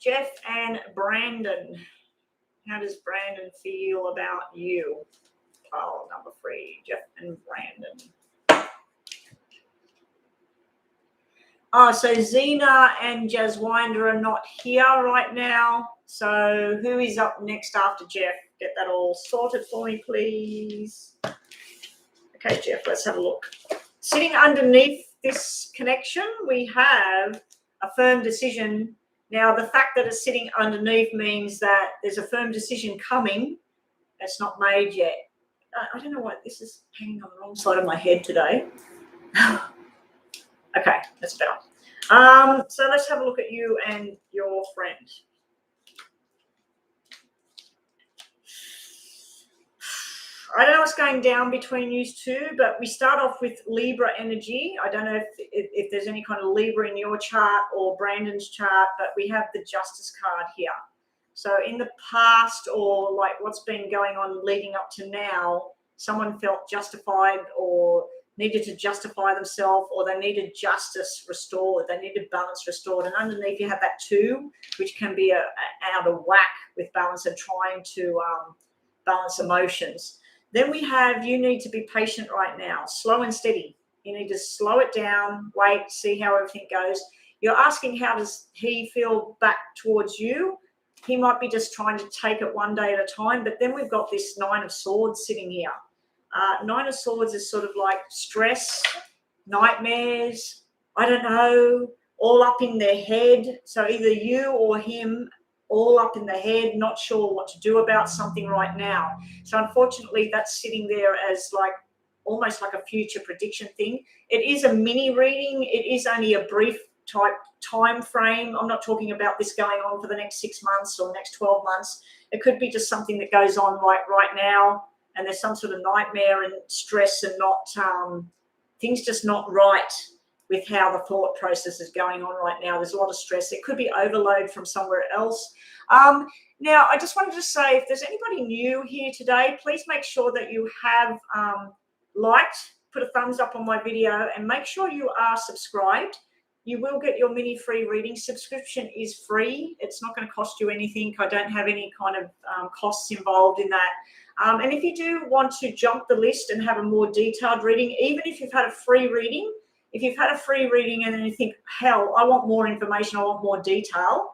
Jeff and Brandon. How does Brandon feel about you? Pile number 3, Jeff and Brandon. So Zena and Jaswinder are not here right now. So who is up next after Jeff? Get that all sorted for me, please. Okay, Jeff, let's have a look. Sitting underneath this connection, we have a firm decision. Now, the fact that it's sitting underneath means that there's a firm decision coming that's not made yet. I don't know why this is hanging on the wrong side of my head today. Okay, that's better. So let's have a look at you and your friend. I don't know what's going down between you two, but we start off with Libra energy. I don't know if there's any kind of Libra in your chart or Brandon's chart, but we have the Justice card here. So in the past, or like what's been going on leading up to now, someone felt justified or needed to justify themselves, or they needed justice restored, they needed balance restored. And underneath you have that 2, which can be out of whack with balance and trying to balance emotions. Then we have, you need to be patient right now, slow and steady. You need to slow it down, wait, see how everything goes. You're asking how does he feel back towards you? He might be just trying to take it one day at a time, but then we've got this 9 of Swords sitting here. 9 of Swords is sort of like stress, nightmares, I don't know, all up in their head. So either you or him, all up in the head, not sure what to do about something right now. So unfortunately, that's sitting there as like almost like a future prediction thing. It is a mini reading. It is only a brief type time frame. I'm not talking about this going on for the next 6 months or next 12 months. It could be just something that goes on like right now, and there's some sort of nightmare and stress and not things just not right with how the thought process is going on right now. There's a lot of stress. It could be overload from somewhere else. Now, I just wanted to say, if there's anybody new here today, please make sure that you have liked, put a thumbs up on my video, and make sure you are subscribed. You will get your mini free reading. Subscription is free. It's not going to cost you anything. I don't have any kind of costs involved in that. And if you do want to jump the list and have a more detailed reading, even if you've had a free reading, and then you think, hell, I want more information, I want more detail,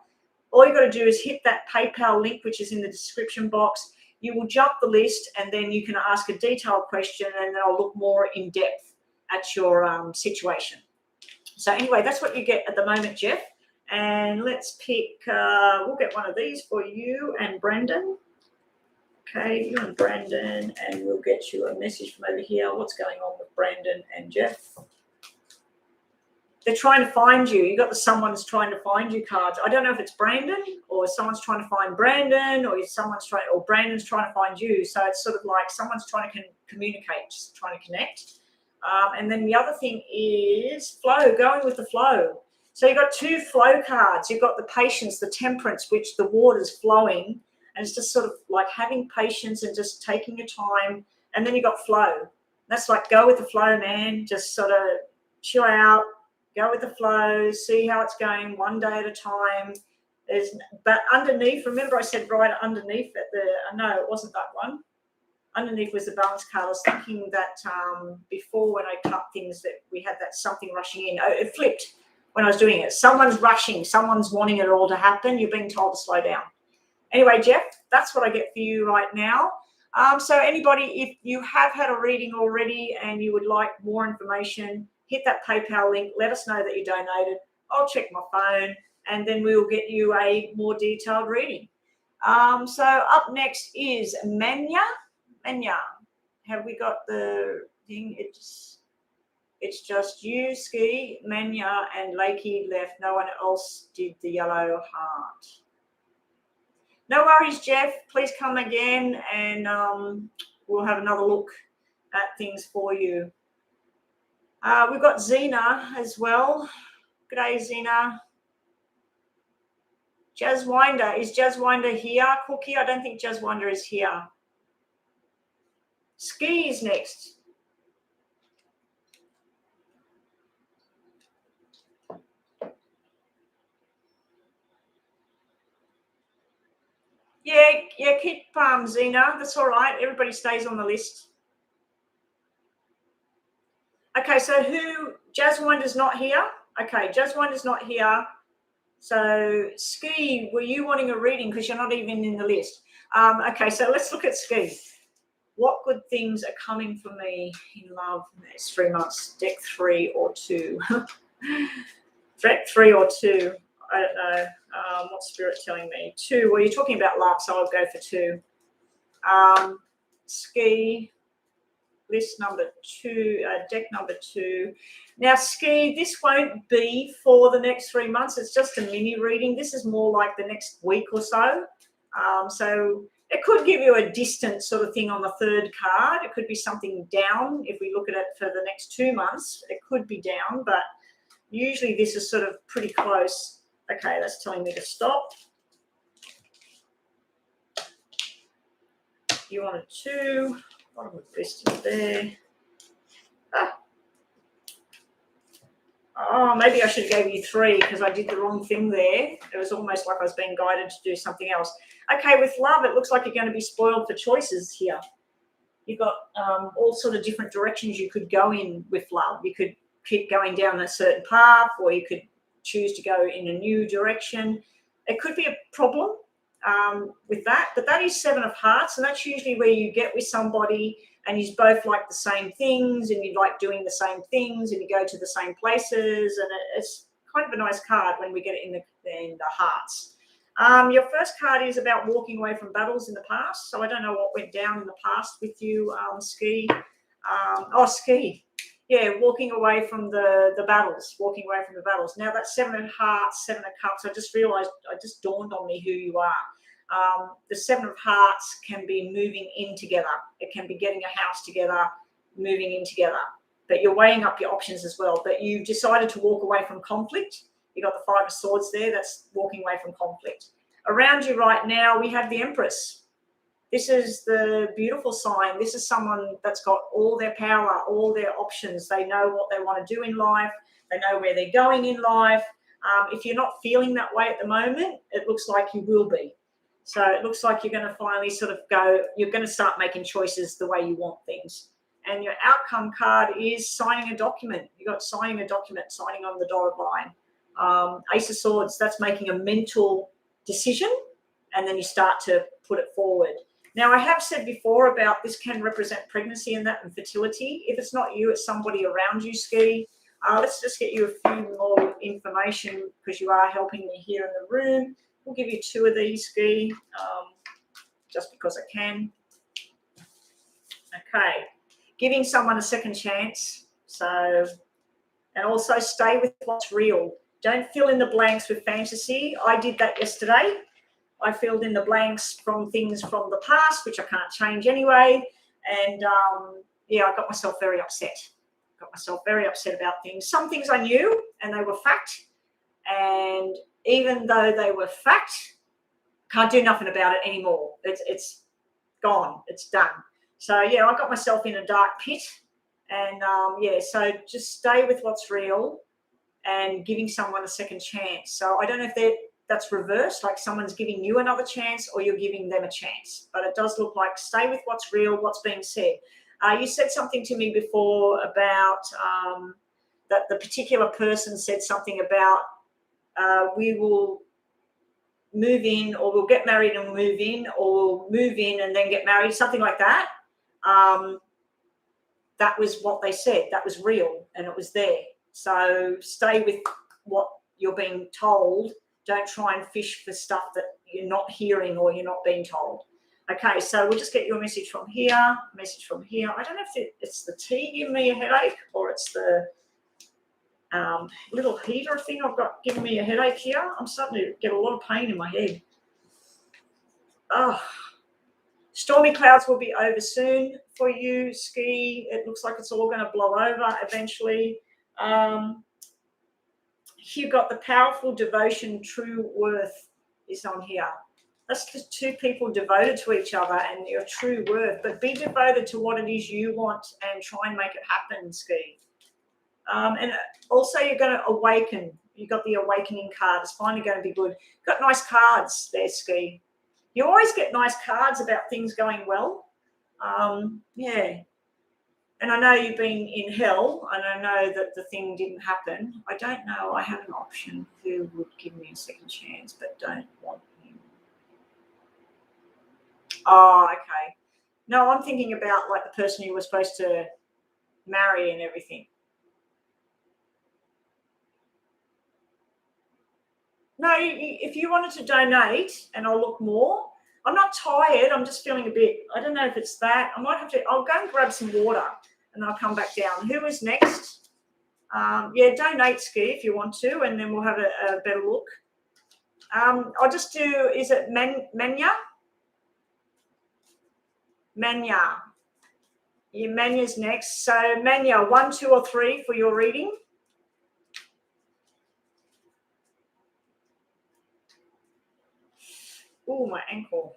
all you've got to do is hit that PayPal link, which is in the description box. You will jump the list, and then you can ask a detailed question, and then I'll look more in depth at your situation. So anyway, that's what you get at the moment, Jeff. And let's pick, we'll get one of these for you and Brandon. Okay, you and Brandon, and we'll get you a message from over here. What's going on with Brandon and Jeff? They're trying to find you. You got the someone's trying to find you cards. I don't know if it's Brandon or someone's trying to find Brandon, or Brandon's trying to find you. So it's sort of like someone's trying to communicate, just trying to connect. And then the other thing is flow, going with the flow. So you've got 2 flow cards. You've got the patience, the temperance, which the water's flowing, and it's just sort of like having patience and just taking your time. And then you've got flow. That's like go with the flow, man. Just sort of chill out, go with the flow, see how it's going one day at a time. But underneath, remember I said right underneath it, no, it wasn't that one. Underneath was the balance card. I was thinking that before when I cut things that we had that something rushing in. Oh, it flipped when I was doing it. Someone's rushing. Someone's wanting it all to happen. You're being told to slow down. Anyway, Jeff, that's what I get for you right now. So anybody, if you have had a reading already and you would like more information, hit that PayPal link. Let us know that you donated. I'll check my phone, and then we will get you a more detailed reading. So up next is Manya. Manya, have we got the thing? It's just you, Ski, Manya, and Lakey left. No one else did the yellow heart. No worries, Jeff. Please come again, and we'll have another look at things for you. We've got Zena as well. G'day, Zena. Jazzwinder. Is Jazzwinder here, Cookie? I don't think Jazzwinder is here. Ski is next. Yeah, keep Zena. That's all right. Everybody stays on the list. Okay, so Jazzwinder's not here? Okay, Jazzwinder's not here. So, Ski, were you wanting a reading because you're not even in the list? Okay, so let's look at Ski. What good things are coming for me in love in the next 3 months? Deck 3 or 2. Deck 3 or 2. I don't know. What's Spirit telling me? 2. Well, you're talking about love, so I'll go for 2. Ski. list number 2, deck number 2. Now, Ski, this won't be for the next 3 months. It's just a mini reading. This is more like the next week or so. So it could give you a distant sort of thing on the third card. It could be something down. If we look at it for the next 2 months, it could be down, but usually this is sort of pretty close. Okay, that's telling me to stop. You wanted 2. Bottom of the list is there. Oh, maybe I should have gave you 3 because I did the wrong thing there. It was almost like I was being guided to do something else. Okay, with love, it looks like you're going to be spoiled for choices here. You've got all sort of different directions you could go in with love. You could keep going down a certain path, or you could choose to go in a new direction. It could be a problem with that, but that is 7 of Hearts, and that's usually where you get with somebody and you both like the same things and you like doing the same things and you go to the same places, and it's kind of a nice card when we get it in the Hearts. Your first card is about walking away from battles in the past, so I don't know what went down in the past with you, Ski. Ski. Yeah, walking away from the battles, Now that's 7 of Hearts, 7 of Cups. I just realised, it just dawned on me who you are. The 7 of Hearts can be moving in together. It can be getting a house together, moving in together. But you're weighing up your options as well. But you've decided to walk away from conflict. You got the 5 of Swords there. That's walking away from conflict. Around you right now, we have the Empress. This is the beautiful sign. This is someone that's got all their power, all their options. They know what they want to do in life. They know where they're going in life. If you're not feeling that way at the moment, it looks like you will be. So it looks like you're going to finally sort of you're going to start making choices the way you want things. And your outcome card is signing a document. You got signing a document, signing on the dotted line. Ace of Swords, that's making a mental decision, and then you start to put it forward. Now, I have said before about this can represent pregnancy and that, and fertility. If it's not you, it's somebody around you, Ski. Let's just get you a few more information because you are helping me here in the room. We'll give you 2 of these, Ski, just because I can. Okay. Giving someone a second chance. So, and also stay with what's real. Don't fill in the blanks with fantasy. I did that yesterday. I filled in the blanks from things from the past, which I can't change anyway. And yeah, I got myself very upset. About things. Some things I knew and they were fact. And even though they were fact, can't do nothing about it anymore. It's gone. It's done. So yeah, I got myself in a dark pit. And yeah, so just stay with what's real and giving someone a second chance. So I don't know if that's reversed, like someone's giving you another chance or you're giving them a chance. But it does look like stay with what's real, what's being said. You said something to me before about that the particular person said something about we will move in, or we'll get married and move in, or we'll move in and then get married, something like that. That was what they said. That was real and it was there. So stay with what you're being told. Don't try and fish for stuff that you're not hearing or you're not being told. Okay, so we'll just get you a message from here, I don't know if it's the tea giving me a headache or it's the little heater thing I've got giving me a headache here. I'm starting to get a lot of pain in my head. Oh, stormy clouds will be over soon for you, Ski. It looks like it's all going to blow over eventually. You've got the powerful devotion, true worth is on here. That's just 2 people devoted to each other and your true worth. But be devoted to what it is you want and try and make it happen, Ski. And also you're going to awaken. You got the awakening card. It's finally going to be good. Got nice cards there, Ski. You always get nice cards about things going well. Yeah. And I know you've been in hell, and I know that the thing didn't happen. I don't know. I have an option who would give me a second chance, but don't want him. Oh, okay. No, I'm thinking about like the person you were supposed to marry and everything. No, if you wanted to donate, and I'll look more, I'm not tired. I'm just feeling a bit, I don't know if it's that. I might have to, I'll go and grab some water and I'll come back down. Who is next? Yeah, donate, Ski, if you want to, and then we'll have a better look. I'll just do, is it Manya? Manya. Yeah, Manya's next. So Manya, 1, 2, or 3 for your reading. Oh, my ankle.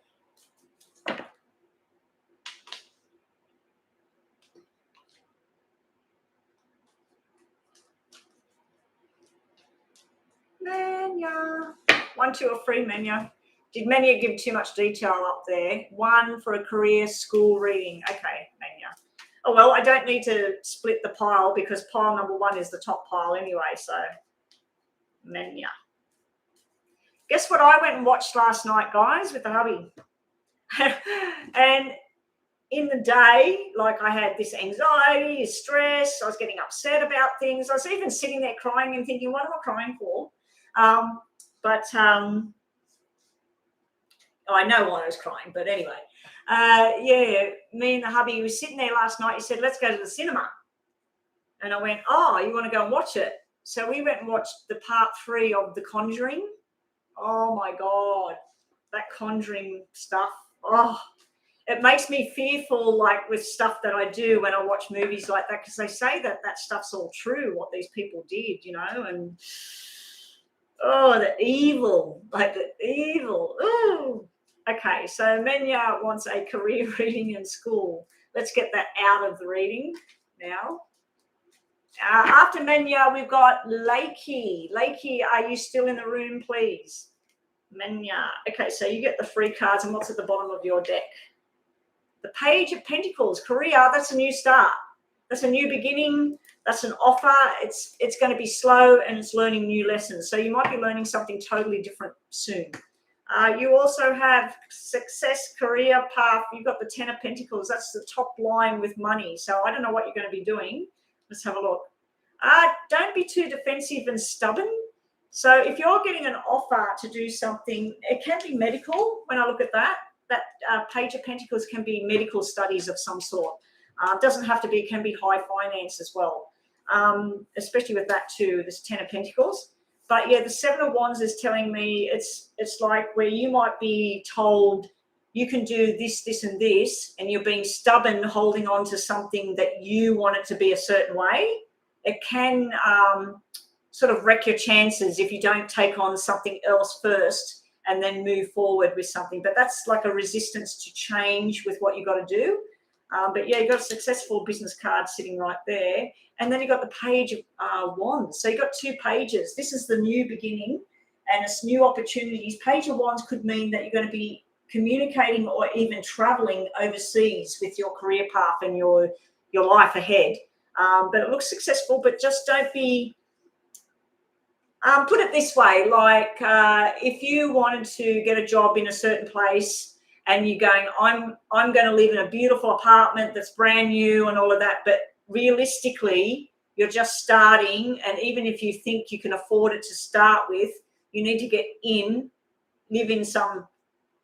Manya. 1, 2, or 3, Manya. Did Manya give too much detail up there? 1 for a career school reading. Okay, Manya. Oh, well, I don't need to split the pile because pile number 1 is the top pile anyway, so Manya. Guess what I went and watched last night, guys, with the hubby? And in the day, like I had this anxiety, stress, I was getting upset about things. I was even sitting there crying and thinking, what am I crying for? I know why I was crying, but anyway. Yeah, me and the hubby was sitting there last night. He said, let's go to the cinema. And I went, oh, you want to go and watch it? So we went and watched the part 3 of The Conjuring. Oh, my God. That Conjuring stuff. Oh, it makes me fearful, like with stuff that I do when I watch movies like that, because they say that stuff's all true, what these people did, you know, and oh, the evil, like the evil. Ooh. Okay, so Menya wants a career reading in school. Let's get that out of the reading now. After Menya, we've got Lakey. Lakey, are you still in the room, please? Menya. Okay, so you get the free cards, and what's at the bottom of your deck? The Page of Pentacles, career, that's a new start. That's a new beginning. That's an offer. It's going to be slow and it's learning new lessons. So you might be learning something totally different soon. You also have success, career path. You've got the 10 of Pentacles. That's the top line with money. So I don't know what you're going to be doing. Let's have a look. Don't be too defensive and stubborn. So if you're getting an offer to do something, it can be medical when I look at that. That Page of Pentacles can be medical studies of some sort. It doesn't have to be, it can be high finance as well, especially with that too, this 10 of Pentacles. But yeah, the 7 of Wands is telling me it's like where you might be told you can do this, this, and this, and you're being stubborn holding on to something that you want it to be a certain way. It can sort of wreck your chances if you don't take on something else first and then move forward with something. But that's like a resistance to change with what you got to do. But yeah, you got a successful business card sitting right there. And then you got the Page of Wands. So you got 2 pages. This is the new beginning and it's new opportunities. Page of Wands could mean that you're going to be communicating or even traveling overseas with your career path and your life ahead. But it looks successful, but just don't be... put it this way, like if you wanted to get a job in a certain place and you're going, I'm going to live in a beautiful apartment that's brand new and all of that, but realistically, you're just starting, and even if you think you can afford it to start with, you need to get in, live in some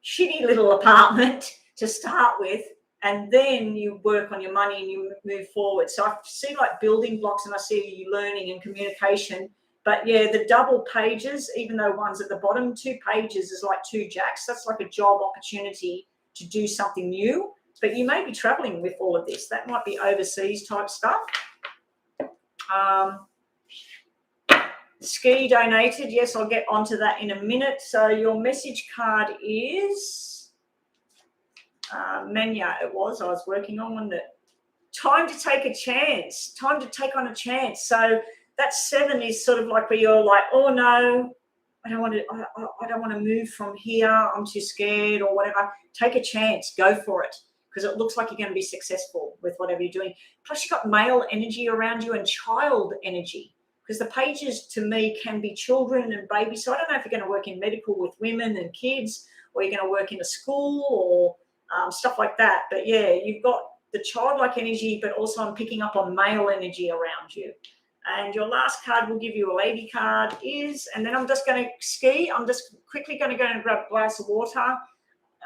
shitty little apartment to start with, and then you work on your money and you move forward. So I see like building blocks and I see you learning and communication. But yeah, the double pages, even though one's at the bottom, 2 pages is like 2 jacks. That's like a job opportunity to do something new. But you may be traveling with all of this. That might be overseas type stuff. Ski donated. Yes, I'll get onto that in a minute. So your message card is Menya. It was. I was working on one. Time to take a chance. Time to take on a chance. So that 7 is sort of like where you're like, oh no, I don't want to move from here. I'm too scared or whatever. Take a chance. Go for it, because it looks like you're going to be successful with whatever you're doing. Plus you've got male energy around you and child energy, because the pages to me can be children and babies. So I don't know if you're going to work in medical with women and kids, or you're going to work in a school or stuff like that. But yeah, you've got the childlike energy, but also I'm picking up on male energy around you. And your last card will give you a lady card is, and then I'm just going to ski. I'm just quickly going to go and grab a glass of water.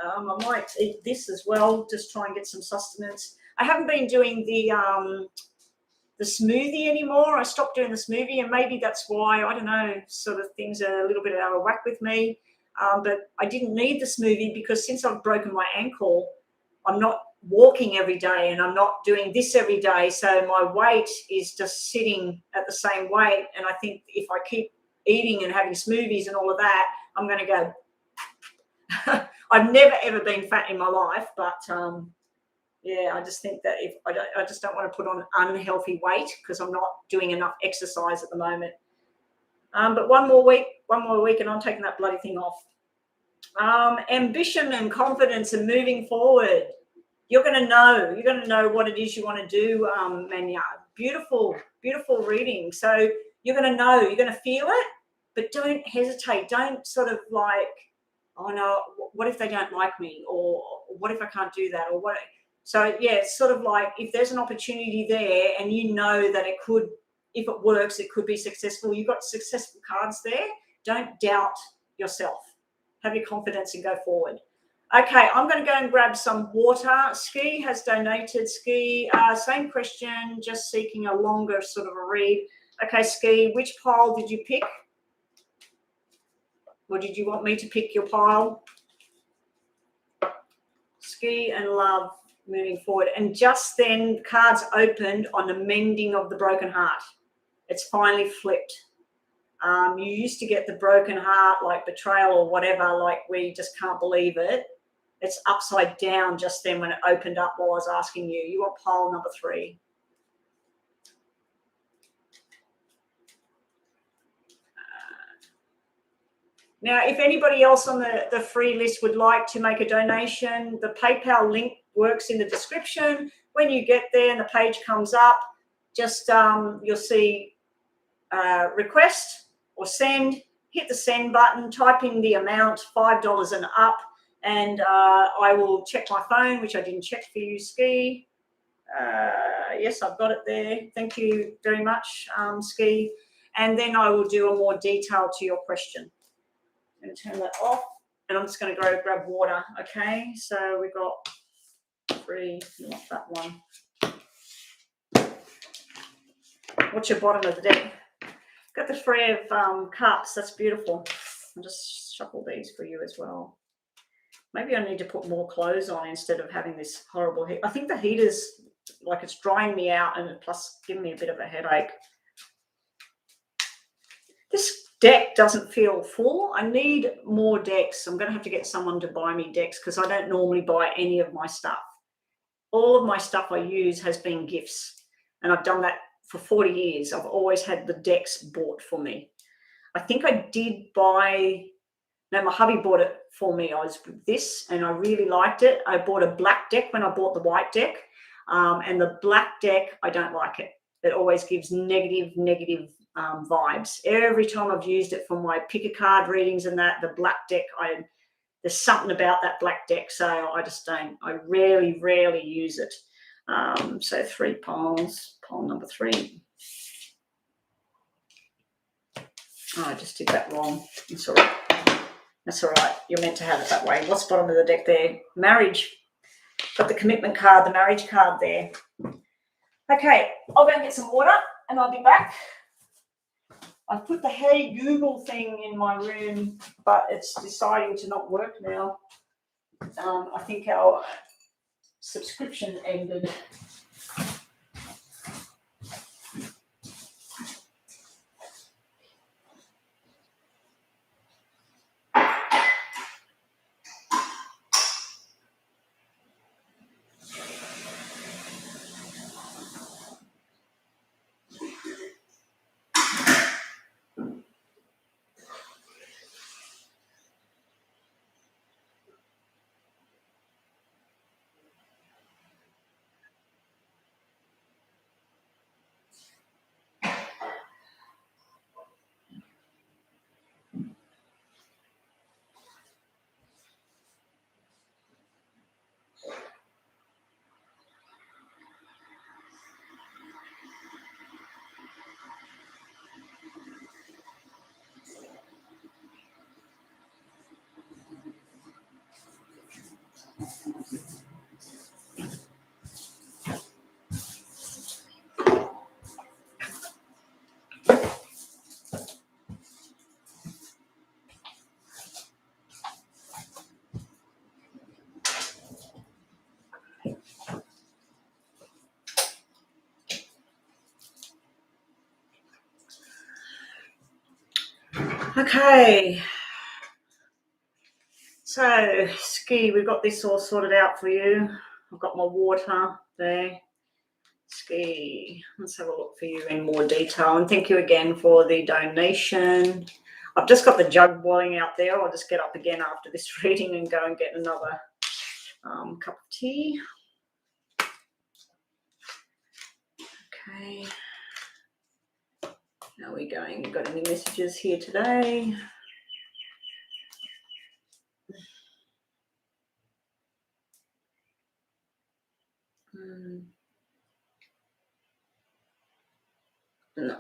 I might eat this as well, just try and get some sustenance. I haven't been doing the smoothie anymore. I stopped doing the smoothie, and maybe that's why, I don't know, sort of things are a little bit out of whack with me. But I didn't need the smoothie because since I've broken my ankle, I'm not walking every day and I'm not doing this every day. So my weight is just sitting at the same weight. And I think if I keep eating and having smoothies and all of that, I'm going to go. I've never, ever been fat in my life, but yeah, I just think that if I just don't want to put on unhealthy weight because I'm not doing enough exercise at the moment. But one more week, and I'm taking that bloody thing off. Ambition and confidence and moving forward. You're going to know what it is you want to do, Manya. Beautiful, beautiful reading. So you're going to know, you're going to feel it, but don't hesitate. Don't sort of like, oh no, what if they don't like me? Or what if I can't do that? Or what? So yeah, it's sort of like if there's an opportunity there and you know that it could, if it works, it could be successful. You've got successful cards there. Don't doubt yourself. Have your confidence and go forward. Okay, I'm going to go and grab some water. Ski has donated. Ski, same question, just seeking a longer sort of a read. Okay, Ski, which pile did you pick? Or did you want me to pick your pile? Ski and love, moving forward. And just then, cards opened on the mending of the broken heart. It's finally flipped. You used to get the broken heart, like betrayal or whatever, like where you just can't believe it. It's upside down just then when it opened up while I was asking you. You want pile number 3. Now, if anybody else on the free list would like to make a donation, the PayPal link works in the description. When you get there and the page comes up, just you'll see request or send. Hit the send button, type in the amount, $5 and up, and I will check my phone, which I didn't check for you, Ski. Yes, I've got it there. Thank you very much, Ski. And then I will do a more detail to your question. I'm going to turn that off, and I'm just going to go grab water. Okay, so we've got 3. You want that one? What's your bottom of the deck? Got the 3 of cups. That's beautiful. I'll just shuffle these for you as well. Maybe I need to put more clothes on instead of having this horrible heat. I think the heat is like it's drying me out and plus giving me a bit of a headache. This deck doesn't feel full. I need more decks. I'm going to have to get someone to buy me decks because I don't normally buy any of my stuff. All of my stuff I use has been gifts, and I've done that for 40 years. I've always had the decks bought for me. I think I did buy, no, my hubby bought it for me. I was with this and I really liked it. I bought a black deck when I bought the white deck, and the black deck, I don't like it. It always gives negative vibes. Every time I've used it for my pick a card readings and that, the black deck, there's something about that black deck, so I just don't. I rarely use it. So 3 piles. Pile number 3. Oh, I just did that wrong. It's all right. That's all right. You're meant to have it that way. What's bottom of the deck there? Marriage. Got the commitment card, the marriage card there. Okay, I'll go and get some water and I'll be back. I've put the Hey Google thing in my room, but it's deciding to not work now. I think our subscription ended. Okay. So, Ski, we've got this all sorted out for you. I've got my water there. Ski, let's have a look for you in more detail. And thank you again for the donation. I've just got the jug boiling out there. I'll just get up again after this reading and go and get another cup of tea. Okay. How are we going? Got any messages here today? No.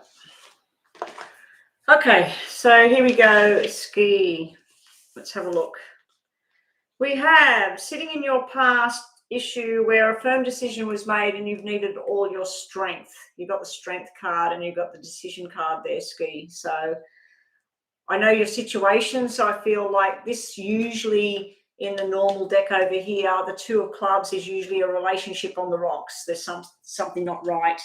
Okay, so here we go, Ski. Let's have a look. We have sitting in your past issue where a firm decision was made and you've needed all your strength. You've got the strength card and you've got the decision card there, Ski. So I know your situation, so I feel like this usually in the normal deck over here, the Two of Clubs is usually a relationship on the rocks. There's something not right.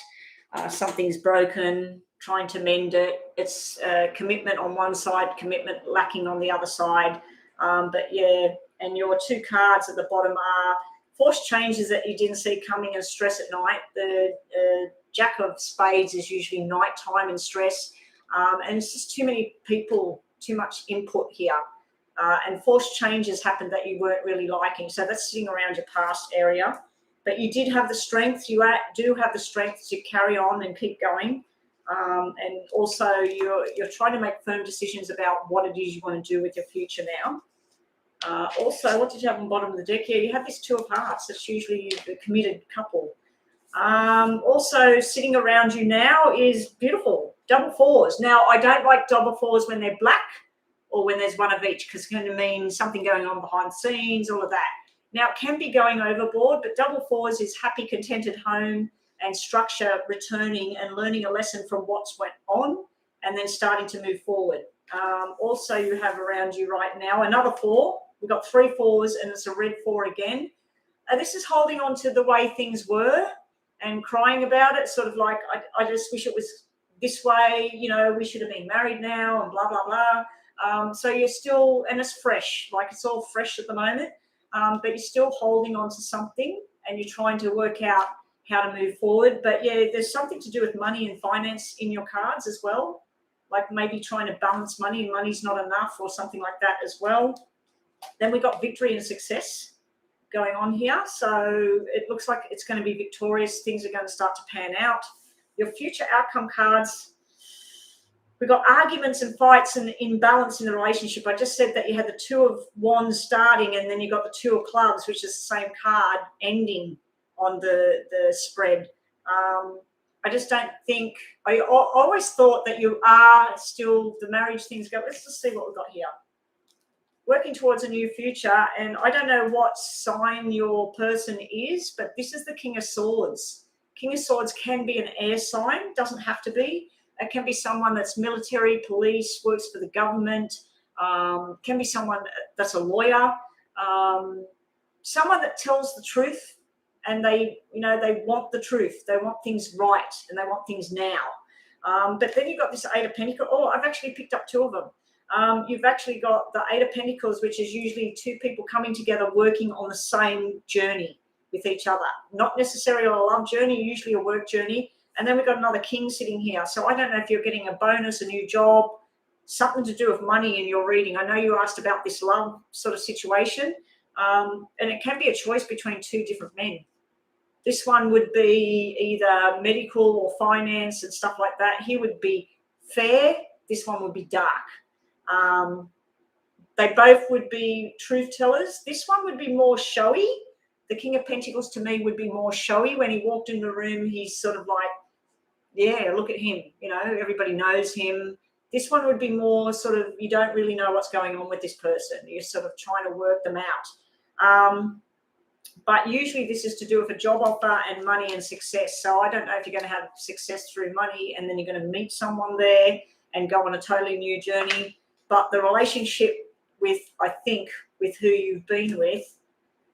Something's broken, trying to mend it. It's commitment on one side, commitment lacking on the other side. But yeah, and your two cards at the bottom are forced changes that you didn't see coming and stress at night. The Jack of Spades is usually nighttime and stress. And it's just too many people, too much input here. And forced changes happened that you weren't really liking. So that's sitting around your past area. But you did have the strength. You do have the strength to carry on and keep going. And also you're trying to make firm decisions about what it is you want to do with your future now. Also, what did you have on the bottom of the deck here? You have this Two of Hearts. That's usually the committed couple. Also sitting around you now is beautiful. Double fours. Now, I don't like double fours when they're black or when there's one of each, because it's going to mean something going on behind the scenes, all of that. Now, it can be going overboard, but double fours is happy, contented home and structure returning and learning a lesson from what's went on and then starting to move forward. Also, you have around you right now another four. We've got 3 fours and it's a red 4 again. This is holding on to the way things were and crying about it, sort of like, I just wish it was this way, you know, we should have been married now and blah, blah, blah. So you're still, and it's fresh, like it's all fresh at the moment, but you're still holding on to something and you're trying to work out how to move forward. But yeah, there's something to do with money and finance in your cards as well, like maybe trying to balance money and money's not enough or something like that as well. Then we got victory and success going on here. So it looks like it's going to be victorious. Things are going to start to pan out. Your future outcome cards, we've got arguments and fights and imbalance in the relationship. I just said that you had the Two of Wands starting and then you got the Two of Clubs, which is the same card, ending on the spread. I just don't think, I always thought that you are still, the marriage things go, let's just see what we've got here. Working towards a new future, and I don't know what sign your person is, but this is the King of Swords. King of Swords can be an air sign, doesn't have to be. It can be someone that's military, police, works for the government, can be someone that's a lawyer, someone that tells the truth, and they want the truth. They want things right, and they want things now. But then you've got this Eight of Pentacles. Oh, I've actually picked up 2 of them. You've actually got the Eight of Pentacles, which is usually 2 people coming together working on the same journey with each other. Not necessarily a love journey, usually a work journey. And then we've got another King sitting here. So I don't know if you're getting a bonus, a new job, something to do with money in your reading. I know you asked about this love sort of situation, and it can be a choice between 2 different men. This one would be either medical or finance and stuff like that. He would be fair. This one would be dark. They both would be truth tellers. This one would be more showy. The King of Pentacles to me would be more showy. When he walked in the room, he's sort of like, yeah, look at him. You know, everybody knows him. This one would be more sort of, you don't really know what's going on with this person. You're sort of trying to work them out. But usually this is to do with a job offer and money and success. So I don't know if you're going to have success through money and then you're going to meet someone there and go on a totally new journey. But the relationship with, I think, with who you've been with,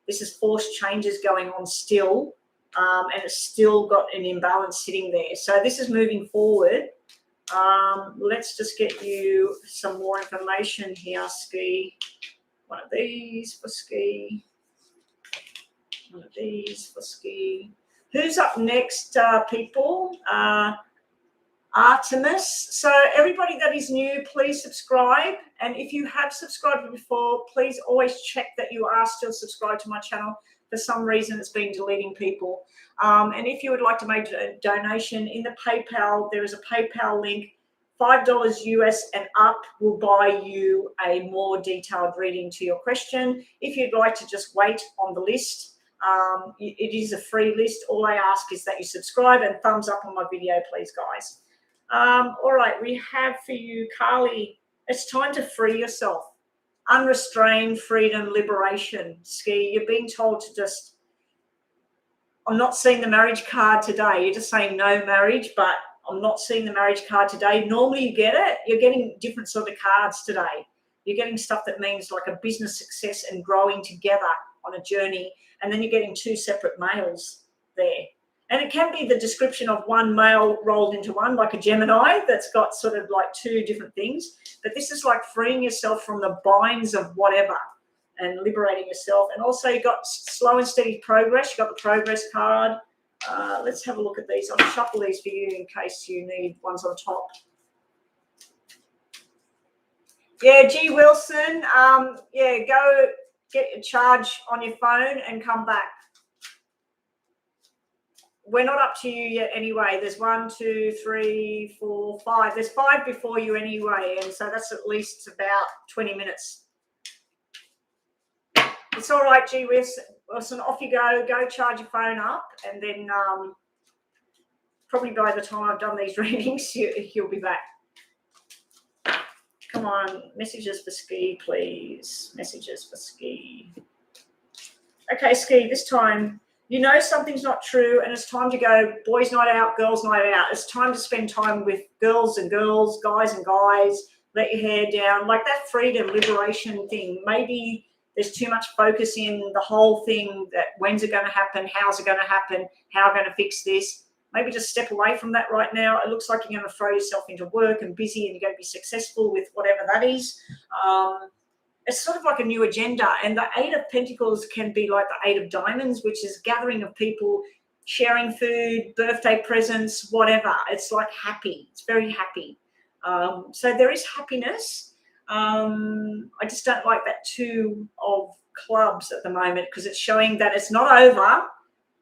this is forced changes going on still, and it's still got an imbalance sitting there. So this is moving forward. Let's just get you some more information here, Ski. One of these for Ski. One of these for Ski. Who's up next, people? Artemis. So everybody that is new, please subscribe. And if you have subscribed before, please always check that you are still subscribed to my channel. For some reason, it's been deleting people. And if you would like to make a donation in the PayPal, there is a PayPal link. $5 US and up will buy you a more detailed reading to your question. If you'd like to just wait on the list, it is a free list. All I ask is that you subscribe and thumbs up on my video, please, guys. All right, we have for you, Carly, it's time to free yourself. Unrestrained freedom, liberation. Ski, you're being told to just, I'm not seeing the marriage card today. You're just saying no marriage, but I'm not seeing the marriage card today. Normally you get it. You're getting different sort of cards today. You're getting stuff that means like a business success and growing together on a journey. And then you're getting two separate males there. And it can be the description of one male rolled into one, like a Gemini that's got sort of like two different things. But this is like freeing yourself from the binds of whatever and liberating yourself. And also you've got slow and steady progress. You've got the progress card. Let's have a look at these. I'll shuffle these for you in case you need ones on top. Yeah, G. Wilson. Yeah, go get your charge on your phone and come back. We're not up to you yet anyway. There's 1, 2, 3, 4, 5. There's 5 before you anyway, and so that's at least about 20 minutes. It's all right, G. Wilson, off you go. Go charge your phone up, and then probably by the time I've done these readings, you'll be back. Come on, messages for Ski, please. Messages for Ski. Okay, Ski, this time you know something's not true and it's time to go boys' night out, girls' night out. It's time to spend time with girls and girls, guys and guys, let your hair down, like that freedom, liberation thing. Maybe there's too much focus in the whole thing that when's it going to happen, how's it going to happen, how am I going to fix this. Maybe just step away from that right now. It looks like you're going to throw yourself into work and busy and you're going to be successful with whatever that is. It's sort of like a new agenda. And the 8 of Pentacles can be like the 8 of Diamonds, which is gathering of people, sharing food, birthday presents, whatever. It's like happy. It's very happy. So there is happiness. I just don't like that 2 of Clubs at the moment because it's showing that it's not over,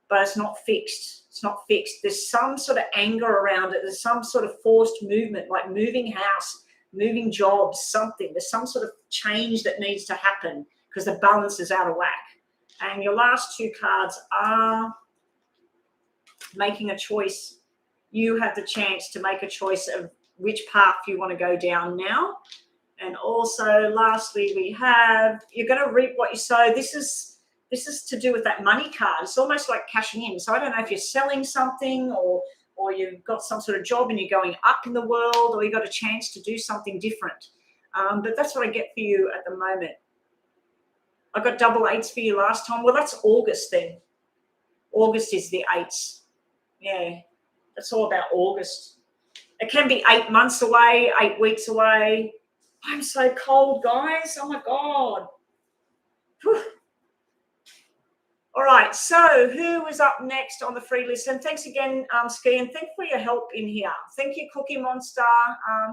but it's not fixed. It's not fixed. There's some sort of anger around it. There's some sort of forced movement, like moving house, moving jobs, something. There's some sort of change that needs to happen because the balance is out of whack. And your last 2 cards are making a choice. You have the chance to make a choice of which path you want to go down now. And also, lastly, we have, you're going to reap what you sow. This is to do with that money card. It's almost like cashing in. So I don't know if you're selling something or you've got some sort of job and you're going up in the world, or you got a chance to do something different. But that's what I get for you at the moment. I got double 8s for you last time. Well, that's August then. August is the 8s. Yeah, that's all about August. It can be 8 months away, 8 weeks away. I'm so cold, guys. Oh, my God. Whew. All right, so who is up next on the free list? And thanks again, Ski, and thank you for your help in here. Thank you, Cookie Monster.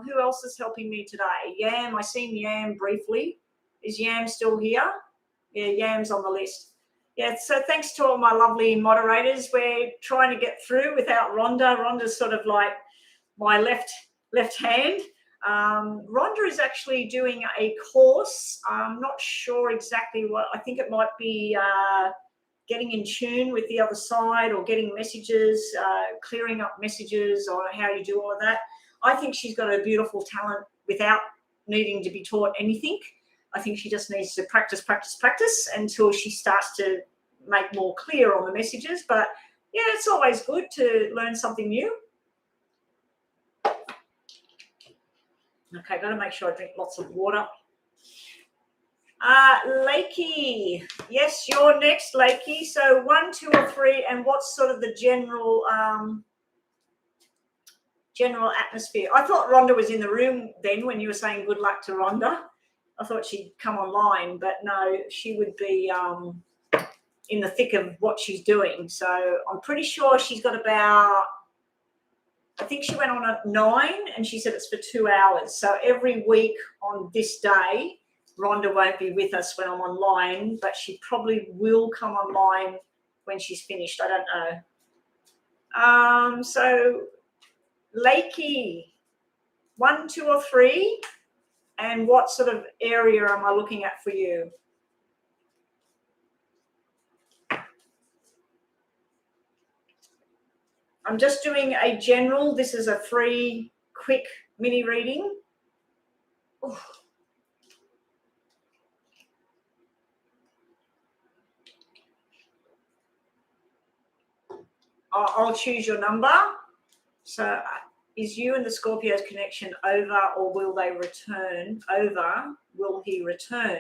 Who else is helping me today? Yam, I seen Yam briefly. Is Yam still here? Yeah, Yam's on the list. Yeah, so thanks to all my lovely moderators. We're trying to get through without Rhonda. Rhonda's sort of like my left hand. Rhonda is actually doing a course. I'm not sure exactly what. I think it might be getting in tune with the other side or getting messages, clearing up messages, or how you do all of that. I think she's got a beautiful talent without needing to be taught anything. I think she just needs to practice until she starts to make more clear on the messages. But yeah, it's always good to learn something new. Okay, got to make sure I drink lots of water. Lakey, yes, you're next, Lakey. So 1, 2, or 3, and what's sort of the general atmosphere? I thought Rhonda was in the room then when you were saying good luck to Rhonda. I thought she'd come online, but no, she would be in the thick of what she's doing. So I'm pretty sure she's got about, I think she went on at 9 and she said it's for 2 hours. So every week on this day, Rhonda won't be with us when I'm online, but she probably will come online when she's finished. I don't know. So Lakey, 1, 2, or 3, and what sort of area am I looking at for you? I'm just doing a general. This is a free, quick mini reading. Ooh. I'll choose your number. So is you and the Scorpio's connection over, or will they return? Over, will he return?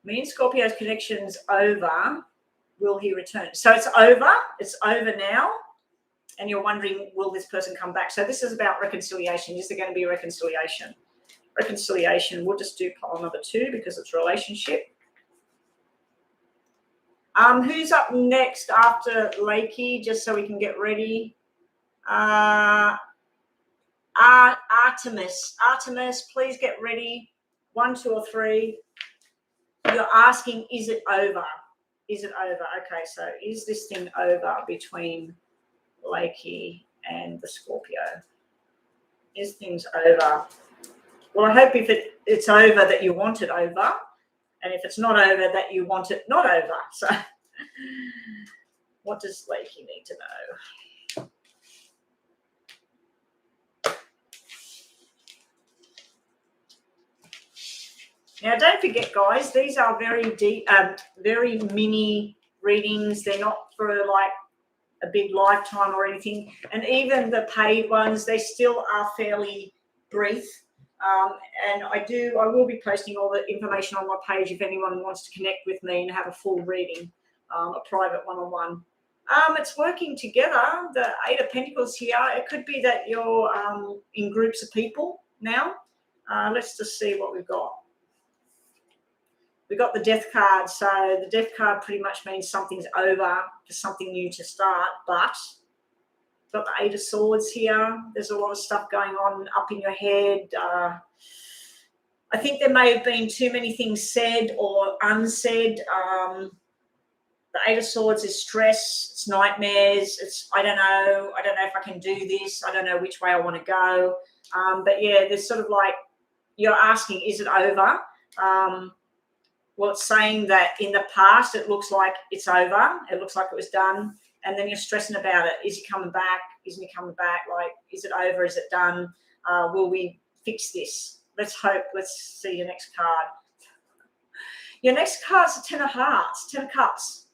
Me and Scorpio's connection's over, will he return? So it's over now, and you're wondering, will this person come back? So this is about reconciliation. Is there going to be a reconciliation? Reconciliation, we'll just do pile number 2 because it's relationship. Who's up next after Lakey, just so we can get ready? Artemis, please get ready. 1, 2, or 3. You're asking, is it over? Is it over? Okay, so is this thing over between Lakey and the Scorpio? Is things over? Well, I hope if it's over that you want it over, and if it's not over that you want it not over. So what does Lakey need to know? Now, don't forget, guys, these are very deep, very mini readings. They're not for like a big lifetime or anything. And even the paid ones, they still are fairly brief. And I will be posting all the information on my page if anyone wants to connect with me and have a full reading, a private one-on-one. It's working together. The 8 of Pentacles here. It could be that you're in groups of people now. Let's just see what we've got. We got the Death card. So the Death card pretty much means something's over, for something new to start. But got the 8 of Swords here. There's a lot of stuff going on up in your head. I think there may have been too many things said or unsaid. The 8 of Swords is stress. It's nightmares. It's I don't know if I can do this. I don't know which way I want to go. But yeah, there's sort of like you're asking, is it over? Well, it's saying that in the past it looks like it's over. It looks like it was done. And then you're stressing about it. Is he coming back? Isn't he coming back? Like, is it over? Is it done? Will we fix this? Let's hope. Let's see your next card. Your next card's the 10 of Hearts, 10 of Cups.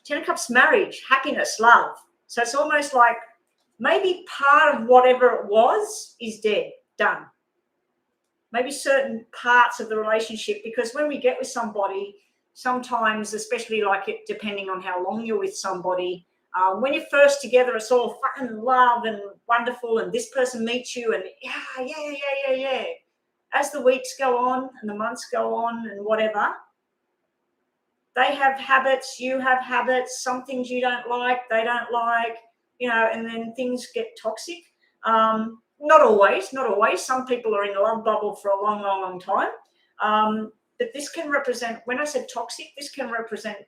10 of Cups, marriage, happiness, love. So it's almost like maybe part of whatever it was is dead, done. Maybe certain parts of the relationship, because when we get with somebody, sometimes, especially like it, depending on how long you're with somebody, when you're first together, it's all fun and love and wonderful, and this person meets you and yeah. As the weeks go on and the months go on and whatever, they have habits, you have habits, some things you don't like, they don't like, and then things get toxic. Not always. Some people are in a love bubble for a long time. But this can represent, when I said toxic, this can represent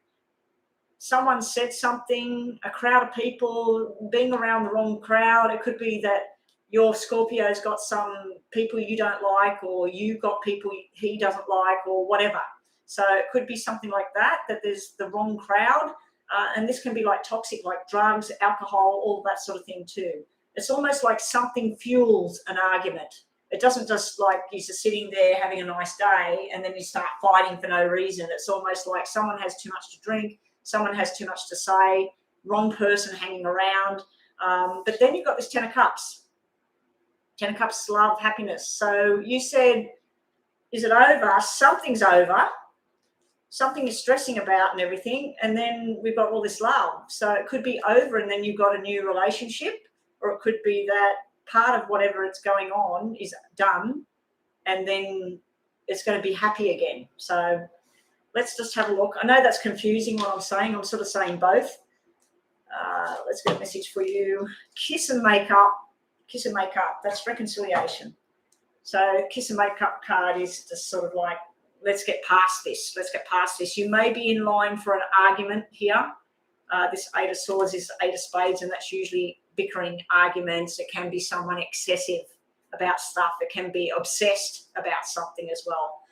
someone said something, a crowd of people, being around the wrong crowd. It could be that your Scorpio's got some people you don't like, or you got people he doesn't like, or whatever. So it could be something like that there's the wrong crowd. And this can be like toxic, like drugs, alcohol, all that sort of thing too. It's almost like something fuels an argument. It doesn't just like you're just sitting there having a nice day and then you start fighting for no reason. It's almost like someone has too much to drink, someone has too much to say, wrong person hanging around. But then you've got this 10 of Cups. 10 of Cups, love, happiness. So you said, is it over? Something's over. Something is stressing about and everything. And then we've got all this love. So it could be over and then you've got a new relationship, or it could be that part of whatever it's going on is done and then it's going to be happy again. So let's just have a look. I know that's confusing what I'm saying. I'm sort of saying both. Let's get a message for you. Kiss and make up. Kiss and make up. That's reconciliation. So kiss and make up card is just sort of like, let's get past this. Let's get past this. You may be in line for an argument here. This 8 of Swords is 8 of Spades, and that's usually bickering, arguments. It can be someone excessive about stuff. It can be obsessed about something as well.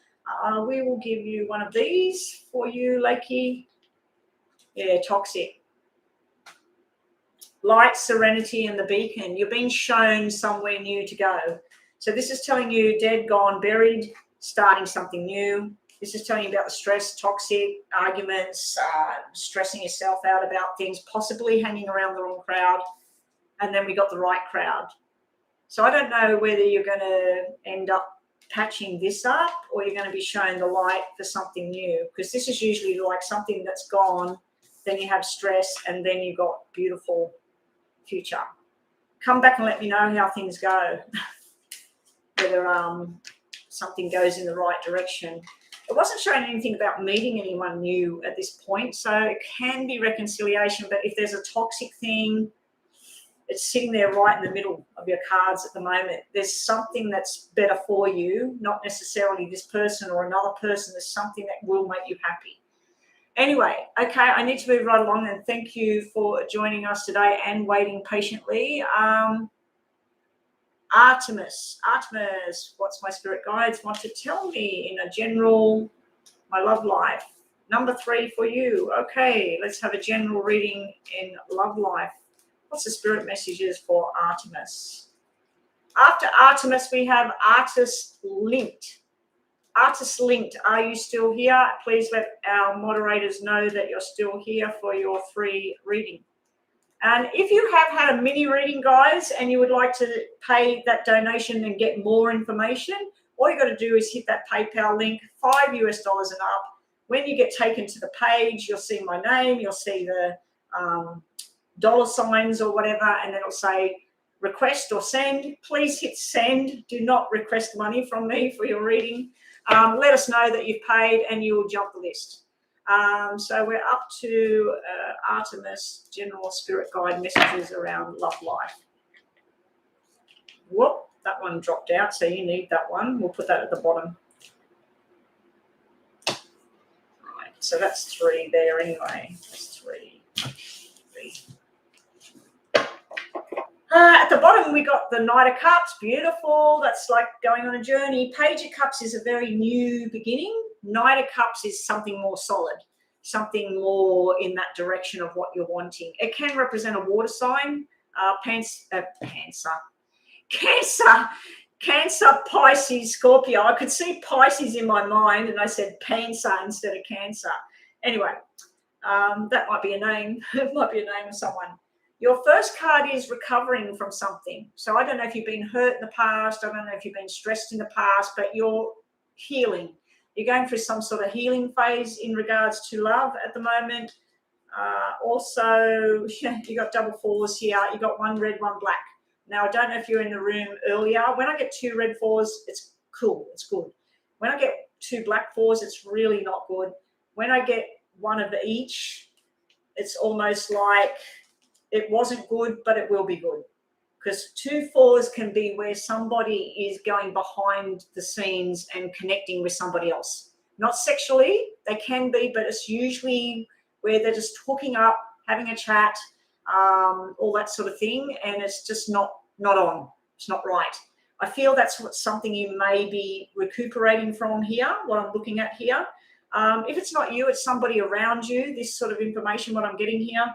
We will give you one of these for you, Lakey. Yeah, toxic. Light, serenity, and the beacon. You're being shown somewhere new to go. So this is telling you dead, gone, buried, starting something new. This is telling you about the stress, toxic, arguments, stressing yourself out about things, possibly hanging around the wrong crowd. And then we got the right crowd. So I don't know whether you're going to end up patching this up or you're going to be shown the light for something new, because this is usually like something that's gone, then you have stress, and then you got beautiful future. Come back and let me know how things go, whether something goes in the right direction. It wasn't showing anything about meeting anyone new at this point, so it can be reconciliation, but if there's a toxic thing, it's sitting there right in the middle of your cards at the moment. There's something that's better for you, not necessarily this person or another person. There's something that will make you happy. Anyway, okay, I need to move right along, and thank you for joining us today and waiting patiently. Artemis, what's my spirit guides want to tell me in a general, my love life? Number 3 for you. Okay, let's have a general reading in love life. What's the spirit messages for Artemis? After Artemis, we have Artist Linked. Artist Linked, are you still here? Please let our moderators know that you're still here for your free reading. And if you have had a mini reading, guys, and you would like to pay that donation and get more information, all you got to do is hit that PayPal link, $5 and up. When you get taken to the page, you'll see my name, you'll see the dollar signs or whatever, and then it'll say request or send. Please hit send. Do not request money from me for your reading. Let us know that you've paid and you will jump the list. So we're up to Artemis, general spirit guide messages around love life. Whoop, that one dropped out, so you need that one. We'll put that at the bottom. Right, so that's 3 there anyway. That's 3. At the bottom, we got the Knight of Cups. Beautiful. That's like going on a journey. Page of Cups is a very new beginning. Knight of Cups is something more solid, something more in that direction of what you're wanting. It can represent a water sign, Cancer, Pisces, Scorpio. I could see Pisces in my mind, and I said Cancer instead of Cancer. Anyway, that might be a name. It might be a name of someone. Your first card is recovering from something. So I don't know if you've been hurt in the past. I don't know if you've been stressed in the past, but you're healing. You're going through some sort of healing phase in regards to love at the moment. Also, you got double 4s here. You got 1 red, 1 black. Now, I don't know if you're in the room earlier. When I get 2 red 4s, it's cool. It's good. When I get 2 black 4s, it's really not good. When I get 1 of each, it's almost like it wasn't good, but it will be good. Because 2 4s can be where somebody is going behind the scenes and connecting with somebody else. Not sexually, they can be, but it's usually where they're just hooking up, having a chat, all that sort of thing, and it's just not on. It's not right. I feel that's something you may be recuperating from here, what I'm looking at here. If it's not you, it's somebody around you, this sort of information, what I'm getting here.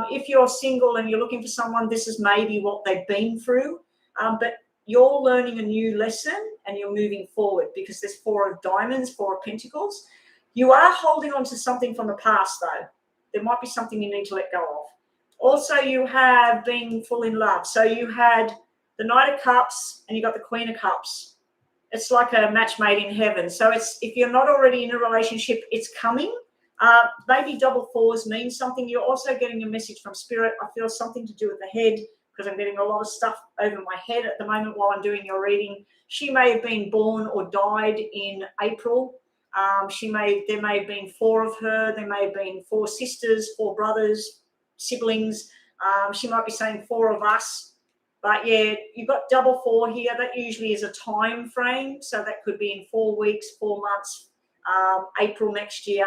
If you're single and you're looking for someone, this is maybe what they've been through. But you're learning a new lesson and you're moving forward, because there's 4 of diamonds, 4 of pentacles. You are holding on to something from the past, though. There might be something you need to let go of. Also, you have been full in love. So you had the Knight of Cups and you got the Queen of Cups. It's like a match made in heaven. So it's, if you're not already in a relationship, it's coming. Maybe double 4s means something. You're also getting a message from Spirit. I feel something to do with the head, because I'm getting a lot of stuff over my head at the moment while I'm doing your reading. She may have been born or died in April. There may have been 4 of her. There may have been 4 sisters, 4 brothers, siblings. She might be saying 4 of us. But yeah, you've got double 4 here. That usually is a time frame. So that could be in 4 weeks, 4 months, April next year.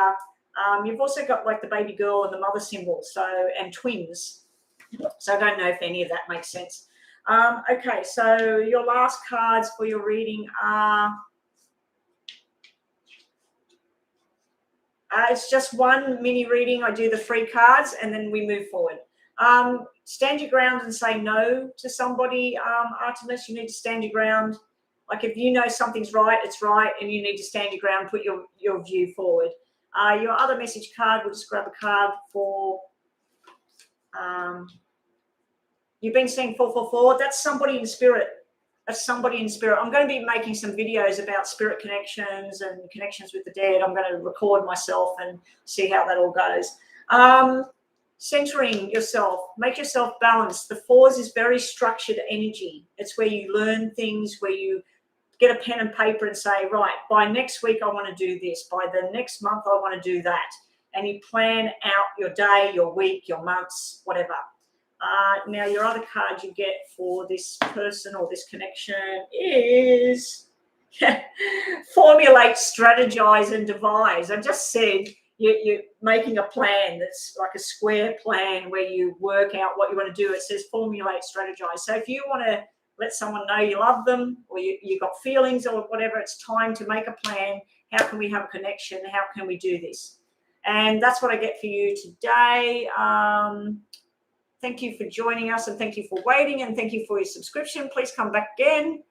You've also got like the baby girl and the mother symbol, and twins. So I don't know if any of that makes sense. Okay, so your last cards for your reading are, it's just one mini reading. I do the free cards and then we move forward. Stand your ground and say no to somebody, Artemis. You need to stand your ground. Like if you know something's right, it's right, and you need to stand your ground, put your view forward. Your other message card, we'll just grab a card for, you've been seeing 444. That's somebody in spirit. That's somebody in spirit. I'm going to be making some videos about spirit connections and connections with the dead. I'm going to record myself and see how that all goes. Centering yourself, make yourself balanced. The 4s is very structured energy. It's where you learn things, where you get a pen and paper and say, right, by next week I want to do this. By the next month I want to do that. And you plan out your day, your week, your months, whatever. Now, your other card you get for this person or this connection is formulate, strategize, and devise. I just said you're making a plan that's like a square plan where you work out what you want to do. It says formulate, strategize. So if you want to let someone know you love them, or you got feelings or whatever, it's time to make a plan. How can we have a connection? How can we do this? And that's what I get for you today. Thank you for joining us, and thank you for waiting, and thank you for your subscription. Please come back again.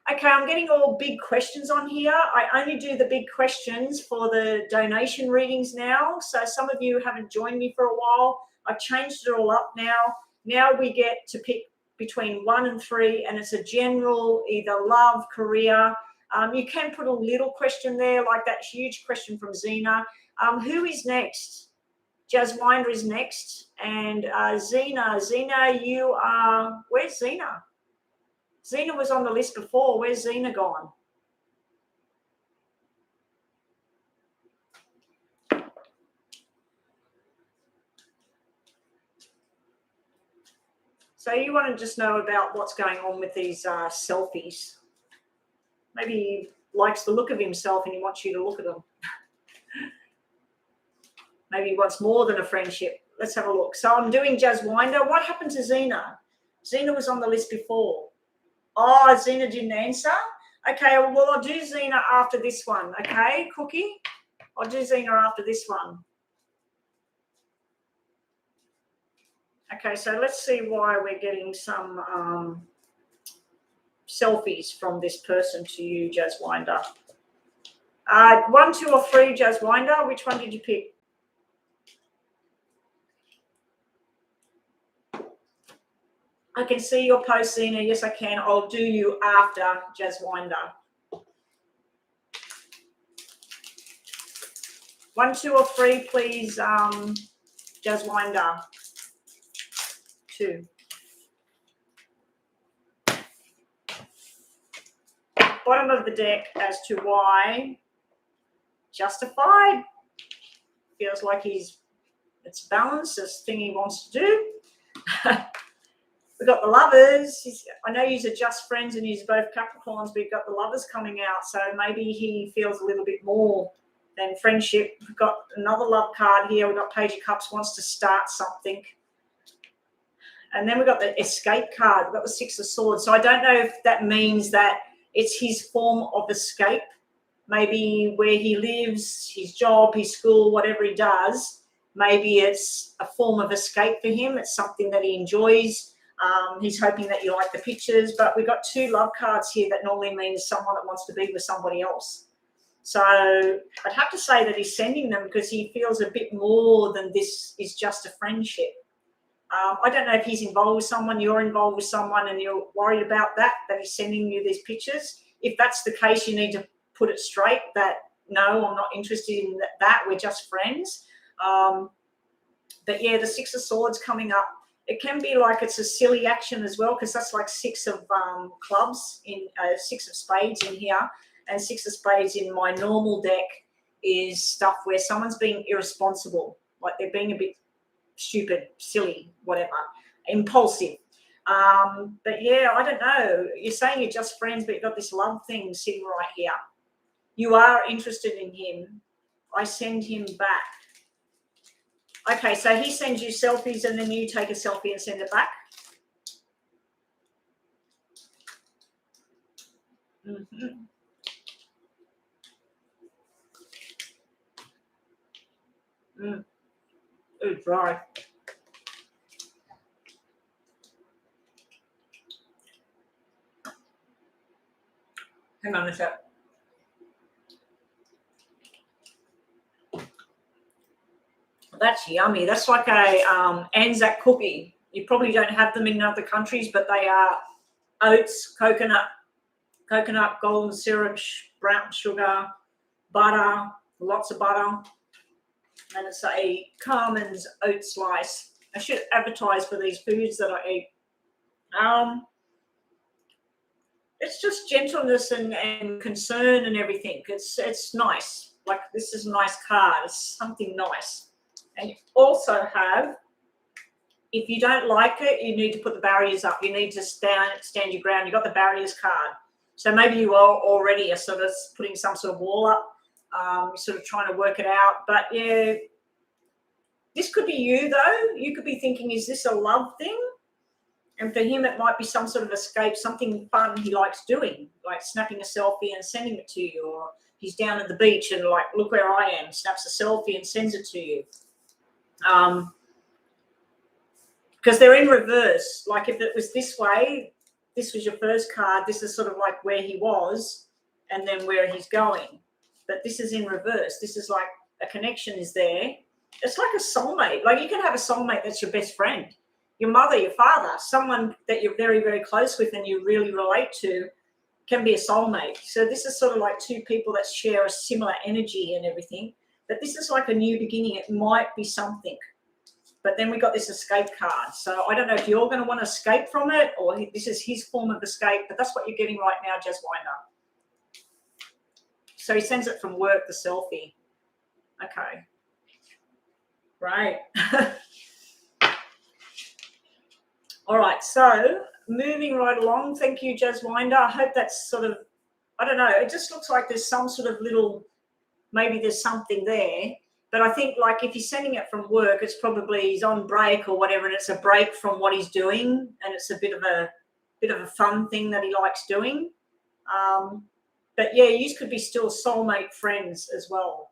Okay, I'm getting all big questions on here. I only do the big questions for the donation readings now. So some of you haven't joined me for a while. I've changed it all up now. Now we get to pick between 1 and 3, and it's a general, either love, career. You can put a little question there, like that huge question from Zena. Who is next? Jaswinder is next. And Zena, you are, where's Zena? Zena was on the list before. Where's Zena gone? So you want to just know about what's going on with these selfies. Maybe he likes the look of himself and he wants you to look at them. Maybe he wants more than a friendship. Let's have a look. So I'm doing Jaswinder. What happened to Zena? Zena was on the list before. Oh, Zena didn't answer? Okay, well, I'll do Zena after this one. Okay, Cookie? I'll do Zena after this one. Okay, so let's see why we're getting some selfies from this person to you, Jaswinder. 1, 2, or 3, Jaswinder. Which one did you pick? I can see your post, Zena. Yes, I can. I'll do you after Jaswinder. 1, 2, or 3, please, Jaswinder. 2. Bottom of the deck as to why. Justified. Feels like it's balanced, this thing he wants to do. We've got the lovers. I know you're just friends and you're both Capricorns, but you've got the lovers coming out. So maybe he feels a little bit more than friendship. We've got another love card here. We've got Page of Cups, wants to start something. And then we've got the escape card. We've got the 6 of Swords. So I don't know if that means that it's his form of escape. Maybe where he lives, his job, his school, whatever he does, maybe it's a form of escape for him. It's something that he enjoys. He's hoping that you like the pictures, but we've got 2 love cards here that normally means someone that wants to be with somebody else. So I'd have to say that he's sending them because he feels a bit more than this is just a friendship. I don't know if he's involved with someone, you're involved with someone, and you're worried about that he's sending you these pictures. If that's the case, you need to put it straight that, no, I'm not interested in that. We're just friends. But yeah, the 6 of Swords coming up. It can be like it's a silly action as well, because that's like 6 of clubs, in 6 of spades in here, and 6 of spades in my normal deck is stuff where someone's being irresponsible, like they're being a bit stupid, silly, whatever, impulsive. But yeah, I don't know. You're saying you're just friends, but you've got this love thing sitting right here. You are interested in him. I send him back. Okay, so he sends you selfies and then you take a selfie and send it back. Mm-hmm. Ooh, dry. Hang on a sec. That's yummy. That's like a Anzac cookie. You probably don't have them in other countries, but they are oats, coconut, golden syrup, brown sugar, butter, lots of butter, and it's a Carmen's oat slice. I should advertise for these foods that I eat. It's just gentleness and concern and everything. It's nice. Like, this is a nice card. It's something nice. And you also have, if you don't like it, you need to put the barriers up. You need to stand your ground. You've got the barriers card. So maybe you are already sort of putting some sort of wall up. You're sort of trying to work it out. But yeah, this could be you though. You could be thinking, is this a love thing? And for him, it might be some sort of escape, something fun he likes doing, like snapping a selfie and sending it to you. Or he's down at the beach and like, look where I am, snaps a selfie and sends it to you. Because they're in reverse. Like, if it was this way, this was your first card. This is sort of like where he was and then where he's going. But this is in reverse. This is like a connection is there. It's like a soulmate. Like, you can have a soulmate that's your best friend. Your mother, your father, someone that you're very, very close with and you really relate to can be a soulmate. So this is sort of like 2 people that share a similar energy and everything. But this is like a new beginning. It might be something. But then we got this escape card. So I don't know if you're going to want to escape from it or this is his form of escape, but that's what you're getting right now, Jazwinder. So he sends it from work, the selfie. Okay. Right. All right, so moving right along. Thank you, Jazwinder. I hope that's sort of, I don't know, it just looks like there's some sort of little, maybe there's something there. But I think, like, if he's sending it from work, it's probably he's on break or whatever, and it's a break from what he's doing, and it's a bit of a fun thing that he likes doing. But yeah, you could be still soulmate friends as well.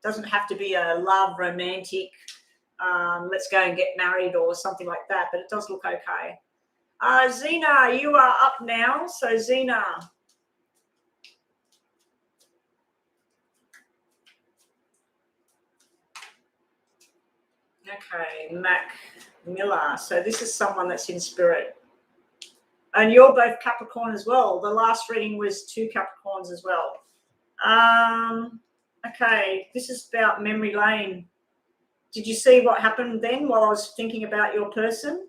Doesn't have to be a love romantic. Let's go and get married or something like that, but it does look okay. Zena, you are up now. So Zena. Okay, Mac Miller. So this is someone that's in spirit. And you're both Capricorn as well. The last reading was 2 Capricorns as well. Okay, this is about memory lane. Did you see what happened then while I was thinking about your person?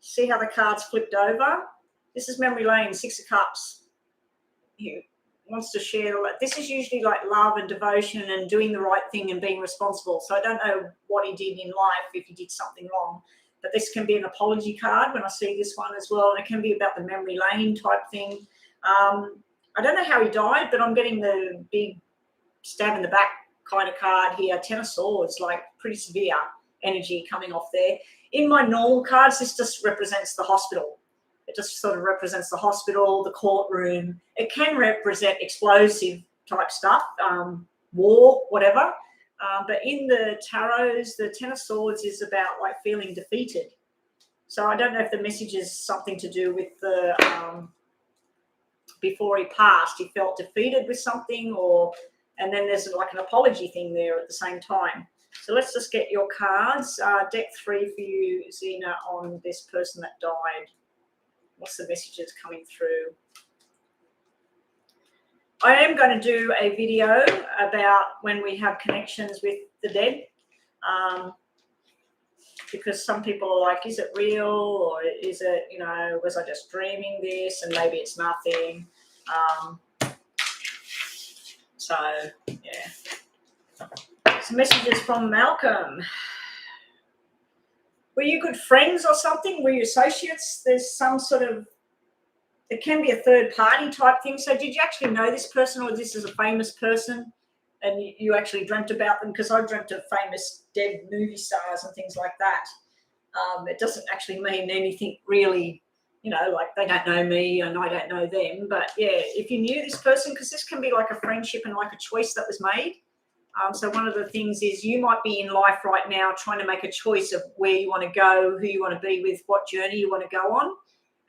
See how the cards flipped over? This is memory lane, 6 of Cups. He wants to share. This is usually like love and devotion and doing the right thing and being responsible. So I don't know what he did in life, if he did something wrong. But this can be an apology card when I see this one as well. And it can be about the memory lane type thing. I don't know how he died, but I'm getting the big stab in the back kind of card here. 10 of Swords, like pretty severe energy coming off there. In my normal cards, this just represents the hospital. It just sort of represents the hospital, the courtroom. It can represent explosive type stuff, war, whatever. But in the tarots, the 10 of Swords is about like feeling defeated. So I don't know if the message is something to do with the before he passed, he felt defeated with something, and then there's like an apology thing there at the same time. So let's just get your cards. Deck 3 for you, Zena, on this person that died. What's the messages coming through? I am going to do a video about when we have connections with the dead, because some people are like, is it real, or is it, you know, was I just dreaming this, and maybe it's nothing. So, yeah. Some messages from Malcolm. Were you good friends or something? Were you associates? There's some sort of, it can be a third party type thing. So did you actually know this person, or this is a famous person and you actually dreamt about them? Because I dreamt of famous dead movie stars and things like that. It doesn't actually mean anything really, you know, like they don't know me and I don't know them. But yeah, if you knew this person, because this can be like a friendship and like a choice that was made. So one of the things is you might be in life right now trying to make a choice of where you want to go, who you want to be with, what journey you want to go on.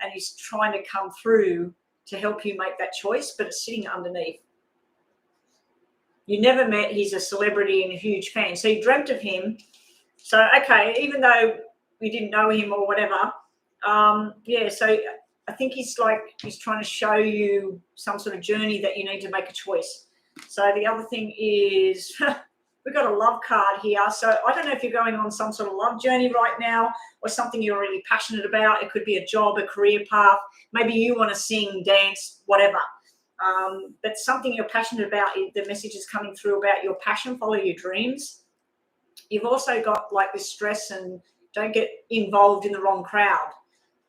And he's trying to come through to help you make that choice, but it's sitting underneath. You never met, he's a celebrity and a huge fan. So you dreamt of him. So, okay, even though we didn't know him or whatever, yeah, so I think he's trying to show you some sort of journey that you need to make a choice. So the other thing is we've got a love card here. So I don't know if you're going on some sort of love journey right now or something you're really passionate about. It could be a job, a career path. Maybe you want to sing, dance, whatever. But something you're passionate about, the message is coming through about your passion, follow your dreams. You've also got like this stress and don't get involved in the wrong crowd.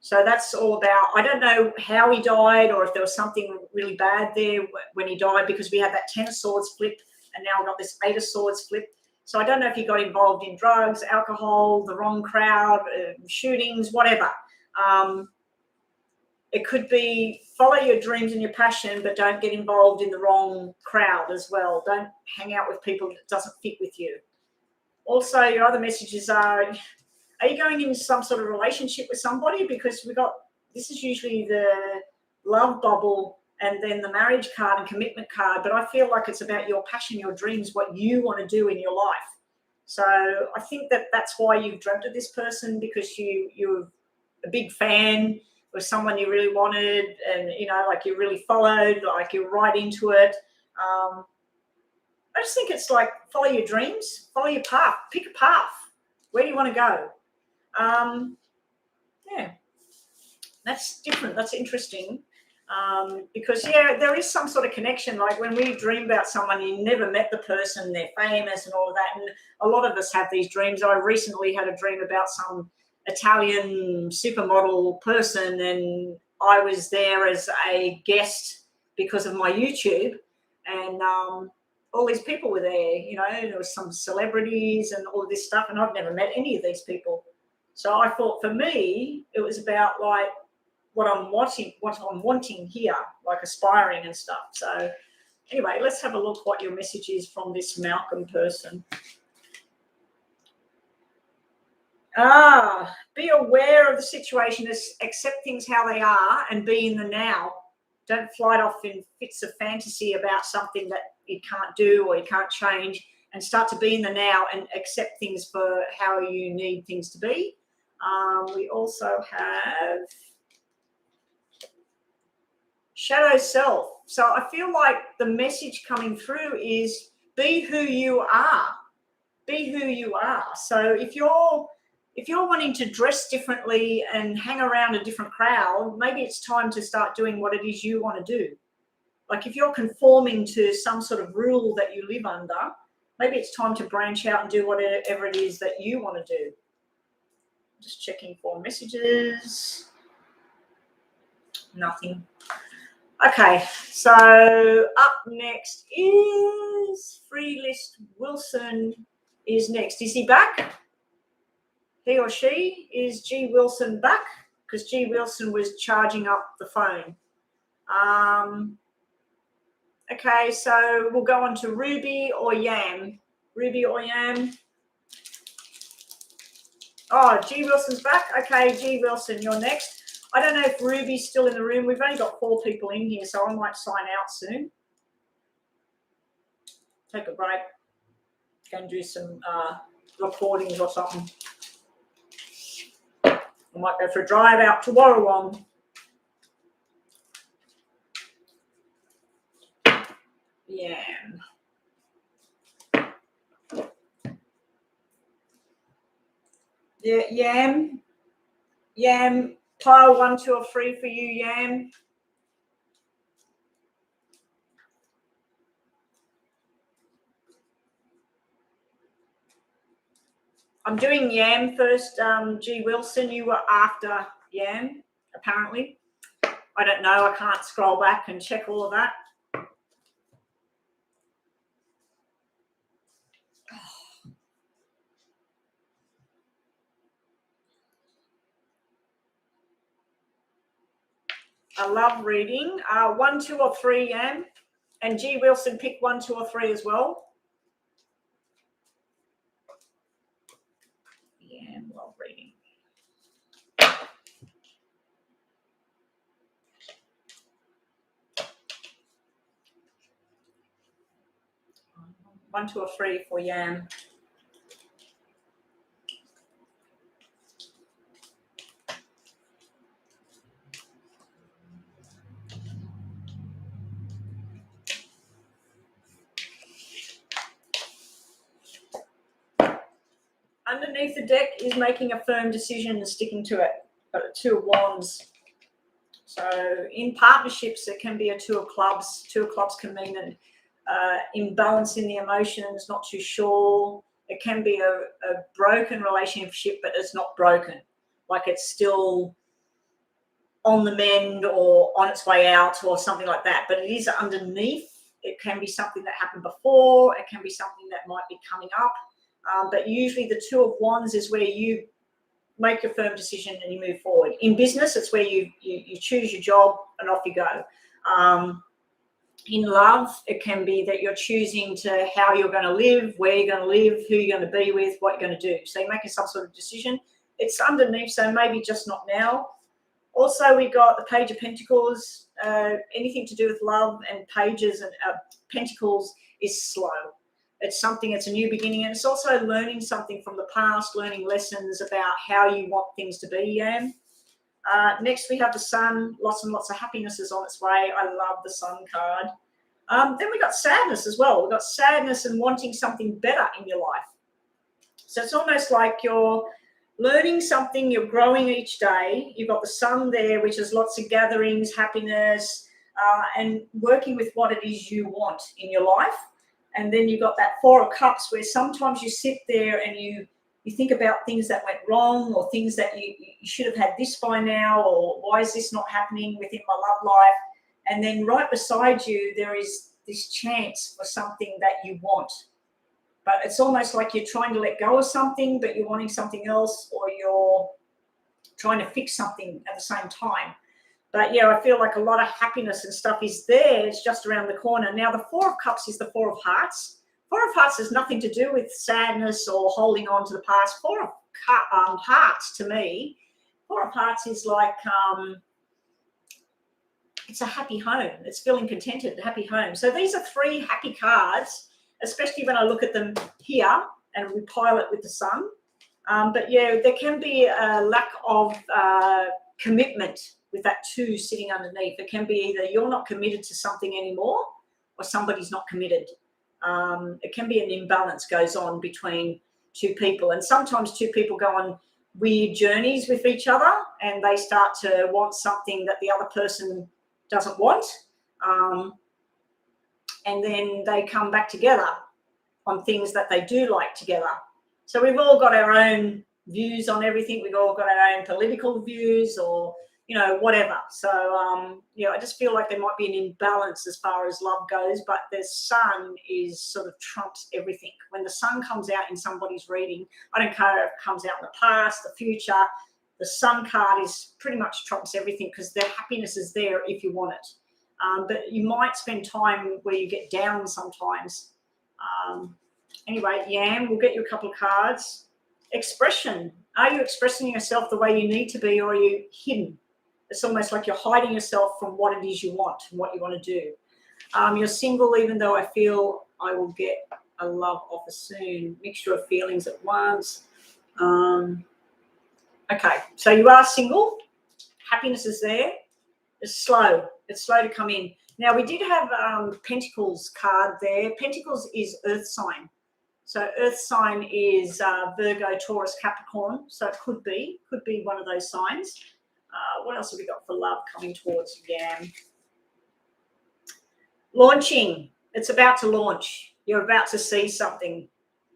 So that's all about, I don't know how he died or if there was something really bad there when he died, because we had that 10 of swords flip and now we've got this 8 of swords flip. So I don't know if he got involved in drugs, alcohol, the wrong crowd, shootings, whatever. It could be follow your dreams and your passion, but don't get involved in the wrong crowd as well. Don't hang out with people that doesn't fit with you. Also, your other messages are you going into some sort of relationship with somebody? Because this is usually the love bubble and then the marriage card and commitment card, but I feel like it's about your passion, your dreams, what you want to do in your life. So I think that's why you've dreamt of this person, because you're a big fan, was someone you really wanted, and you know, like you really followed, like you're right into it. I just think it's like follow your dreams, follow your path, pick a path. Where do you want to go? Yeah, that's different. That's interesting. Because yeah, there is some sort of connection. Like when we dream about someone, you never met the person, they're famous and all of that. And a lot of us have these dreams. I recently had a dream about some Italian supermodel person, and I was there as a guest because of my YouTube, and all these people were there. You know, there was some celebrities and all of this stuff, and I've never met any of these people. So I thought for me, it was about like what I'm wanting here, like aspiring and stuff. So anyway, let's have a look what your message is from this Malcolm person. Be aware of the situation, accept things how they are and be in the now. Don't fly off in fits of fantasy about something that you can't do or you can't change, and start to be in the now and accept things for how you need things to be. We also have shadow self. So I feel like the message coming through is be who you are. Be who you are. So if you're wanting to dress differently and hang around a different crowd, maybe it's time to start doing what it is you want to do. Like if you're conforming to some sort of rule that you live under, maybe it's time to branch out and do whatever it is that you want to do. Just checking for messages. Nothing. Okay, so up next is Freelist Wilson is next. Is he back? He or she? Is G. Wilson back? Because G. Wilson was charging up the phone. Okay, so we'll go on to Ruby or Yam. Ruby or Yam? Oh, G. Wilson's back. Okay, G. Wilson, you're next. I don't know if Ruby's still in the room. We've only got 4 people in here, so I might sign out soon. Take a break. Go and do some recordings or something. I might go for a drive out to Warrawong. Yam. Yeah, Yam. Yam. Pile 1, 2, or 3 for you, Yam. I'm doing Yam first. G. Wilson, you were after Yam, apparently. I don't know. I can't scroll back and check all of that. I love reading. 1, 2, or 3, Yam. And G. Wilson, pick 1, 2, or 3 as well. Yam, love reading. One, 2, or 3 for Yam. Underneath the deck is making a firm decision and sticking to it. Got a 2 of Wands. So in partnerships, it can be a 2 of Clubs. 2 of Clubs can mean an imbalance in the emotions, not too sure. It can be a broken relationship, but it's not broken. Like it's still on the mend or on its way out or something like that. But it is underneath. It can be something that happened before. It can be something that might be coming up. But usually the 2 of Wands is where you make your firm decision and you move forward. In business, it's where you choose your job and off you go. In love, it can be that you're choosing to how you're going to live, where you're going to live, who you're going to be with, what you're going to do. So you're making some sort of decision. It's underneath, so maybe just not now. Also, we've got the Page of Pentacles. Anything to do with love and pages and pentacles is slow. It's something, it's a new beginning, and it's also learning something from the past, learning lessons about how you want things to be, Yam. Next, we have the Sun. Lots and lots of happiness is on its way. I love the Sun card. Then we got sadness as well. We've got sadness and wanting something better in your life. So it's almost like you're learning something, you're growing each day. You've got the Sun there, which is lots of gatherings, happiness, and working with what it is you want in your life. And then you've got that 4 of Cups where sometimes you sit there and you think about things that went wrong or things that you should have had this by now, or why is this not happening within my love life? And then right beside you, there is this chance for something that you want. But it's almost like you're trying to let go of something, but you're wanting something else, or you're trying to fix something at the same time. But yeah, I feel like a lot of happiness and stuff is there. It's just around the corner. Now, the 4 of Cups is the 4 of Hearts. 4 of Hearts has nothing to do with sadness or holding on to the past. 4 of Hearts, to me, 4 of Hearts is like, it's a happy home. It's feeling contented, happy home. So these are 3 happy cards, especially when I look at them here and we pile it with the Sun. But yeah, there can be a lack of commitment with that 2 sitting underneath. It can be either you're not committed to something anymore or somebody's not committed. It can be an imbalance goes on between 2 people. And sometimes 2 people go on weird journeys with each other and they start to want something that the other person doesn't want. And then they come back together on things that they do like together. So we've all got our own views on everything. We've all got our own political views or, you know, whatever. So, I just feel like there might be an imbalance as far as love goes, but the Sun is sort of trumps everything. When the Sun comes out in somebody's reading, I don't care if it comes out in the past, the future, the Sun card is pretty much trumps everything because their happiness is there if you want it. But you might spend time where you get down sometimes. Anyway, Yam, we'll get you a couple of cards. Expression. Are you expressing yourself the way you need to be, or are you hidden? It's almost like you're hiding yourself from what it is you want and what you want to do. You're single, even though I feel I will get a love offer soon. Mixture of feelings at once. Okay, so you are single. Happiness is there. It's slow. It's slow to come in. Now, we did have Pentacles card there. Pentacles is Earth sign. So Earth sign is Virgo, Taurus, Capricorn. So it could be one of those signs. What else have we got for love coming towards Yam? Launching. It's about to launch. You're about to see something.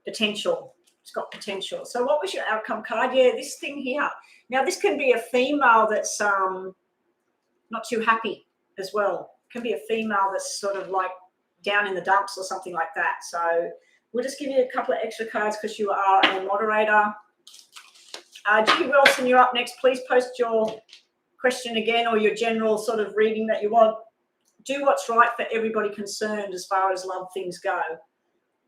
Potential. It's got potential. So what was your outcome card? Yeah, this thing here. Now, this can be a female that's not too happy as well. It can be a female that's sort of like down in the dumps or something like that. So we'll just give you a couple of extra cards because you are a moderator. G. Wilson, you're up next. Please post your question again, or your general sort of reading that you want. Do what's right for everybody concerned as far as love things go.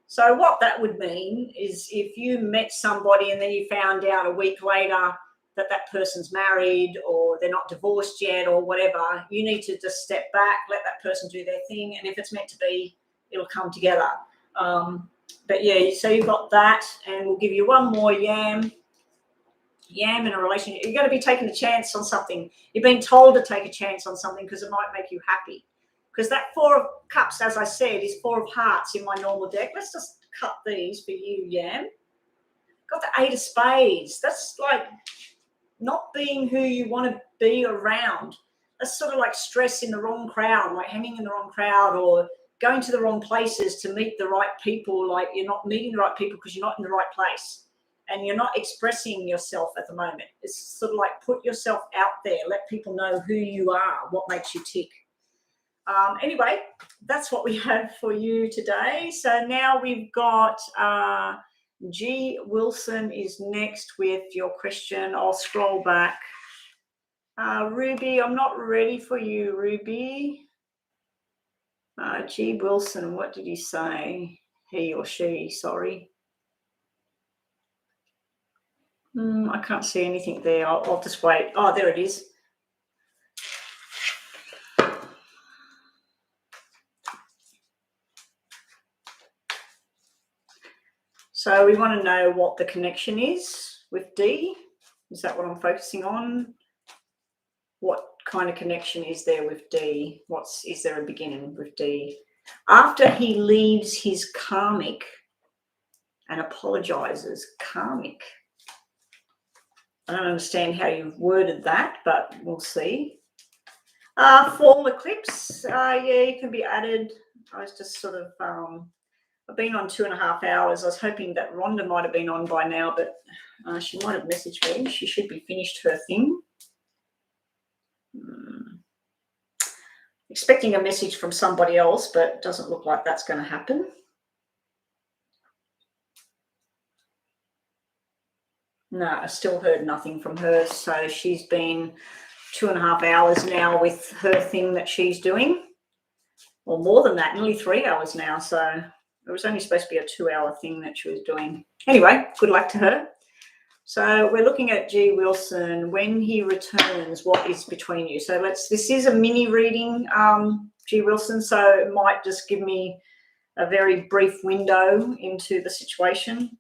So what that would mean is if you met somebody and then you found out a week later that that person's married or they're not divorced yet or whatever, you need to just step back, let that person do their thing, and if it's meant to be, it'll come together. But yeah, so you've got that, and we'll give you one more, Yam. Yam in a relationship. You're going to be taking a chance on something. You've been told to take a chance on something because it might make you happy. Because that Four of Cups, as I said, is Four of Hearts in my normal deck. Let's just cut these for you, Yam. Got the Eight of Spades. That's like not being who you want to be around. That's sort of like stress in the wrong crowd, like hanging in the wrong crowd or going to the wrong places to meet the right people. Like you're not meeting the right people because you're not in the right place and you're not expressing yourself at the moment. It's sort of like put yourself out there, let people know who you are, what makes you tick. Anyway, that's what we have for you today. So now we've got G. Wilson is next with your question. I'll scroll back. Ruby, I'm not ready for you, Ruby. G. Wilson, what did he say? He or she, sorry. I can't see anything there. I'll just wait. Oh, there it is. So we want to know what the connection is with D. Is that what I'm focusing on? What kind of connection is there with D? Is there a beginning with D? After he leaves his karmic and apologizes, karmic. I don't understand how you've worded that, but we'll see. Fall eclipse, yeah, you can be added. I was just sort of, I've been on 2.5 hours. I was hoping that Rhonda might have been on by now, but she might have messaged me. She should be finished her thing. Expecting a message from somebody else, but it doesn't look like that's going to happen. No, I still heard nothing from her. So she's been 2.5 hours now with her thing that she's doing. Or more than that, nearly 3 hours now. So it was only supposed to be a 2-hour thing that she was doing. Anyway, good luck to her. So we're looking at G. Wilson. When he returns, what is between you? So this is a mini reading, G. Wilson, so it might just give me a very brief window into the situation.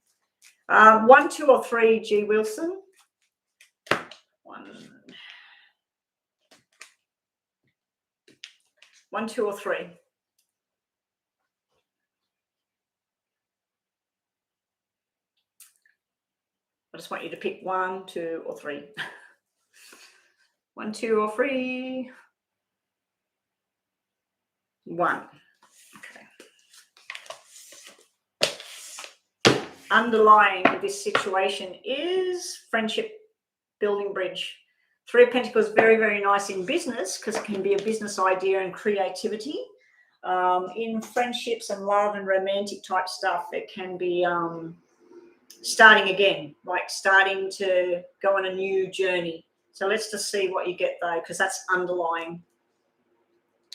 1, 2, or 3, G. Wilson? 1, 2, or 3? I just want you to pick 1, 2, or 3. 1, 2, or 3. 1. Okay. Underlying this situation is friendship, building bridge. 3 of Pentacles, very, very nice in business because it can be a business idea and creativity. In friendships and love and romantic type stuff, it can be starting again, like starting to go on a new journey. So let's just see what you get though, because that's underlying.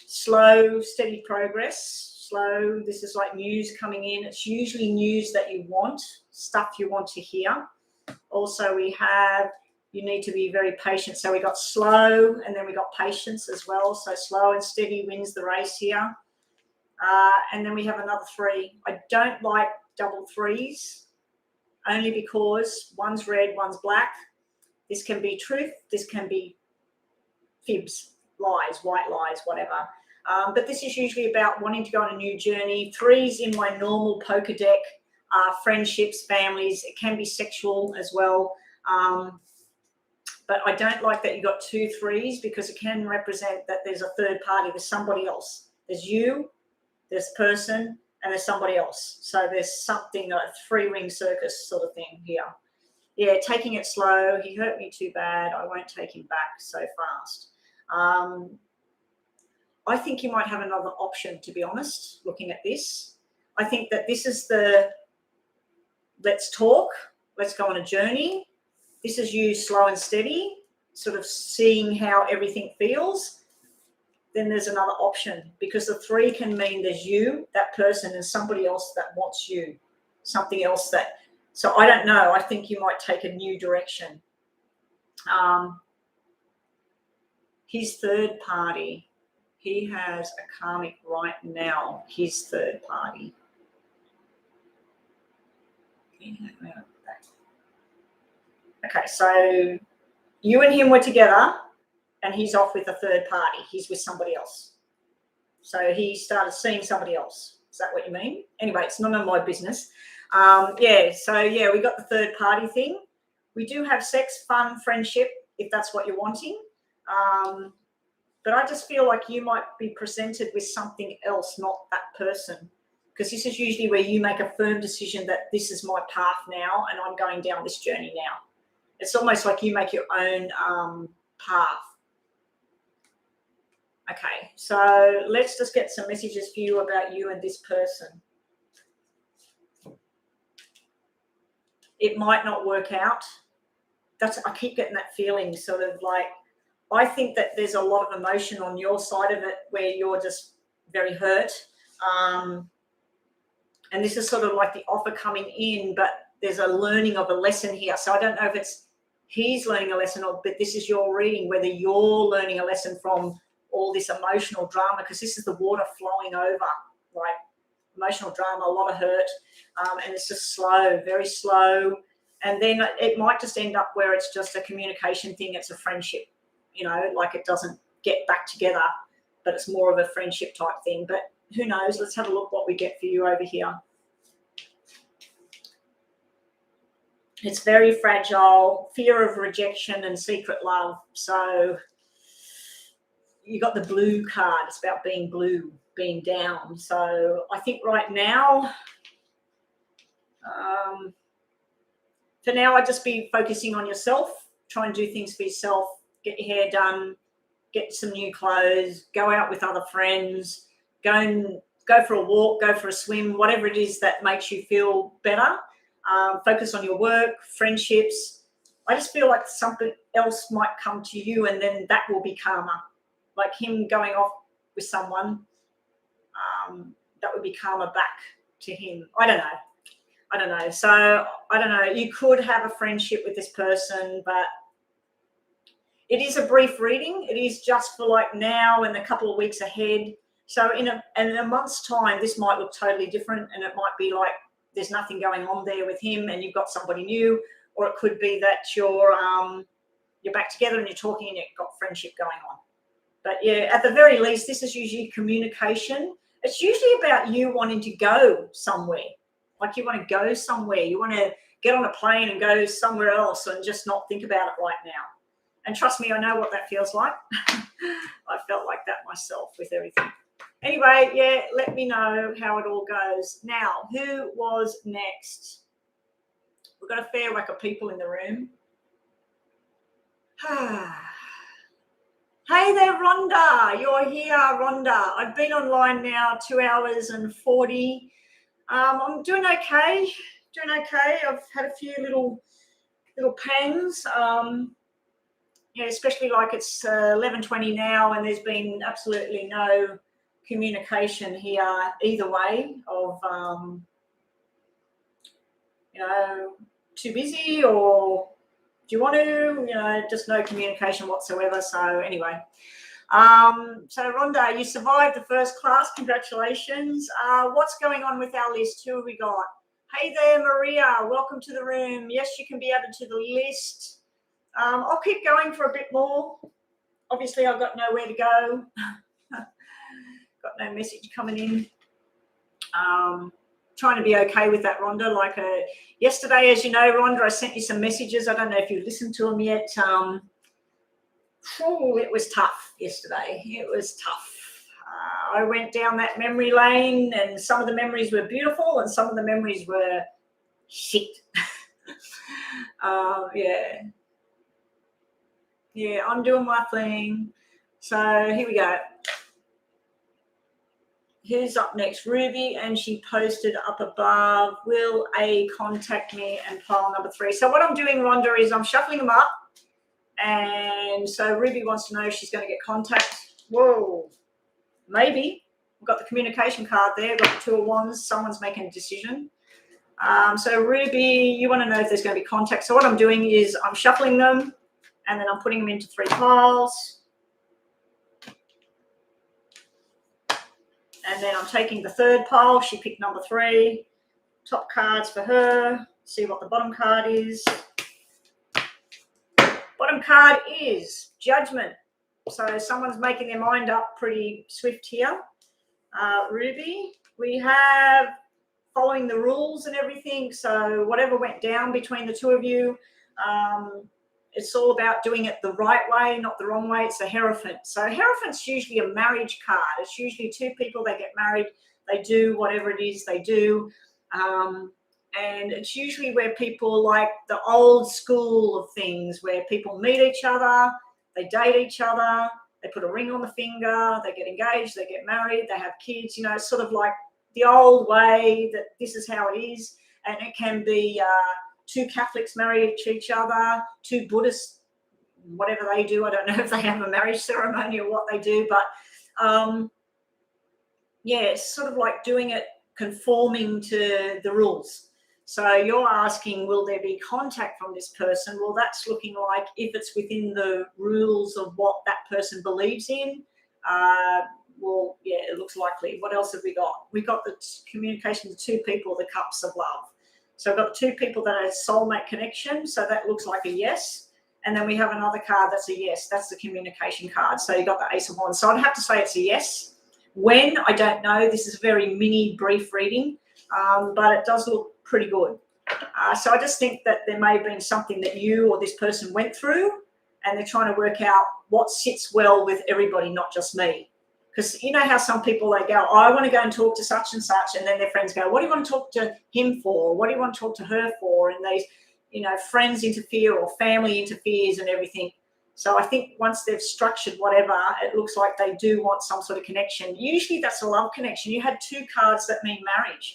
Slow, steady progress. Slow. This is like news coming in. It's usually news that you want, stuff you want to hear. Also, we have you need to be very patient. So we got slow, and then we got patience as well. So slow and steady wins the race here. And then we have another 3. I don't like double 3s, only because one's red, one's black. This can be truth. This can be fibs, lies, white lies, whatever. But this is usually about wanting to go on a new journey. 3s in my normal poker deck are friendships, families. It can be sexual as well. But I don't like that you got 2 3s, because it can represent that there's a third party. There's somebody else. There's you, there's a person, and there's somebody else. So there's something, a 3-ring circus sort of thing here. Yeah, taking it slow. He hurt me too bad. I won't take him back so fast. I think you might have another option, to be honest, looking at this. I think that this is the let's talk, let's go on a journey. This is you slow and steady, sort of seeing how everything feels. Then there's another option, because the 3 can mean there's you, that person, and somebody else that wants you, something else that. So I don't know. I think you might take a new direction. His third party, he has a karmic right now, his third party. Okay, so you and him were together, and he's off with a third party. He's with somebody else. So he started seeing somebody else. Is that what you mean? Anyway, it's none of my business. Yeah, we got the third party thing. We do have sex, fun, friendship, if that's what you're wanting. But I just feel like you might be presented with something else, not that person. Because this is usually where you make a firm decision that this is my path now, and I'm going down this journey now. It's almost like you make your own path. Okay, so let's just get some messages for you about you and this person. It might not work out. I keep getting that feeling, sort of like, I think that there's a lot of emotion on your side of it where you're just very hurt. And this is sort of like the offer coming in, but there's a learning of a lesson here. So I don't know if it's he's learning a lesson, but this is your reading, whether you're learning a lesson from all this emotional drama, because this is the water flowing over, like emotional drama, a lot of hurt, and it's just slow, very slow. And then it might just end up where it's just a communication thing. It's a friendship, like it doesn't get back together, but it's more of a friendship type thing. But who knows? Let's have a look what we get for you over here. It's very fragile, fear of rejection and secret love. So you got the blue card. It's about being blue, being down. So I think right now, for now, I'd just be focusing on yourself, try and do things for yourself, get your hair done, get some new clothes, go out with other friends, go for a walk, go for a swim, whatever it is that makes you feel better. Focus on your work, friendships. I just feel like something else might come to you, and then that will be karma. Like him going off with someone, that would be karma back to him. I don't know. So I don't know. You could have a friendship with this person, but it is a brief reading. It is just for like now and a couple of weeks ahead. So in a month's time, this might look totally different, and it might be like there's nothing going on there with him and you've got somebody new, or it could be that you're back together and you're talking and you've got friendship going on. But yeah, at the very least, this is usually communication. It's usually about you wanting to go somewhere. Like you want to go somewhere. You want to get on a plane and go somewhere else and just not think about it right now. And trust me, I know what that feels like. I felt like that myself with everything. Anyway, yeah, let me know how it all goes. Now, who was next? We've got a fair whack of people in the room. Hey there, Rhonda. You're here, Rhonda. I've been online now 2 hours and 40. I'm doing okay. I've had a few little pangs. Yeah, especially like it's 11:20 now, and there's been absolutely no communication here either way of too busy, or do you want to? Just no communication whatsoever. So anyway, so Rhonda, you survived the first class. Congratulations. What's going on with our list? Who have we got? Hey there, Maria. Welcome to the room. Yes, you can be added to the list. I'll keep going for a bit more. Obviously, I've got nowhere to go. Got no message coming in. Trying to be okay with that, Rhonda. Like yesterday, as you know, Rhonda, I sent you some messages. I don't know if you listened to them yet. It was tough yesterday. It was tough. I went down that memory lane, and some of the memories were beautiful and some of the memories were shit. Yeah, I'm doing my thing. So here we go. Who's up next? Ruby, and she posted up above, will A contact me, and pile number 3. So what I'm doing, Rhonda, is I'm shuffling them up. And so Ruby wants to know if she's going to get contact. Whoa, maybe. We've got the communication card there. We've got the 2 of Wands. Someone's making a decision. So Ruby, you want to know if there's going to be contact. So what I'm doing is I'm shuffling them, and then I'm putting them into 3 piles. And then I'm taking the 3rd pile. She picked number 3. Top cards for her. See what the bottom card is. Bottom card is Judgment. So someone's making their mind up pretty swift here. Ruby, we have following the rules and everything. So whatever went down between the 2 of you, it's all about doing it the right way, not the wrong way. It's a Hierophant. So Hierophant's usually a marriage card. It's usually 2 people, they get married, they do whatever it is they do. And it's usually where people like the old school of things, where people meet each other, they date each other, they put a ring on the finger, they get engaged, they get married, they have kids. It's sort of like the old way that this is how it is. And it can be 2 Catholics married to each other, 2 Buddhists, whatever they do. I don't know if they have a marriage ceremony or what they do, but it's sort of like doing it conforming to the rules. So you're asking, will there be contact from this person? Well, that's looking like if it's within the rules of what that person believes in, it looks likely. What else have we got? We've got the communication, the 2 people, the cups of love. So I've got 2 people that are soulmate connection. So that looks like a yes. And then we have another card that's a yes. That's the communication card. So you've got the Ace of Wands. So I'd have to say it's a yes. When? I don't know. This is a very mini brief reading, but it does look pretty good. So I just think that there may have been something that you or this person went through, and they're trying to work out what sits well with everybody, not just me. Because you know how some people, they go, I want to go and talk to such and such, and then their friends go, what do you want to talk to him for? What do you want to talk to her for? And they, friends interfere or family interferes and everything. So I think once they've structured whatever, it looks like they do want some sort of connection. Usually that's a love connection. You had 2 cards that mean marriage.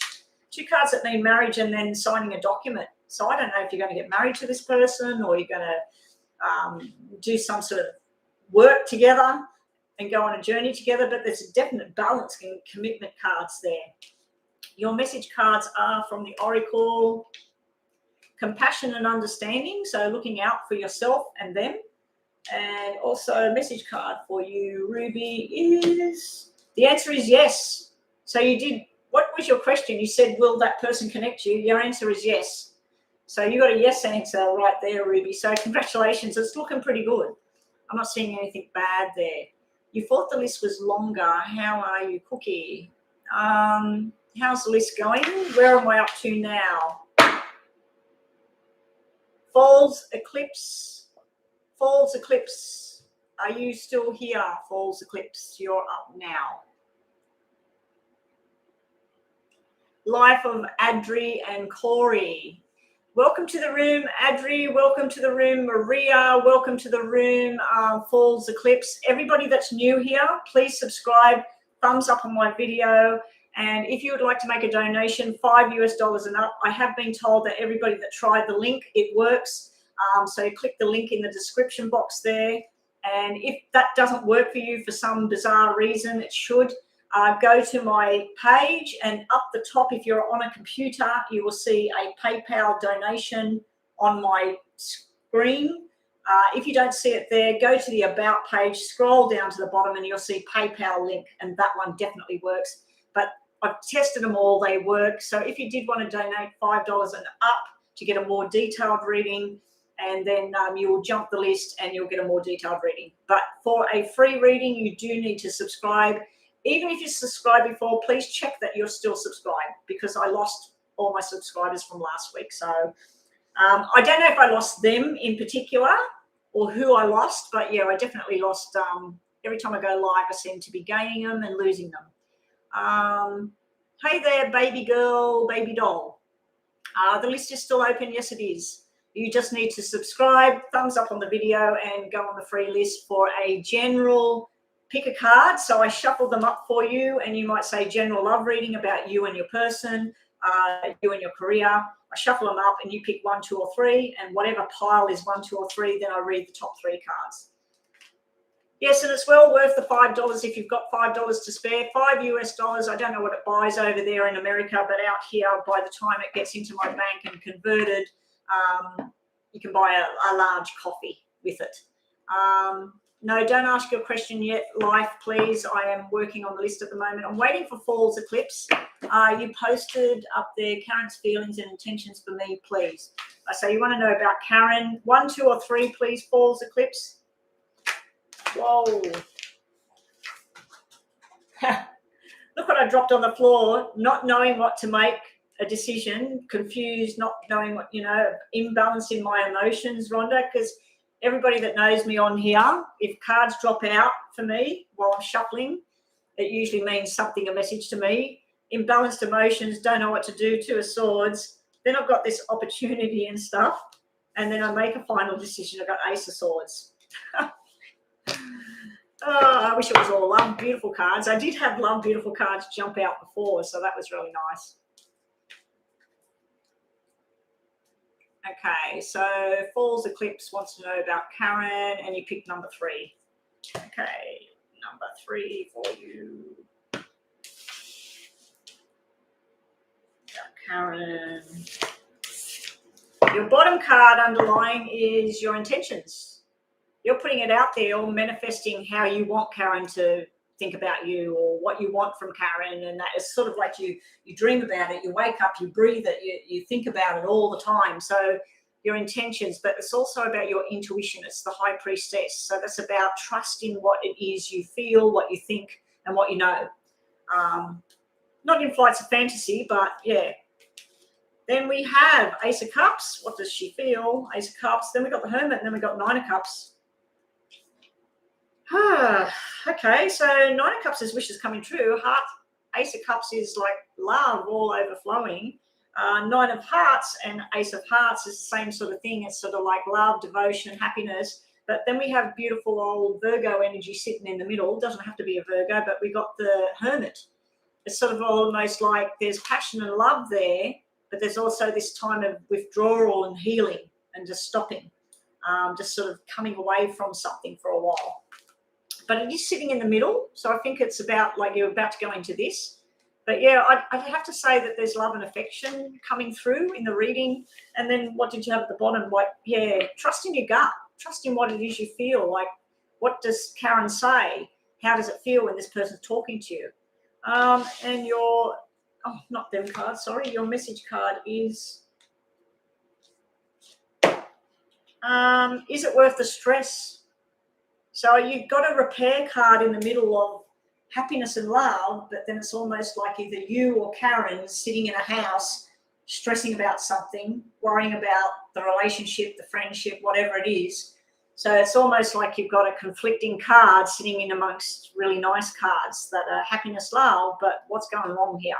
2 cards that mean marriage and then signing a document. So I don't know if you're going to get married to this person or you're going to do some sort of work together and go on a journey together, but there's a definite balance and commitment cards there. Your message cards are from the Oracle, compassion and understanding, so looking out for yourself and them. And also a message card for you, Ruby, is the answer is yes. So you did, what was your question? You said, will that person connect you? Your answer is yes. So you got a yes answer right there, Ruby. So congratulations. It's looking pretty good. I'm not seeing anything bad there. You thought the list was longer. How are you, Cookie? How's the list going? Where am I up to now? Falls Eclipse. Falls Eclipse. Are you still here, Falls Eclipse? You're up now. Life of Adri and Corey. Welcome to the room, Adri. Welcome to the room, Maria. Welcome to the room, Falls Eclipse. Everybody that's new here, please subscribe, thumbs up on my video. And if you would like to make a donation, $5 and up. I have been told that everybody that tried the link, it works. So click the link in the description box there. And if that doesn't work for you for some bizarre reason, it should. go to my page, and up the top, if you're on a computer, you will see a PayPal donation on my screen. If you don't see it there, go to the About page, scroll down to the bottom, and you'll see PayPal link, and that one definitely works. But I've tested them all, they work. So if you did want to donate $5 and up to get a more detailed reading, and then you will jump the list and you'll get a more detailed reading. But for a free reading, you do need to subscribe. Even if you subscribed before, please check that you're still subscribed, because I lost all my subscribers from last week. So I don't know if I lost them in particular or who I lost, but yeah, I definitely lost. Every time I go live, I seem to be gaining them and losing them. Hey there, baby girl, baby doll. The list is still open. Yes, it is. You just need to subscribe, thumbs up on the video, and go on the free list for a general pick a card. So I shuffle them up for you, and you might say general love reading about you and your person, you and your career. I shuffle them up and you pick 1, 2, or 3, and whatever pile is 1, 2, or 3, then I read the top 3 cards. Yes, and it's well worth the $5 if you've got $5 to spare. $5 US. I don't know what it buys over there in America, but out here, by the time it gets into my bank and converted, you can buy a large coffee with it. No, don't ask your question yet, Life, please. I am working on the list at the moment. I'm waiting for Falls Eclipse. You posted up there Karen's feelings and intentions for me, please. So you want to know about Karen. 1, 2, or 3, please, Falls Eclipse. Whoa. Look what I dropped on the floor, not knowing what to make a decision, confused, not knowing what, imbalance in my emotions, Rhonda, because everybody that knows me on here, if cards drop out for me while I'm shuffling, it usually means something, a message to me. Imbalanced emotions, don't know what to do, 2 of Swords. Then I've got this opportunity and stuff, and then I make a final decision. I've got Ace of Swords. I wish it was all Love Beautiful cards. I did have Love Beautiful cards jump out before, so that was really nice. Okay, so Falls Eclipse wants to know about Karen, and you picked number 3. Okay, number 3 for you. About Karen. Your bottom card underlying is your intentions. You're putting it out there, or manifesting how you want Karen to think about you, or what you want from Karen, and that is sort of like you dream about it, you wake up, you breathe it, you think about it all the time. So your intentions, but it's also about your intuition. It's the High Priestess. So that's about trusting what it is you feel, what you think, and what you know. Not in Flights of Fantasy, but yeah. Then we have Ace of Cups. What does she feel? Ace of Cups. Then we got the Hermit, and then we got 9 of Cups. Okay, so 9 of Cups is wishes coming true. Ace of Cups is like love all overflowing. 9 of Hearts and Ace of Hearts is the same sort of thing. It's sort of like love, devotion, happiness. But then we have beautiful old Virgo energy sitting in the middle. Doesn't have to be a Virgo, but we got the Hermit. It's sort of almost like there's passion and love there, but there's also this time of withdrawal and healing and just stopping, just sort of coming away from something for a while. But it is sitting in the middle, so I think it's about like you're about to go into this. But yeah, I'd have to say that there's love and affection coming through in the reading. And then what did you have at the bottom? Like, yeah, trust in your gut, trust in what it is you feel. Like, what does Karen say? How does it feel when this person's talking to you? And your, not them cards, sorry, your message card is it worth the stress? So you've got a repair card in the middle of happiness and love, but then it's almost like either you or Karen sitting in a house stressing about something, worrying about the relationship, the friendship, whatever it is. So it's almost like you've got a conflicting card sitting in amongst really nice cards that are happiness, love, but what's going wrong here?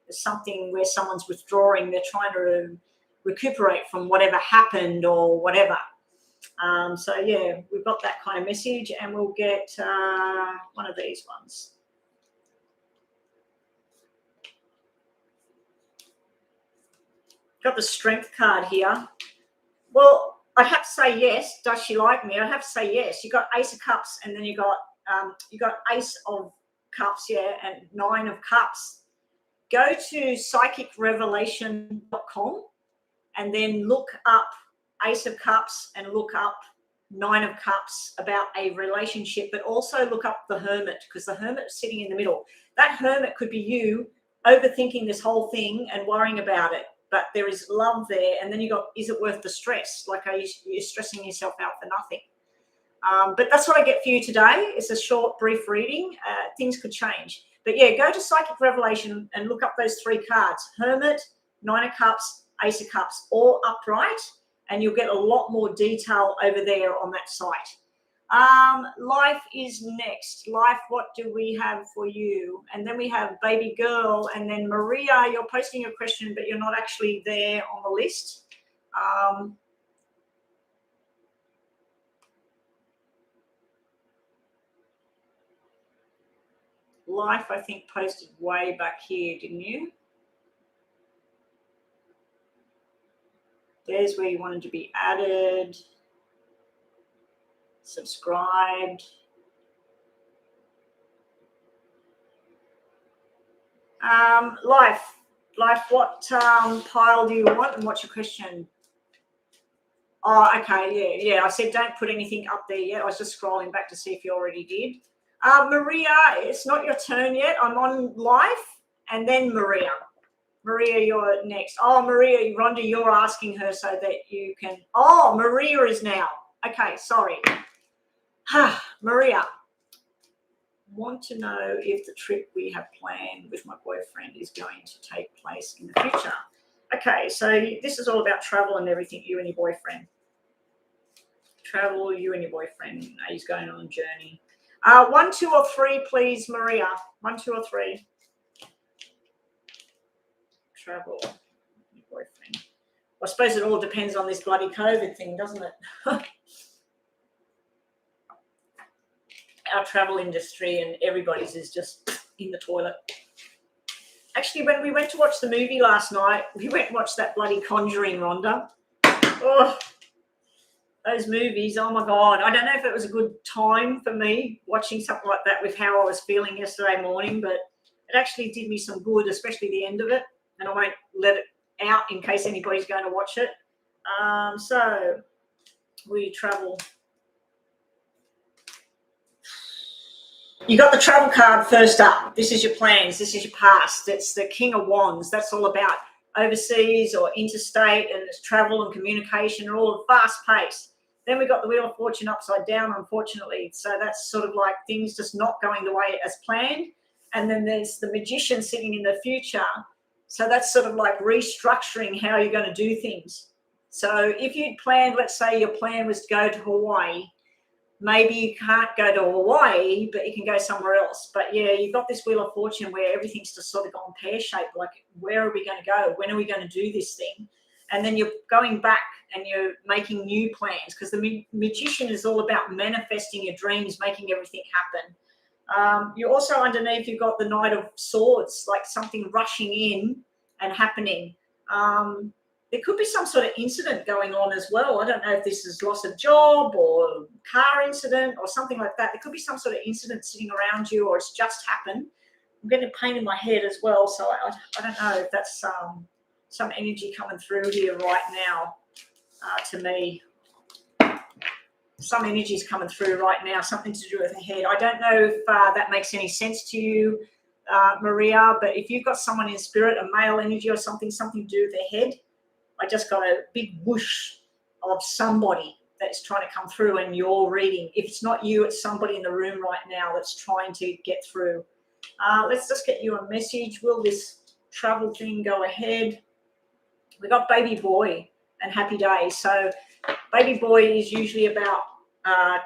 There's something where someone's withdrawing, they're trying to recuperate from whatever happened or whatever. So yeah, we've got that kind of message, and we'll get one of these ones. Got the Strength card here. Well, I'd have to say yes. Does she like me? I'd have to say yes. You got Ace of Cups, and then you got Ace of cups, yeah, and 9 of cups. Go to psychicrevelation.com and then look up Ace of Cups and look up 9 of Cups about a relationship, but also look up the Hermit, because the Hermit is sitting in the middle. That Hermit could be you overthinking this whole thing and worrying about it, but there is love there. And then you got, is it worth the stress? Like, are you stressing yourself out for nothing? But that's what I get for you today. It's a short, brief reading. Things could change. But yeah, go to Psychic Revelation and look up those 3 cards: Hermit, 9 of Cups, Ace of Cups, all upright, and you'll get a lot more detail over there on that site. Life is next. Life, what do we have for you? And then we have Baby Girl, and then Maria, you're posting a question, but you're not actually there on the list. Life, I think, posted way back here, didn't you? There's where you wanted to be added, subscribed. Life, what pile do you want, and what's your question? Oh, okay, yeah. I said don't put anything up there yet. I was just scrolling back to see if you already did. Maria, it's not your turn yet. I'm on Life, and then Maria. Maria, you're next. Oh, Maria, Rhonda, you're asking her so that you can. Oh, Maria is now. Okay, sorry. Maria, want to know if the trip we have planned with my boyfriend is going to take place in the future. Okay, so this is all about travel and everything, you and your boyfriend. Travel, you and your boyfriend. He's going on a journey. 1, 2, or 3, please, Maria. 1, 2, or 3. Travel, your boyfriend. I suppose it all depends on this bloody COVID thing, doesn't it? Our travel industry and everybody's is just in the toilet. Actually, when we went to watch the movie last night, we went and watched that bloody Conjuring, Rhonda. Oh, those movies, oh my God. I don't know if it was a good time for me watching something like that with how I was feeling yesterday morning, but it actually did me some good, especially the end of it. And I won't let it out in case anybody's going to watch it. So we travel. You got the travel card first up. This is your plans. This is your past. It's the King of Wands. That's all about overseas or interstate, and it's travel and communication and all fast pace. Then we got the Wheel of Fortune upside down, unfortunately. So that's sort of like things just not going the way as planned. And then there's the Magician sitting in the future. So that's sort of like restructuring how you're going to do things. So if you'd planned, let's say your plan was to go to Hawaii, maybe you can't go to Hawaii, but you can go somewhere else. But yeah, you've got this Wheel of Fortune where everything's just sort of gone pear-shaped, like where are we going to go? When are we going to do this thing? And then you're going back and you're making new plans, because the Magician is all about manifesting your dreams, making everything happen. You also underneath, you've got the Knight of Swords, like something rushing in and happening. There could be some sort of incident going on as well. I don't know if this is loss of job or car incident or something like that. There could be some sort of incident sitting around you, or it's just happened. I'm getting pain in my head as well, so I don't know if that's some energy coming through here right now to me. Some energy is coming through right now, something to do with the head. I don't know if that makes any sense to you, Maria, but if you've got someone in spirit, a male energy or something to do with their head, I just got a big whoosh of somebody that's trying to come through in your reading. If it's not you, it's somebody in the room right now that's trying to get through. Let's just get you a message. Will this travel thing go ahead? We got Baby Boy and Happy Days. So Baby Boy is usually about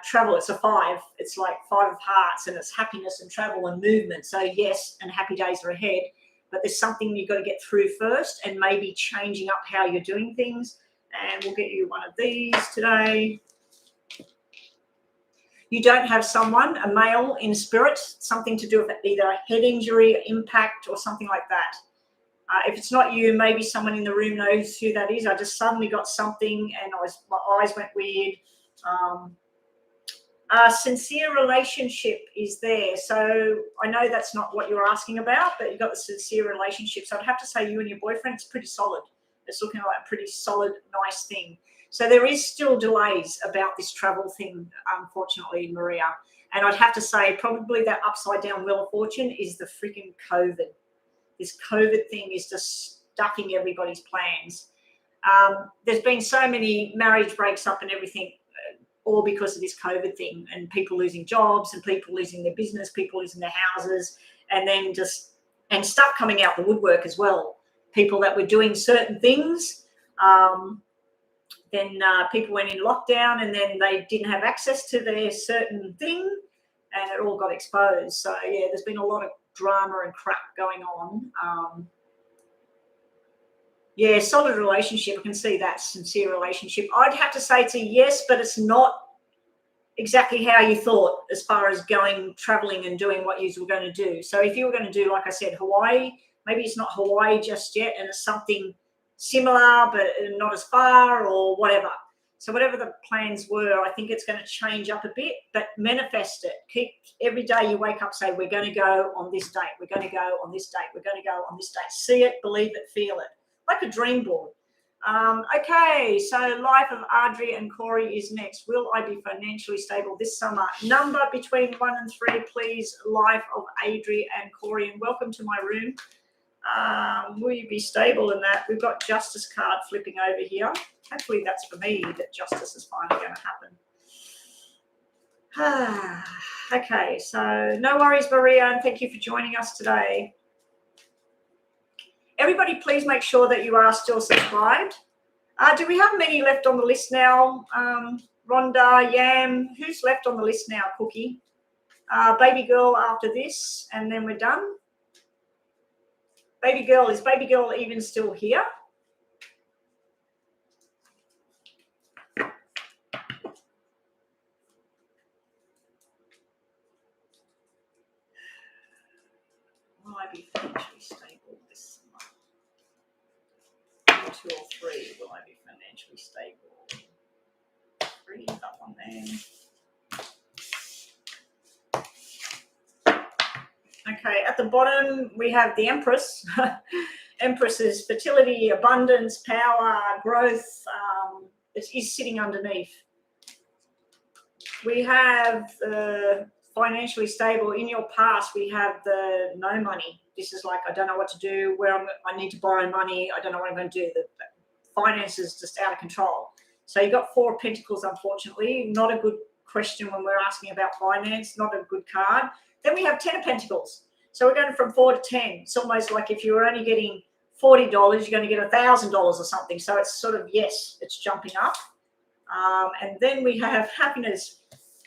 travel. It's a 5. It's like 5 of Hearts, and it's happiness and travel and movement. So yes, and happy days are ahead. But there's something you've got to get through first, and maybe changing up how you're doing things. And we'll get you one of these today. You don't have someone, a male in spirit, something to do with either a head injury, impact, or something like that. If it's not you, maybe someone in the room knows who that is. I just suddenly got something and my eyes went weird. Sincere relationship is there. So I know that's not what you're asking about, but you've got the sincere relationship. So I'd have to say you and your boyfriend, it's pretty solid. It's looking like a pretty solid, nice thing. So there is still delays about this travel thing, unfortunately, Maria. And I'd have to say probably that upside down wheel of fortune is the freaking COVID. This COVID thing is just stuffing everybody's plans. There's been so many marriage breaks up and everything, all because of this COVID thing, and people losing jobs and people losing their business, people losing their houses, and then and stuff coming out the woodwork as well. People that were doing certain things, then people went in lockdown and then they didn't have access to their certain thing and it all got exposed. So, yeah, there's been a lot of drama and crap going on. Yeah, solid relationship. I can see that, sincere relationship. I'd have to say it's a yes, but it's not exactly how you thought as far as going, traveling and doing what you were going to do. So if you were going to do, like I said, Hawaii, maybe it's not Hawaii just yet and it's something similar but not as far or whatever. So whatever the plans were, I think it's going to change up a bit, but manifest it. Keep every day you wake up, say, we're going to go on this date. We're going to go on this date. We're going to go on this date. See it, believe it, feel it. Like a dream board. Okay, so life of Audrey and Corey is next. Will I be financially stable this summer? Number between 1 and 3, please. Life of Audrey and Corey, and welcome to my room. Will you be stable in that? We've got justice card flipping over here. Hopefully that's for me, that justice is finally going to happen. Okay, so no worries, Maria, and thank you for joining us today. Everybody, please make sure that you are still subscribed. Do we have many left on the list now? Rhonda, Yam, who's left on the list now? Cookie, Baby Girl after this, and then we're done. Baby Girl, is Baby Girl even still here? Will I be financially stable this month? 2 or 3, will I be financially stable? 3, that one there. Okay, at the bottom we have the Empress. Empress is fertility, abundance, power, growth. It is sitting underneath. We have financially stable. In your past, we have the no money. This is like, I don't know what to do, I need to borrow money, I don't know what I'm going to do. The finances just out of control. So you got 4 of Pentacles, unfortunately. Not a good question when we're asking about finance, not a good card. Then we have 10 of Pentacles. So we're going from 4 to 10. It's almost like if you were only getting $40, you're going to get $1,000 or something. So it's sort of, yes, it's jumping up. And then we have happiness.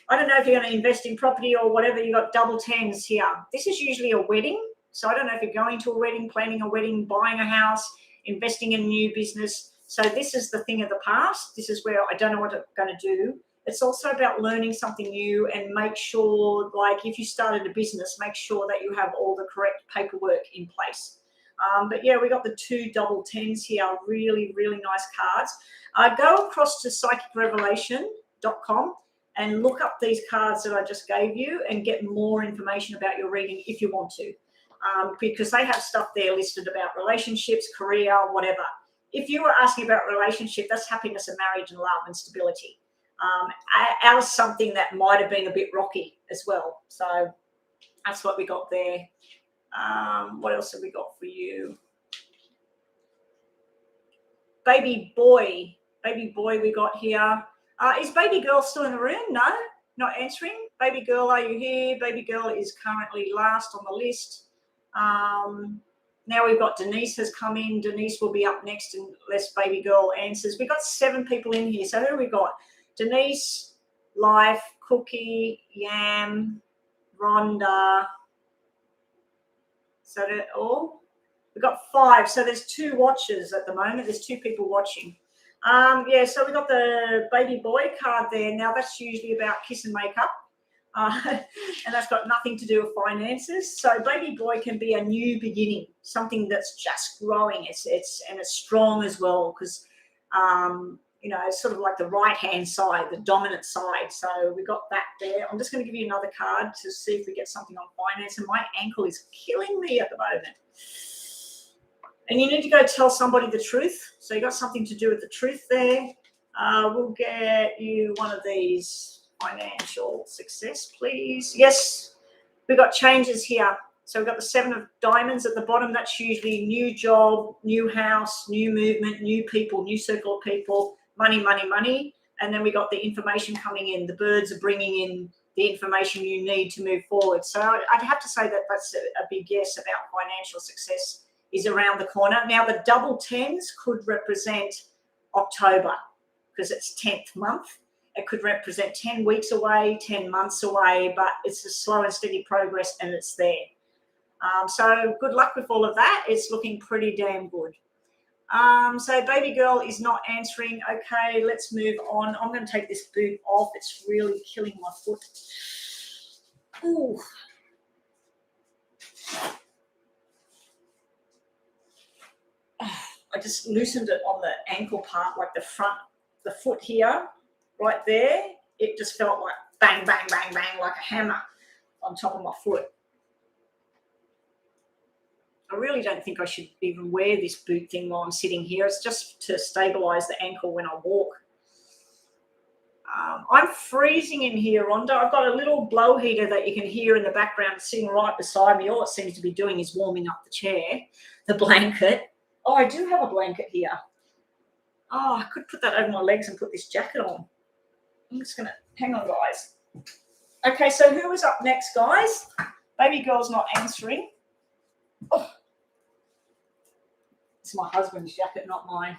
I don't know if you're going to invest in property or whatever. You've got double 10s here. This is usually a wedding. So I don't know if you're going to a wedding, planning a wedding, buying a house, investing in a new business. So this is the thing of the past. This is where I don't know what I'm going to do. It's also about learning something new, and make sure, like if you started a business, make sure that you have all the correct paperwork in place. But yeah, we got the 2 double 10s here. Really, really nice cards. Go across to psychicrevelation.com and look up these cards that I just gave you and get more information about your reading if you want to, because they have stuff there listed about relationships, career, whatever. If you were asking about relationship, that's happiness and marriage and love and stability. As something that might have been a bit rocky as well. So that's what we got there. What else have we got for you? Baby boy we got here. Is Baby Girl still in the room? No, not answering. Baby Girl, are you here? Baby Girl is currently last on the list. Now we've got Denise has come in. Denise will be up next unless Baby Girl answers. We've got 7 people in here. So who have we got? Denise, Life, Cookie, Yam, Rhonda. Is that it all? We've got 5. So there's 2 watchers at the moment. There's 2 people watching. Yeah, so we got the Baby Boy card there. Now that's usually about kiss and makeup. And that's got nothing to do with finances. So Baby Boy can be a new beginning, something that's just growing. It's strong as well, because you know, sort of like the right-hand side, the dominant side. So we got that there. I'm just going to give you another card to see if we get something on finance. And my ankle is killing me at the moment. And you need to go tell somebody the truth. So you got something to do with the truth there. We'll get you one of these. Financial success, please. Yes, we've got changes here. So we've got the 7 of diamonds at the bottom. That's usually new job, new house, new movement, new people, new circle of people, money, money, money. And then we got the information coming in. The birds are bringing in the information you need to move forward. So I'd have to say that that's a big yes about financial success is around the corner. Now, the double tens could represent October because it's 10th month. It could represent 10 weeks away, 10 months away, but it's a slow and steady progress and it's there. So good luck with all of that. It's looking pretty damn good. So baby girl is not answering. Okay, let's move on. I'm going to take this boot off. It's really killing my foot. Ooh. I just loosened it on the ankle part, like the front, the foot here, right there. It just felt like bang, bang, bang, bang, like a hammer on top of my foot. I really don't think I should even wear this boot thing while I'm sitting here. It's just to stabilize the ankle when I walk. I'm freezing in here, Rhonda. I've got a little blow heater that you can hear in the background sitting right beside me. All it seems to be doing is warming up the chair, the blanket. Oh, I do have a blanket here. Oh, I could put that over my legs and put this jacket on. I'm just going to, hang on, guys. Okay, so who is up next, guys? Baby girl's not answering. Oh. It's my husband's jacket, not mine.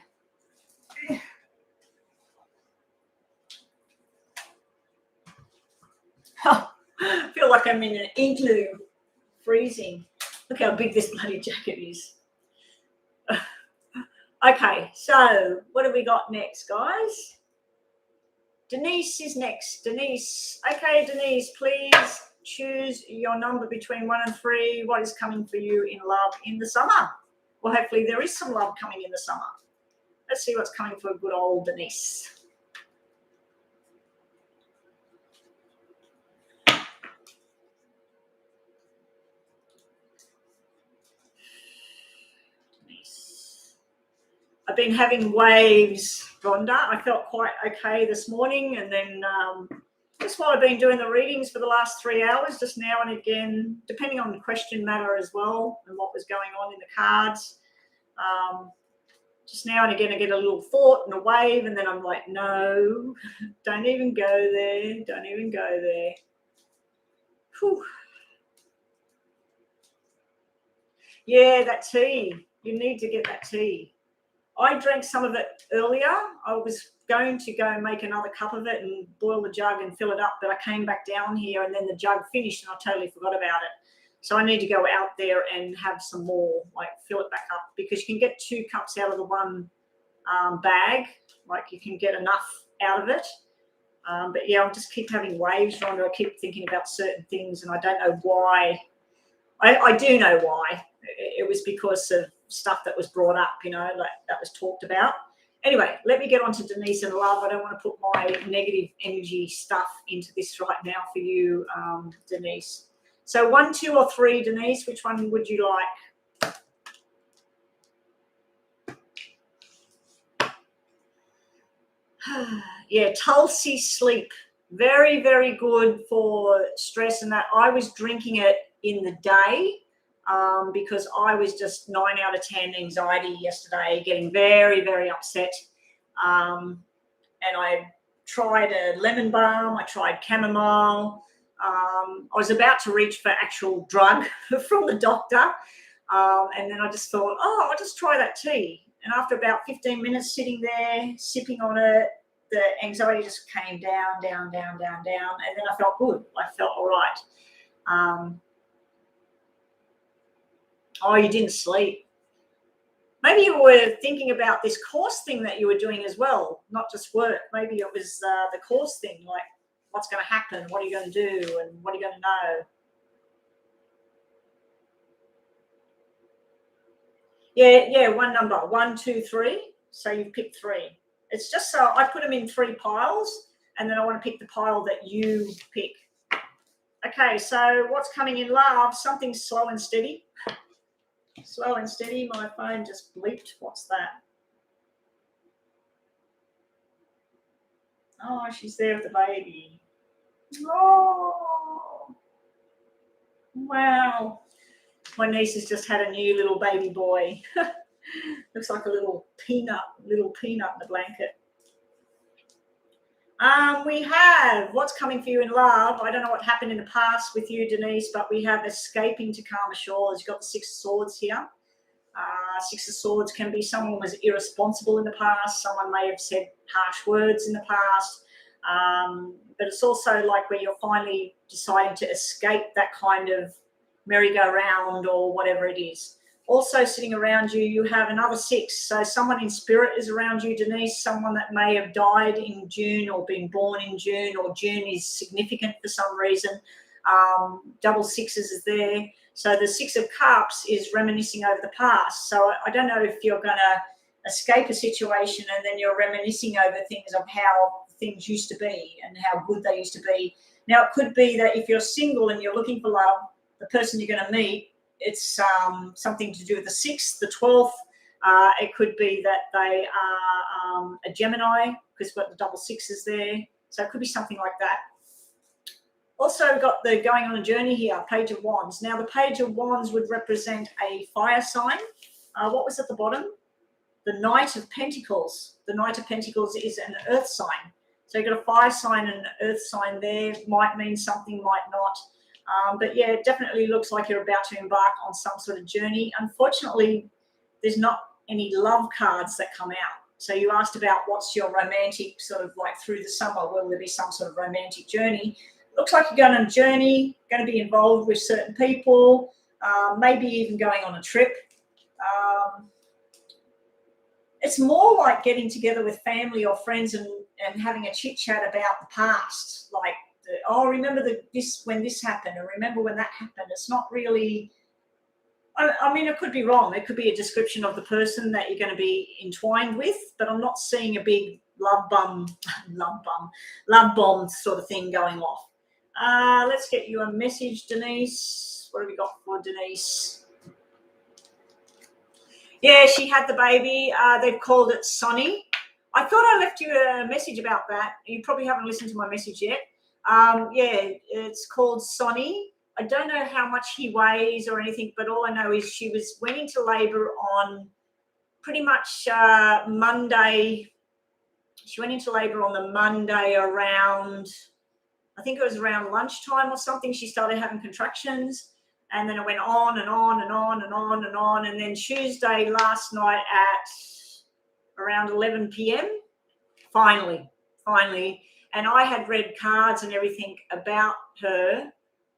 Oh, I feel like I'm in an igloo, freezing. Look how big this bloody jacket is. Okay, so what have we got next, guys? Denise is next. Denise. Okay, Denise, please choose your number between 1 and 3. What is coming for you in love in the summer? Well, hopefully there is some love coming in the summer. Let's see what's coming for good old Denise. I've been having waves, Rhonda. I felt quite okay this morning, and then just while I've been doing the readings for the last 3 hours, just now and again, depending on the question matter as well and what was going on in the cards, just now and again I get a little thought and a wave, and then I'm like, no, don't even go there, don't even go there. Whew. Yeah, that tea. You need to get that tea. I drank some of it earlier. I was going to go and make another cup of it and boil the jug and fill it up, but I came back down here and then the jug finished and I totally forgot about it. So I need to go out there and have some more, like fill it back up, because you can get 2 cups out of the one bag. Like you can get enough out of it. But yeah, I'll just keep having waves, Rhonda. I keep thinking about certain things and I don't know why. I do know why. It was because of stuff that was brought up, you know, like that was talked about. Anyway, let me get on to Denise and love. I don't want to put my negative energy stuff into this right now for you, Denise. So 1, 2, or 3, Denise, which one would you like? Yeah, Tulsi sleep. Very, very good for stress and that. I was drinking it in the day because I was just 9 out of 10 anxiety yesterday, getting very, very upset. And I tried a lemon balm. I tried chamomile. I was about to reach for actual drug from the doctor. And then I just thought, oh, I'll just try that tea. And after about 15 minutes sitting there, sipping on it, the anxiety just came down, down, down, down, down. And then I felt good. I felt all right. Oh, you didn't sleep. Maybe you were thinking about this course thing that you were doing as well, not just work. Maybe it was the course thing, like what's going to happen, what are you going to do, and what are you going to know? Yeah, one number, 1, 2, 3. So you've picked 3. It's just so I put them in 3 piles, and then I want to pick the pile that you pick. Okay, so what's coming in love? Something slow and steady. Slow and steady. My phone just bleeped. What's that? Oh, she's there with the baby. Oh, wow. My niece has just had a new little baby boy. Looks like a little peanut in the blanket. We have what's coming for you in love. I don't know what happened in the past with you, Denise, but we have escaping to calmer shores. You've got the 6 of Swords here. 6 of Swords can be someone was irresponsible in the past. Someone may have said harsh words in the past. But it's also like where you're finally deciding to escape that kind of merry-go-round or whatever it is. Also sitting around you, you have another 6. So someone in spirit is around you, Denise, someone that may have died in June or been born in June, or June is significant for some reason. Double 6s is there. So the 6 of Cups is reminiscing over the past. So I don't know if you're going to escape a situation and then you're reminiscing over things of how things used to be and how good they used to be. Now, it could be that if you're single and you're looking for love, the person you're going to meet, it's something to do with the 6th, the 12th. It could be that they are a Gemini because we've got the double 6s there. So it could be something like that. Also got the going on a journey here, Page of Wands. Now, the Page of Wands would represent a fire sign. What was at the bottom? The Knight of Pentacles. The Knight of Pentacles is an earth sign. So you've got a fire sign and an earth sign there. Might mean something, might not. But yeah, it definitely looks like you're about to embark on some sort of journey. Unfortunately, there's not any love cards that come out. So you asked about what's your romantic sort of like through the summer, will there be some sort of romantic journey? Looks like you're going on a journey, going to be involved with certain people, maybe even going on a trip. It's more like getting together with family or friends and having a chit-chat about the past, like, remember when this happened, or remember when that happened. It's not really, I mean, it could be wrong. It could be a description of the person that you're going to be entwined with, but I'm not seeing a big love bomb sort of thing going off. Let's get you a message, Denise. What have we got for Denise? Yeah, she had the baby. They've called it Sonny. I thought I left you a message about that. You probably haven't listened to my message yet. Yeah, it's called Sonny. I don't know how much he weighs or anything, but all I know is she went into labour on pretty much Monday. She went into labour on the Monday around, I think it was around lunchtime or something. She started having contractions, and then it went on and on and on and on and on. And then Tuesday last night at around 11 p.m, finally. And I had read cards and everything about her,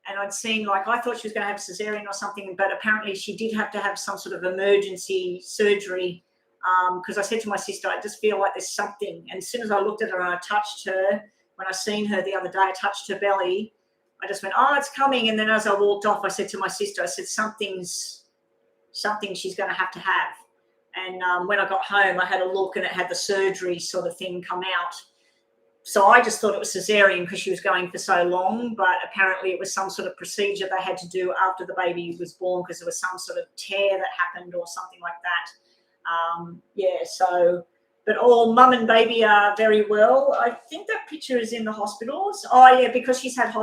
and I'd seen, like, I thought she was going to have cesarean or something, but apparently she did have to have some sort of emergency surgery, because I said to my sister, I just feel like there's something. And as soon as I looked at her and I touched her, when I seen her the other day, I touched her belly, I just went, oh, it's coming. And then as I walked off, I said to my sister, I said, something she's going to have. And when I got home, I had a look and it had the surgery sort of thing come out. So I just thought it was cesarean because she was going for so long, but apparently it was some sort of procedure they had to do after the baby was born because there was some sort of tear that happened or something like that. But all mum and baby are very well. I think that picture is in the hospitals. Oh, yeah, because she's had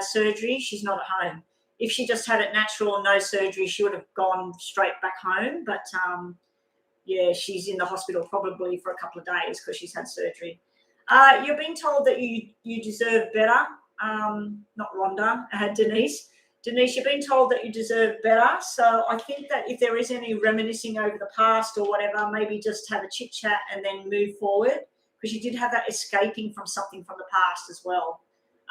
surgery, she's not at home. If she just had it natural and no surgery, she would have gone straight back home. But, yeah, she's in the hospital probably for a couple of days because she's had surgery. You're being told that you deserve better. Not Rhonda, Denise. Denise, you've been told that you deserve better. So I think that if there is any reminiscing over the past or whatever, maybe just have a chit chat and then move forward, because you did have that escaping from something from the past as well.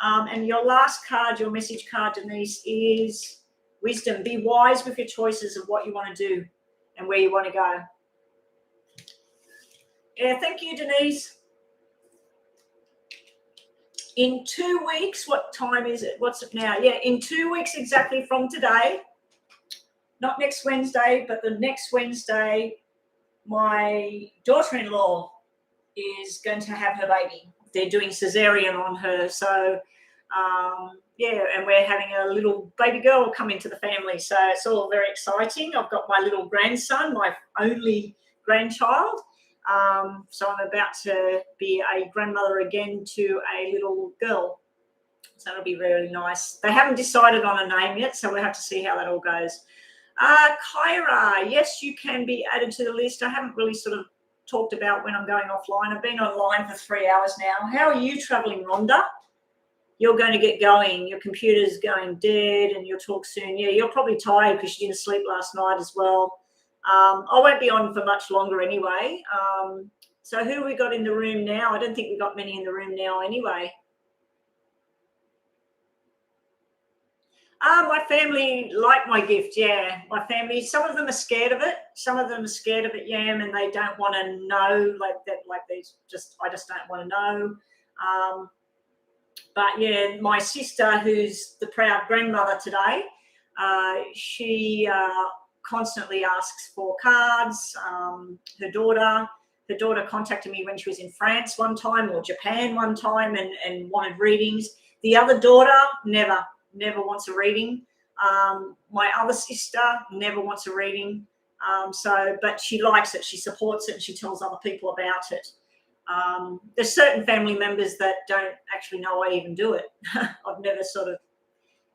And your last card, your message card, Denise, is wisdom. Be wise with your choices of what you want to do and where you want to go. Yeah, thank you, Denise. In 2 weeks, what time is it? What's it now? Yeah, in 2 weeks exactly from today, not next Wednesday, but the next Wednesday, my daughter-in-law is going to have her baby. They're doing cesarean on her. So, yeah, and we're having a little baby girl come into the family. So it's all very exciting. I've got my little grandson, my only grandchild. So I'm about to be a grandmother again to a little girl. So that'll be really nice. They haven't decided on a name yet, so we'll have to see how that all goes. Kyra, yes, you can be added to the list. I haven't really sort of talked about when I'm going offline. I've been online for 3 hours now. How are you traveling, Rhonda? You're going to get going. Your computer's going dead and you'll talk soon. Yeah, you're probably tired because you didn't sleep last night as well. I won't be on for much longer anyway. So who we got in the room now? I don't think we got many in the room now anyway. My family like my gift, yeah. My family, some of them are scared of it. Some of them are scared of it, Yam, and they don't want to know, like that, like they just, I just don't want to know. But yeah, my sister, who's the proud grandmother today, she constantly asks for cards. Her daughter contacted me when she was in France one time or Japan one time and wanted readings. The other daughter never wants a reading. My other sister never wants a reading. But she likes it. She supports it and she tells other people about it. There's certain family members that don't actually know I even do it. I've never sort of,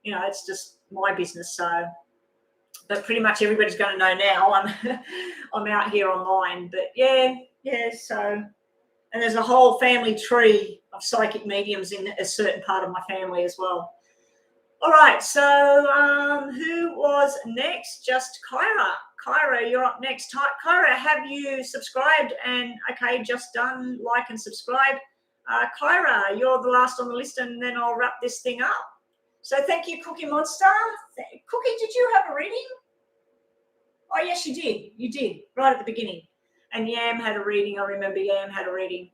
it's just my business. So, but pretty much everybody's going to know now. I'm out here online. But yeah. So, and there's a whole family tree of psychic mediums in a certain part of my family as well. All right, so who was next? Just Kyra. Kyra, you're up next. Kyra, have you subscribed? And okay, just done. Like and subscribe. Kyra, you're the last on the list, and then I'll wrap this thing up. So thank you, Cookie Monster. Cookie, did you have a reading? Oh, yes, you did. You did, right at the beginning. And Yam had a reading. I remember Yam had a reading.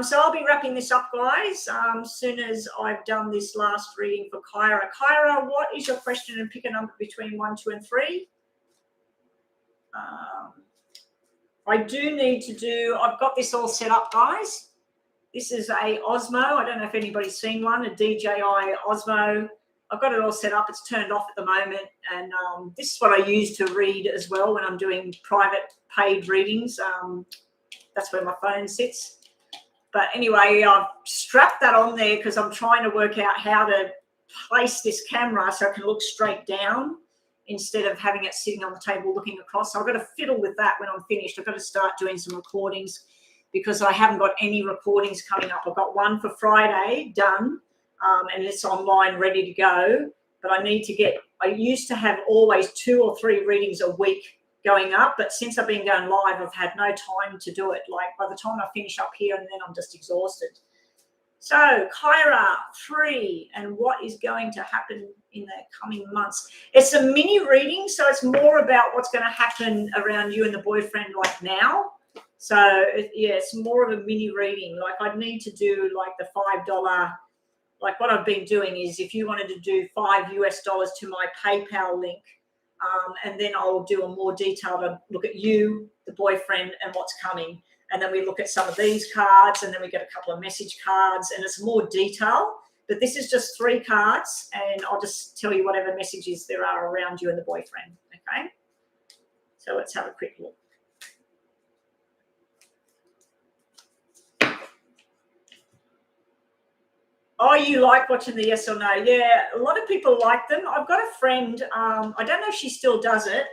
So I'll be wrapping this up, guys, as soon as I've done this last reading for Kyra. Kyra, what is your question? And pick a number between 1, 2, and 3. I do need to do, I've got this all set up, guys. This is a Osmo. I don't know if anybody's seen one, a DJI Osmo. I've got it all set up. It's turned off at the moment. And this is what I use to read as well when I'm doing private paid readings. That's where my phone sits. But anyway, I've strapped that on there because I'm trying to work out how to place this camera so I can look straight down instead of having it sitting on the table looking across. So I've got to fiddle with that when I'm finished. I've got to start doing some recordings because I haven't got any recordings coming up. I've got one for Friday done and it's online ready to go. But I need to get, I used to have always 2 or 3 readings a week going up, but since I've been going live, I've had no time to do it. Like by the time I finish up here and then I'm just exhausted. So Kyra, 3, and what is going to happen in the coming months? It's a mini reading, so it's more about what's going to happen around you and the boyfriend like now. So yeah, it's more of a mini reading. Like I'd need to do like the $5, like what I've been doing is if you wanted to do $5 US to my PayPal link, and then I'll do a more detailed look at you, the boyfriend, and what's coming. And then we look at some of these cards, and then we get a couple of message cards, and it's more detail. But this is just 3 cards, and I'll just tell you whatever messages there are around you and the boyfriend, okay? So let's have a quick look. Oh, you like watching the yes or no? Yeah, a lot of people like them. I've got a friend, I don't know if she still does it,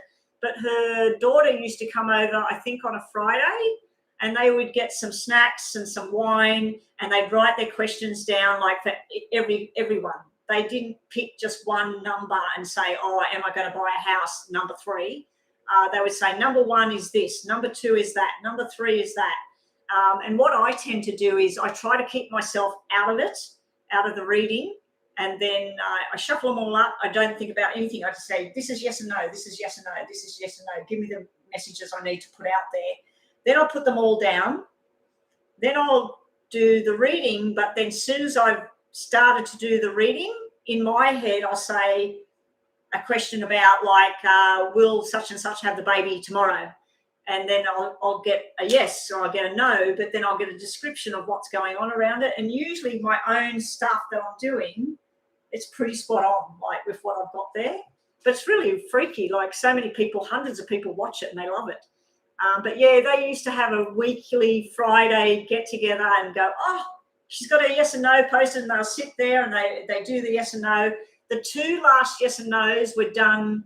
but her daughter used to come over, I think, on a Friday, and they would get some snacks and some wine, and they'd write their questions down like for everyone. They didn't pick just one number and say, oh, am I going to buy a house, number 3. They would say, number 1 is this, number 2 is that, number 3 is that. And what I tend to do is I try to keep myself out of it, out of the reading, and then I shuffle them all up. I don't think about anything. I just say, this is yes and no, this is yes and no, this is yes and no. Give me the messages I need to put out there. Then I'll put them all down. Then I'll do the reading, but then as soon as I've started to do the reading, in my head I'll say a question about like, will such and such have the baby tomorrow? and then I'll get a yes or I'll get a no, but then I'll get a description of what's going on around it. And usually my own stuff that I'm doing, it's pretty spot on, like with what I've got there. But it's really freaky. Like so many people, hundreds of people watch it and they love it. But yeah, they used to have a weekly Friday get together and go, oh, she's got a yes and no posted, and they'll sit there and they do the yes and no. The 2 last yes and no's were done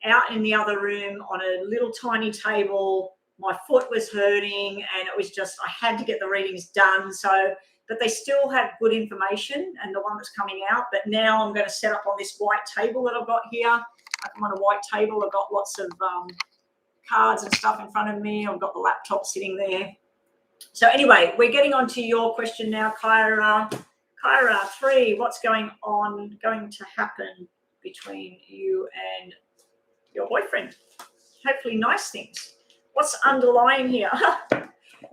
out in the other room on a little tiny table. My foot was hurting and it was just, I had to get the readings done. So, but they still have good information and the one that's coming out. But now I'm going to set up on this white table that I've got here. I'm on a white table. I've got lots of cards and stuff in front of me. I've got the laptop sitting there. So anyway, we're getting on to your question now, Kyra. Kyra 3, what's going to happen between you and your boyfriend? Hopefully nice things. What's underlying here? Do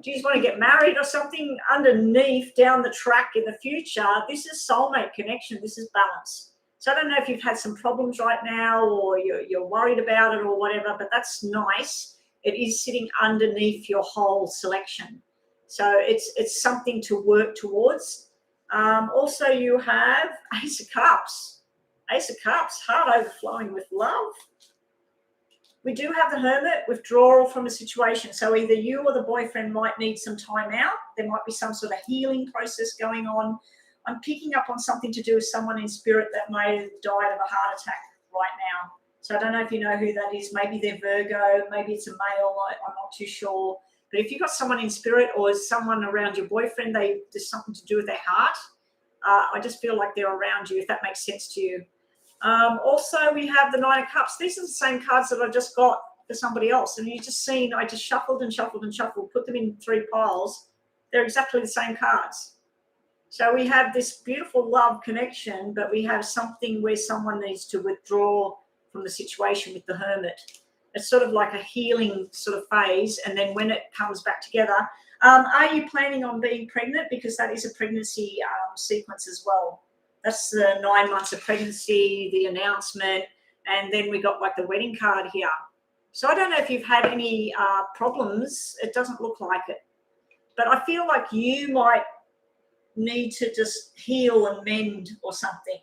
you just want to get married or something? Underneath, down the track in the future, this is soulmate connection. This is balance. So I don't know if you've had some problems right now or you're worried about it or whatever, but that's nice. It is sitting underneath your whole selection. So it's something to work towards. Also, you have Ace of Cups. Ace of Cups, heart overflowing with love. We do have the Hermit, withdrawal from a situation. So either you or the boyfriend might need some time out. There might be some sort of healing process going on. I'm picking up on something to do with someone in spirit that may have died of a heart attack right now. So I don't know if you know who that is. Maybe they're Virgo. Maybe it's a male. I'm not too sure. But if you've got someone in spirit or someone around your boyfriend, there's something to do with their heart. I just feel like they're around you, if that makes sense to you. Also, we have the 9 of Cups. These are the same cards that I just got for somebody else. And you just seen, I just shuffled and shuffled and shuffled, put them in 3 piles. They're exactly the same cards. So we have this beautiful love connection, but we have something where someone needs to withdraw from the situation with the Hermit. It's sort of like a healing sort of phase. And then when it comes back together, are you planning on being pregnant? Because that is a pregnancy sequence as well. That's the 9 months of pregnancy, the announcement, and then we got like the wedding card here. So I don't know if you've had any problems. It doesn't look like it. But I feel like you might need to just heal and mend or something.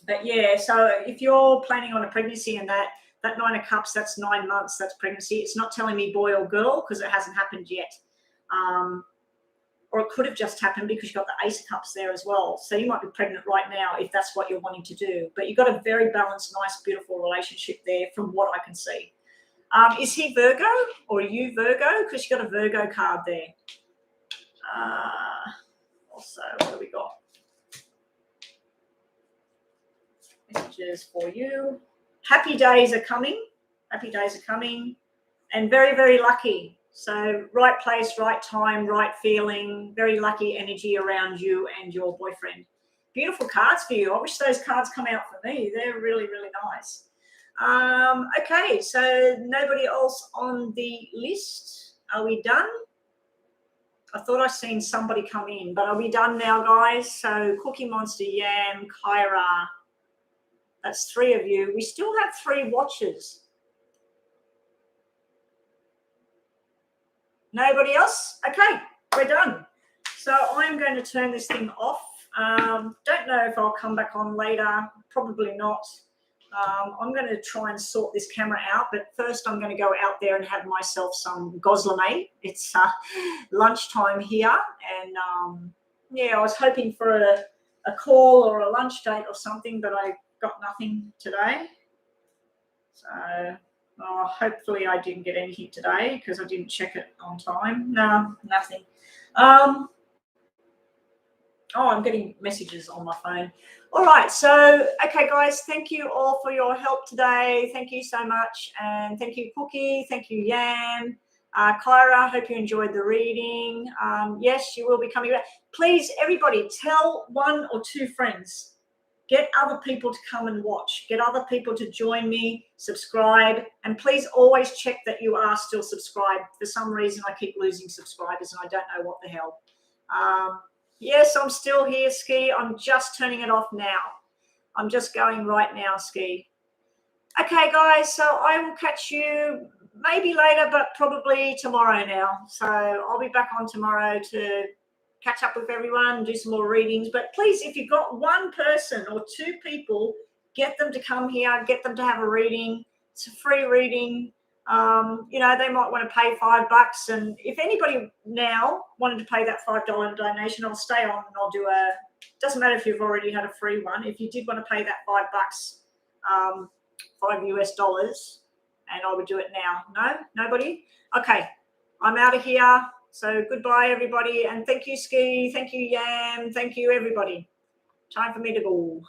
But yeah, so if you're planning on a pregnancy and that 9 of Cups, that's 9 months, that's pregnancy. It's not telling me boy or girl because it hasn't happened yet. Or it could have just happened because you've got the Ace of Cups there as well. So you might be pregnant right now if that's what you're wanting to do. But you've got a very balanced, nice, beautiful relationship there from what I can see. Is he Virgo or are you Virgo? Because you've got a Virgo card there. Also, what do we got? Messages for you. Happy days are coming. Happy days are coming. And very, very lucky. So right place, right time, right feeling, very lucky energy around you and your boyfriend. Beautiful cards for you. I wish those cards come out for me. They're really, really nice. Okay, so nobody else on the list. Are we done? I thought I seen somebody come in, but are we done now, guys? So Cookie Monster, Yam, Kyra. That's 3 of you. We still have 3 watchers. Nobody else? Okay, we're done. So I'm going to turn this thing off. Don't know if I'll come back on later. Probably not. I'm going to try and sort this camera out, but first I'm going to go out there and have myself some goslamate. It's lunchtime here, and yeah, I was hoping for a call or a lunch date or something, but I got nothing today. So hopefully I didn't get anything today because I didn't check it on time. No, nothing. I'm getting messages on my phone. All right. So, okay, guys, thank you all for your help today. Thank you so much. And thank you, Cookie. Thank you, Yam. Kyra, hope you enjoyed the reading. Yes, you will be coming back. Please, everybody, tell 1 or 2 friends. Get other people to come and watch. Get other people to join me, subscribe, and please always check that you are still subscribed. For some reason, I keep losing subscribers, and I don't know what the hell. Yes, I'm still here, Ski. I'm just turning it off now. I'm just going right now, Ski. Okay, guys, so I will catch you maybe later, but probably tomorrow now. So I'll be back on tomorrow to catch up with everyone, do some more readings. But please, if you've got one person or two people, get them to come here, get them to have a reading. It's a free reading. You know, they might want to pay $5. And if anybody now wanted to pay that $5 donation, I'll stay on and I'll do a, doesn't matter if you've already had a free one. If you did want to pay that $5, $5 and I would do it now. No, nobody? Okay, I'm out of here. So goodbye, everybody. And thank you, Ski. Thank you, Yam. Thank you, everybody. Time for me to go.